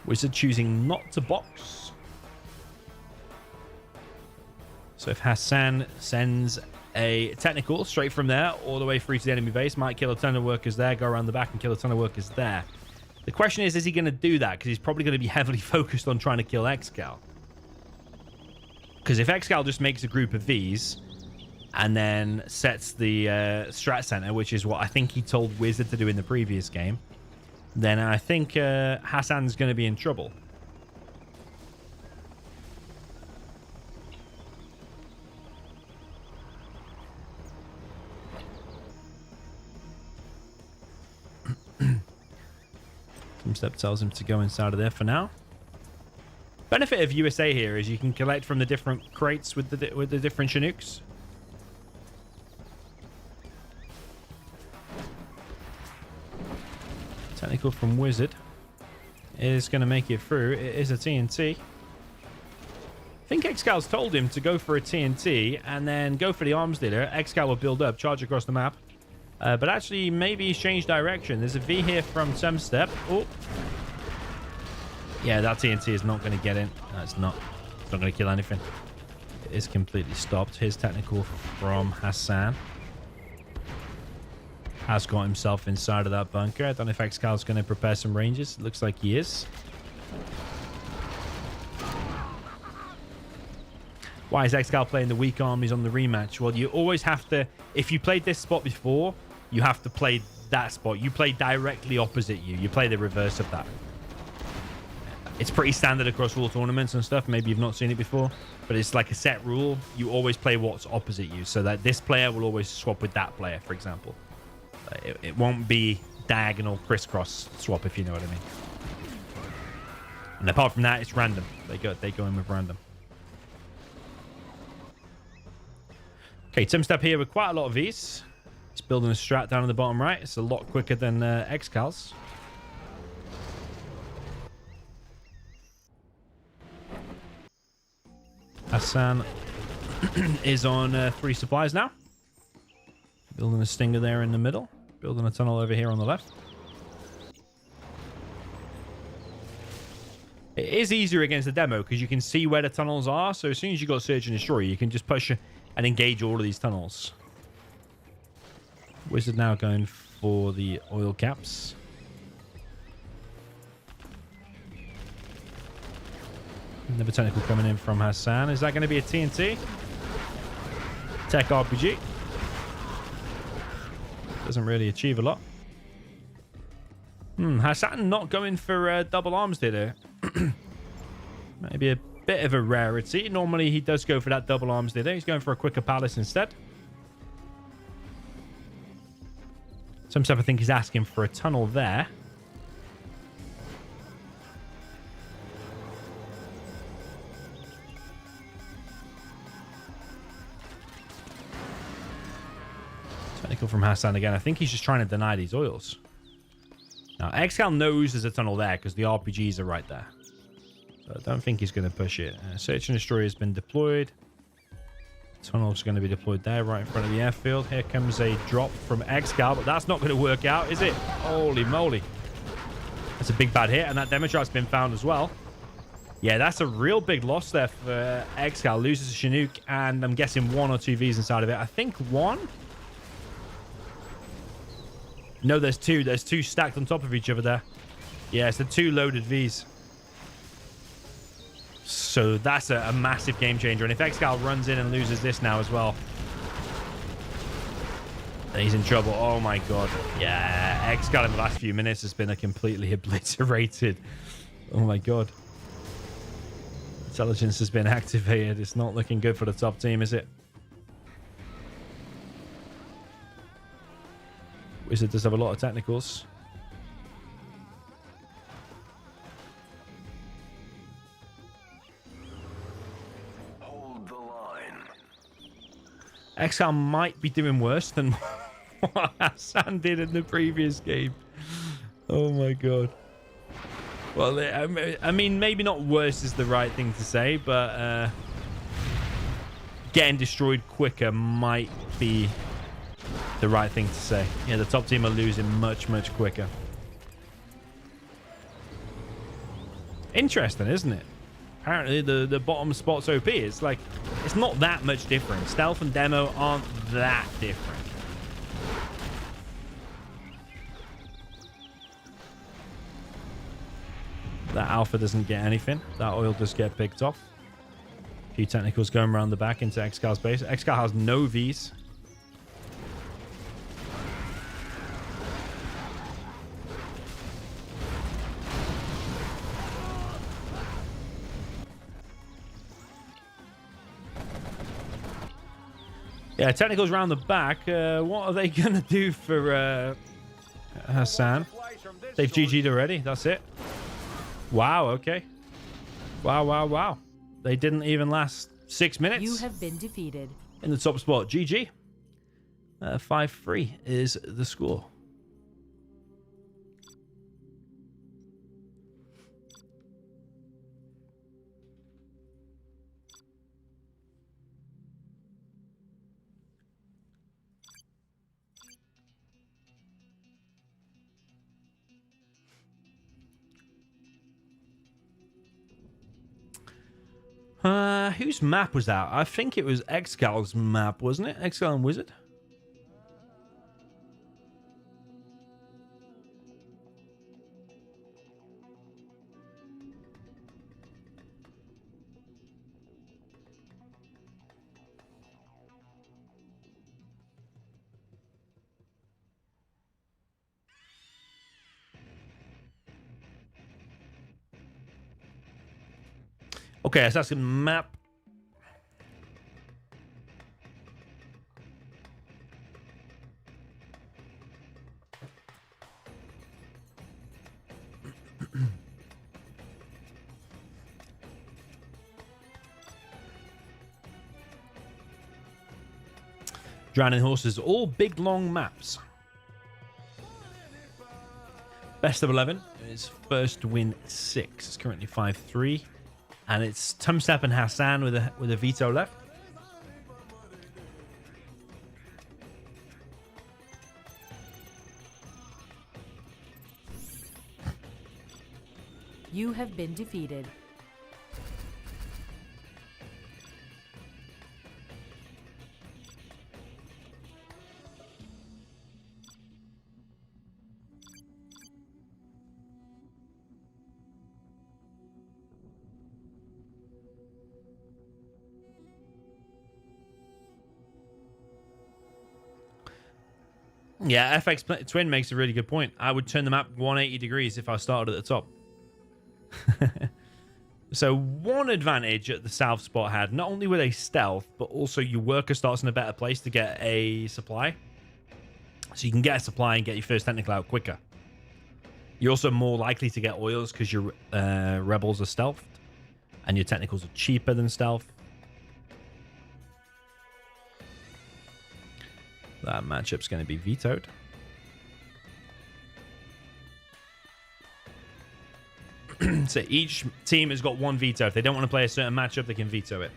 Wizard choosing not to box. So if Hassan sends a technical straight from there all the way through to the enemy base, might kill a ton of workers there, go around the back and kill a ton of workers there. The question is he going to do that? Because he's probably going to be heavily focused on trying to kill Excal. Because if Excal just makes a group of these and then sets the strat center, which is what I think he told Wizard to do in the previous game, then I think Hassan's going to be in trouble. Step tells him to go inside of there for now. Benefit of USA here is you can collect from the different crates with the different Chinooks. Technical from Wizard is going to make it through. It is a TNT. I think Excal's told him to go for a TNT and then go for the arms dealer. Excal will build up, charge across the map. But actually, maybe he's changed direction. There's a V here from Tumstep. Oh. Yeah, that TNT is not going to get in. No, it's not. It's not going to kill anything. It is completely stopped. Here's technical from Hassan. Has got himself inside of that bunker. I don't know if Excal's going to prepare some ranges. It looks like he is. Why is Excal playing the weak armies on the rematch? Well, you always have to... If you played this spot before, you have to play that spot. You play directly opposite you. You play the reverse of that. It's pretty standard across all tournaments and stuff. Maybe you've not seen it before, but it's like a set rule. You always play what's opposite you, so that this player will always swap with that player, for example. It won't be diagonal crisscross swap, if you know what I mean. And apart from that, it's random. They go in with random. Okay, Tumstep here with quite a lot of these. He's building a strat down in the bottom right. It's a lot quicker than Excal's. Hassan is on 3 supplies now. Building a stinger there in the middle. Building a tunnel over here on the left. It is easier against the demo because you can see where the tunnels are. So as soon as you got Search and Destroy, you can just push and engage all of these tunnels. Wizard now going for the oil caps. Another technical coming in from Hassan. Is that going to be a TNT? Tech RPG. Doesn't really achieve a lot. Hassan not going for double arms ditto. Maybe a bit of a rarity. Normally he does go for that double arms ditto. He's going for a quicker palace instead. Some stuff I think he's asking for a tunnel there. Technical from Hassan again. I think he's just trying to deny these oils. Now, Excal knows there's a tunnel there because the RPGs are right there. So I don't think he's going to push it. Search and Destroy has been deployed. Tunnel's going to be deployed there right in front of the airfield. Here comes a drop from Excal, but that's not going to work out, is it? Holy moly. That's a big bad hit, and that Demotrap's been found as well. Yeah, that's a real big loss there for Excal. Loses a Chinook, and I'm guessing 1 or 2 Vs inside of it. I think 1. No, there's 2. There's 2 stacked on top of each other there. Yeah, it's the 2 loaded Vs. So that's a massive game changer. And if Excal runs in and loses this now as well, then he's in trouble. Oh my god. Yeah, Excal in the last few minutes has been a completely obliterated. Oh my god. Intelligence has been activated. It's not looking good for the top team, is it? Wizard does have a lot of technicals. Hold the line. Excal might be doing worse than what Hassan did in the previous game. Oh my god. Well, I mean, maybe not worse is the right thing to say, but getting destroyed quicker might be the right thing to say. Yeah, the top team are losing much, much quicker. Interesting, isn't it? Apparently, the bottom spot's OP. It's like, it's not that much different. Stealth and Demo aren't that different. That Alpha doesn't get anything. That oil does get picked off. A few technicals going around the back into Excal's base. Excal has no Vs. Yeah, technicals around the back. What are they going to do for Hassan? They've GG'd already. That's it. Wow, okay. Wow. They didn't even last 6 minutes. You have been defeated. In the top spot. GG. 5-3 is the score. Whose map was that? I think it was Excal's map, wasn't it? Excal and Wizard? Okay, so that's a map. Drowning Horses, all big long maps. Best of 11 is first win 6. It's currently 5-3. And it's Tumstep and Hassan with a veto left. You have been defeated. Yeah, Twin makes a really good point. I would turn the map 180 degrees if I started at the top. So one advantage that the south spot had, not only were they stealth, but also your worker starts in a better place to get a supply. So you can get a supply and get your first technical out quicker. You're also more likely to get oils because your rebels are stealthed. And your technicals are cheaper than stealth. That matchup's going to be vetoed. So each team has got one veto. If they don't want to play a certain matchup, they can veto it.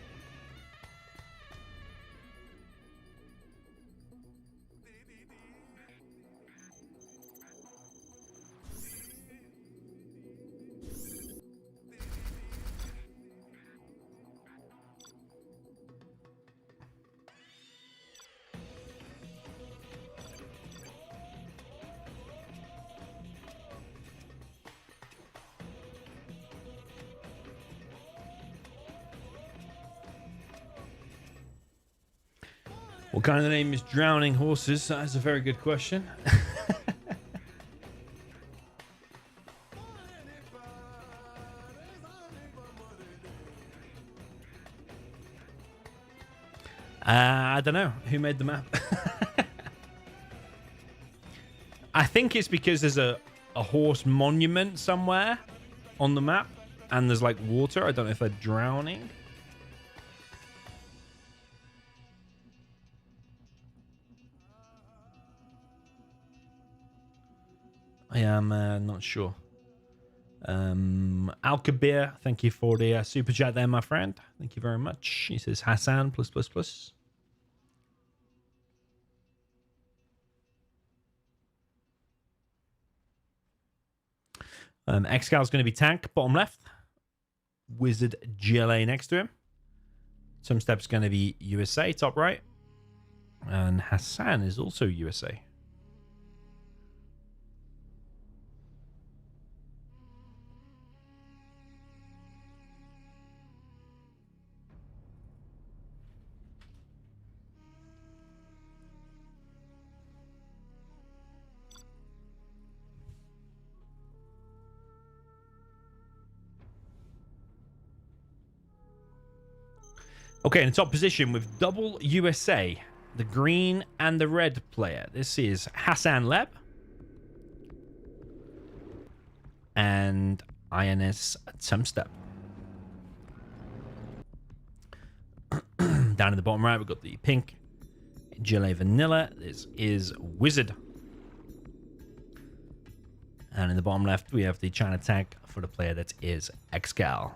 What kind of the name is Drowning Horses? That is a very good question. I don't know. Who made the map? I think it's because there's a horse monument somewhere on the map. And there's like water. I don't know if they're drowning. I am not sure. Al-Kabir, thank you for the super chat there, my friend. Thank you very much. He says Hassan, plus, plus, plus. Excal's going to be tank, bottom left. Wizard GLA next to him. Some steps going to be USA, top right. And Hassan is also USA. Okay, in the top position with double USA, the green and the red player. This is Hassan Leb and INS Tumstep. Down in the bottom right, we've got the pink Gillet Vanilla. This is Wizard. And in the bottom left, we have the China tank for the player that is Excal.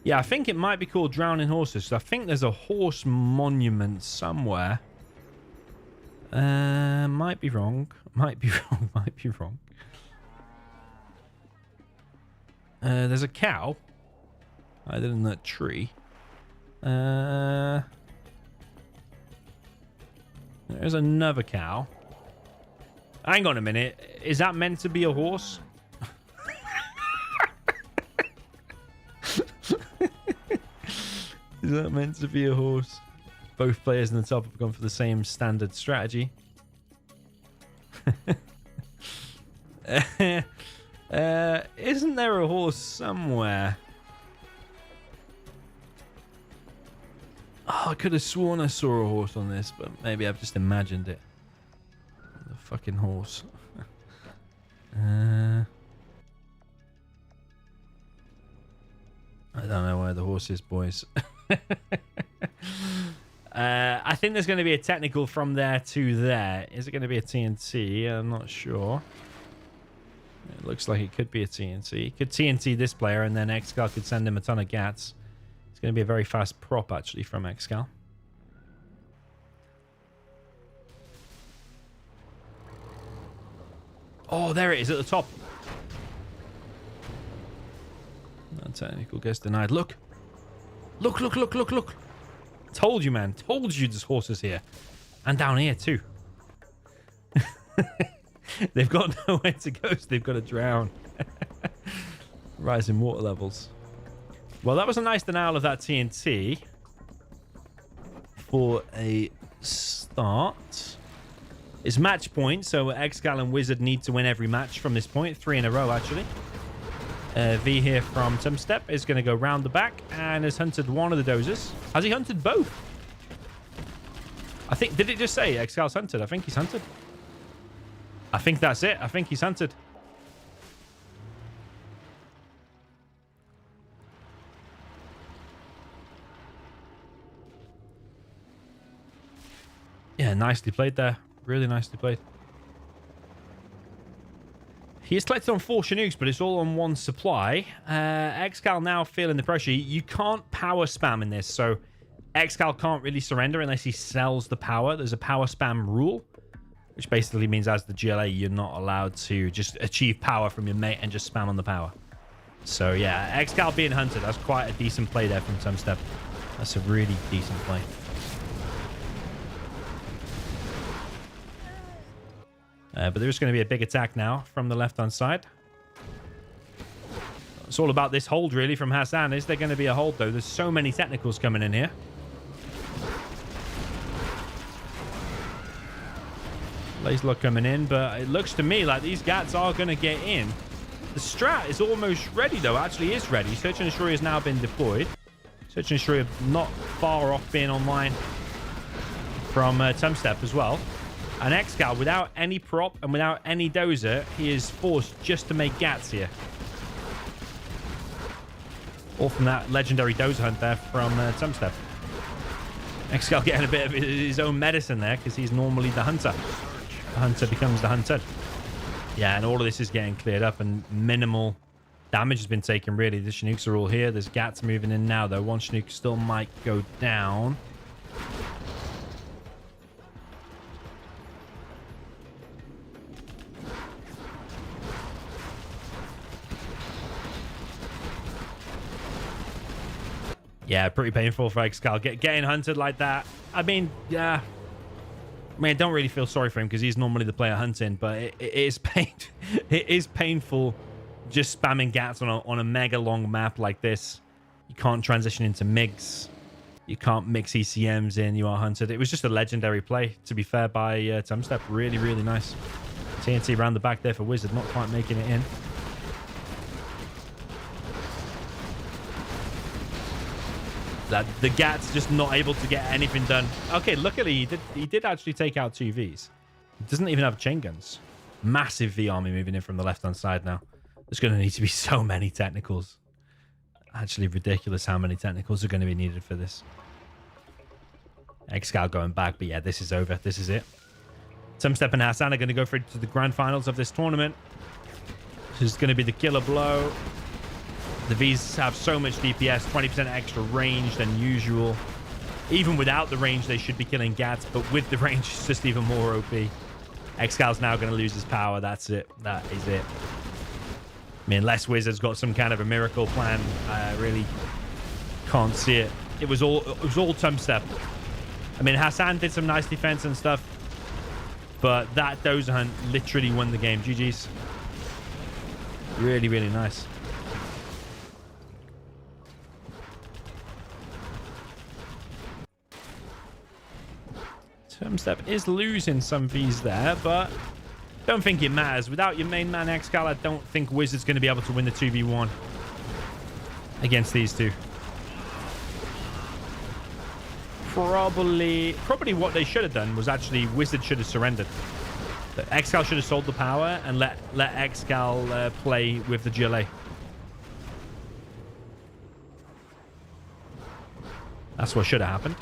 Yeah, I think it might be called Drowning Horses. So I think there's a horse monument somewhere. Might be wrong. Might be wrong. Might be wrong. There's a cow. Either in that tree. There's another cow. Hang on a minute. Is that meant to be a horse? Is that meant to be a horse? Both players in the top have gone for the same standard strategy. Isn't there a horse somewhere? Oh, I could have sworn I saw a horse on this, but maybe I've just imagined it. The fucking horse. I don't know where the horse is, boys. I think there's going to be a technical from there to there. Is it going to be a TNT? I'm not sure. It looks like it could be a TNT. Could TNT this player, and then Excal could send him a ton of gats. It's going to be a very fast prop, actually, from Excal. Oh, there it is at the top. No technical gets denied. Look. Look, look, look, look, look. Told you, man. Told you there's horses here. And down here, too. They've got nowhere to go, so they've got to drown. Rising water levels. Well, that was a nice denial of that TNT. for a start. It's match point, so Excal and Wizard need to win every match from this point. 3 in a row, actually. V here from Tumstep is going to go round the back and has hunted one of the dozers. Has he hunted both? I think, did it just say Excal's hunted? I think he's hunted. I think that's it. I think he's hunted. Yeah, nicely played there. Really nicely played. He has collected on 4 Chinooks, but it's all on 1 supply. Excal now feeling the pressure. You can't power spam in this, so Excal can't really surrender unless he sells the power. There's a power spam rule, which basically means as the GLA, you're not allowed to just achieve power from your mate and just spam on the power. So yeah, Excal being hunted. That's quite a decent play there from Tumstep. That's a really decent play. But there's going to be a big attack now from the left-hand side. It's all about this hold, really, from Hassan. Is there going to be a hold, though? There's so many technicals coming in here. Laser coming in, but it looks to me like these Gats are going to get in. The strat is almost ready, though. Actually is ready. Search and Destroy has now been deployed. Search and Destroy not far off being online from Tumstep as well. And Excal, without any prop and without any dozer, he is forced just to make Gats here. All from that legendary dozer hunt there from Tumstep. Excal getting a bit of his own medicine there because he's normally the hunter. The hunter becomes the hunted. Yeah, and all of this is getting cleared up and minimal damage has been taken, really. The Chinooks are all here. There's Gats moving in now, though. One Chinook still might go down. Yeah, pretty painful for Excal. Getting hunted like that. I mean, yeah. I mean, I don't really feel sorry for him because he's normally the player hunting, but it is it is painful just spamming Gats on a mega long map like this. You can't transition into MIGs. You can't mix ECMs in. You are hunted. It was just a legendary play, to be fair, by Tumstep. Really, really nice. TNT around the back there for Wizard, not quite making it in. That the Gat's just not able to get anything done. Okay, luckily he did actually take out 2 Vs. He doesn't even have chain guns. Massive V army moving in from the left-hand side now. There's going to need to be so many technicals. Actually ridiculous how many technicals are going to be needed for this. Excal going back, but yeah, this is over. This is it. Tumstep and Hassan are going to go through to the grand finals of this tournament. This is going to be the killer blow. The Vs have so much DPS, 20% extra range than usual. Even without the range, they should be killing Gats, but with the range, it's just even more OP. Excal's now going to lose his power. That's it. That is it. I mean, unless Wizard's got some kind of a miracle plan, I really can't see it. It was all Tumstep. I mean, Hassan did some nice defense and stuff, but that dozer hunt literally won the game. GG's. Really, really nice. Tumstep is losing some Vs there, but don't think it matters. Without your main man Excal, I don't think Wizard's going to be able to win the 2v1 against these two. Probably what they should have done was actually Wizard should have surrendered. Excal should have sold the power and let Excal play with the GLA. That's what should have happened.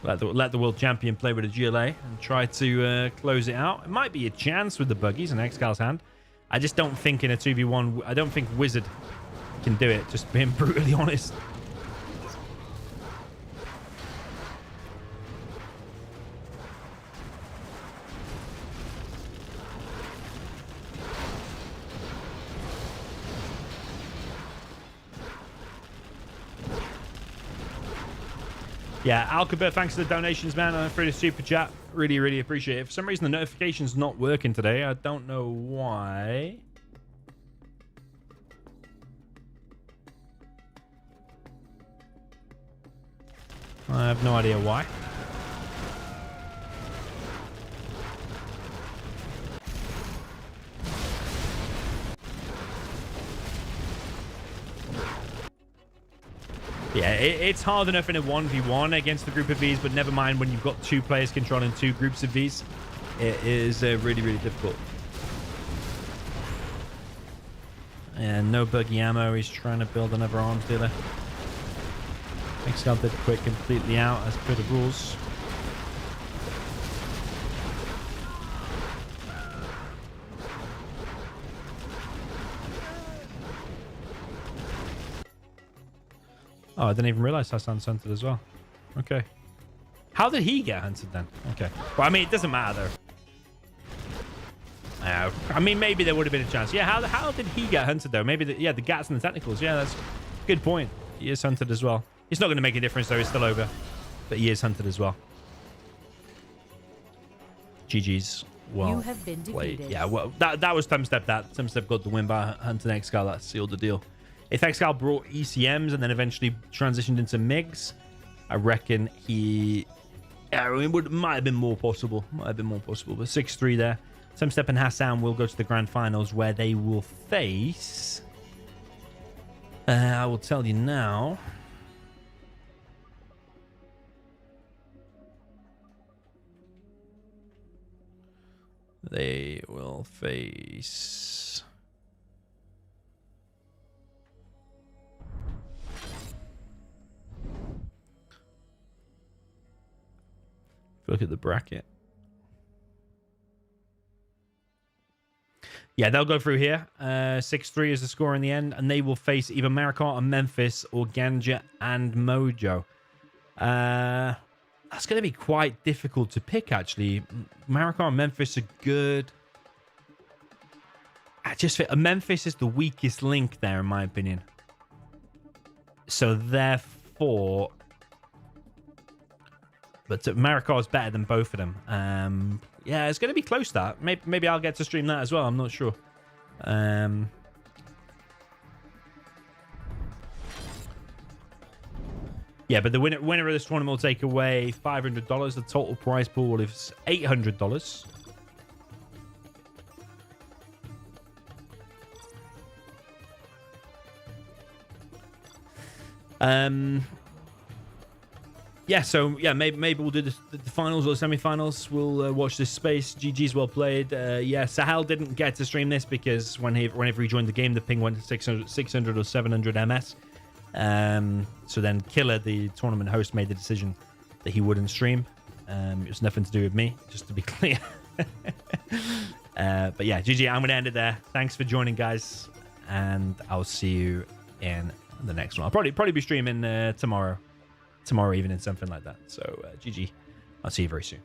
Let the world champion play with a GLA and try to close it out. It might be a chance with the buggies and Excal's hand. I just don't think in a 2v1, I don't think Wizard can do it, just being brutally honest. Yeah, Alcabert, thanks for the donations, man. Through the super chat. Really, really appreciate it. For some reason, the notification's not working today. I don't know why. I have no idea why. Yeah, it's hard enough in a 1v1 against a group of Vs, but never mind when you've got 2 players controlling 2 groups of Vs. It is really, really difficult. And no buggy ammo. He's trying to build another arms dealer. Excal did quit completely out as per the rules. Oh, I didn't even realize Hassan's hunted as well. Okay. How did he get hunted then? Okay. Well, I mean, it doesn't matter though. I mean, maybe there would have been a chance. Yeah, how did he get hunted though? Maybe the gats and the technicals. Yeah, that's a good point. He is hunted as well. It's not going to make a difference though. He's still over. But he is hunted as well. GG's. Well You have been played. defeated. Yeah, well, that was Thumbstep. Thumbstep got the win by hunting Excal. That sealed the deal. If Excal brought ECMs and then eventually transitioned into MiGs, I reckon he... Yeah, it might have been more possible. Might have been more possible. But 6-3 there. Thumbstep and Hassan will go to the grand finals where they will face... I will tell you now. They will face... Look at the bracket. Yeah, they'll go through here. 6-3 is the score in the end, and they will face either Marikar and Memphis or Ganja and Mojo. That's going to be quite difficult to pick, actually. Marikar and Memphis are good. I just think Memphis is the weakest link there, in my opinion. So, therefore... But Marikar is better than both of them. Yeah, it's going to be close, that. Maybe I'll get to stream that as well. I'm not sure. Yeah, but the winner of this tournament will take away $500. The total prize pool is $800. Yeah, so yeah, maybe we'll do the finals or the semi-finals. We'll watch this space. GG's well played. Yeah, Sahel didn't get to stream this because whenever he joined the game, the ping went to 600 or 700 MS. So then Killer, the tournament host, made the decision that he wouldn't stream. It was nothing to do with me, just to be clear. But yeah, GG, I'm going to end it there. Thanks for joining, guys. And I'll see you in the next one. I'll probably be streaming tomorrow evening, something like that. So GG, I'll see you very soon.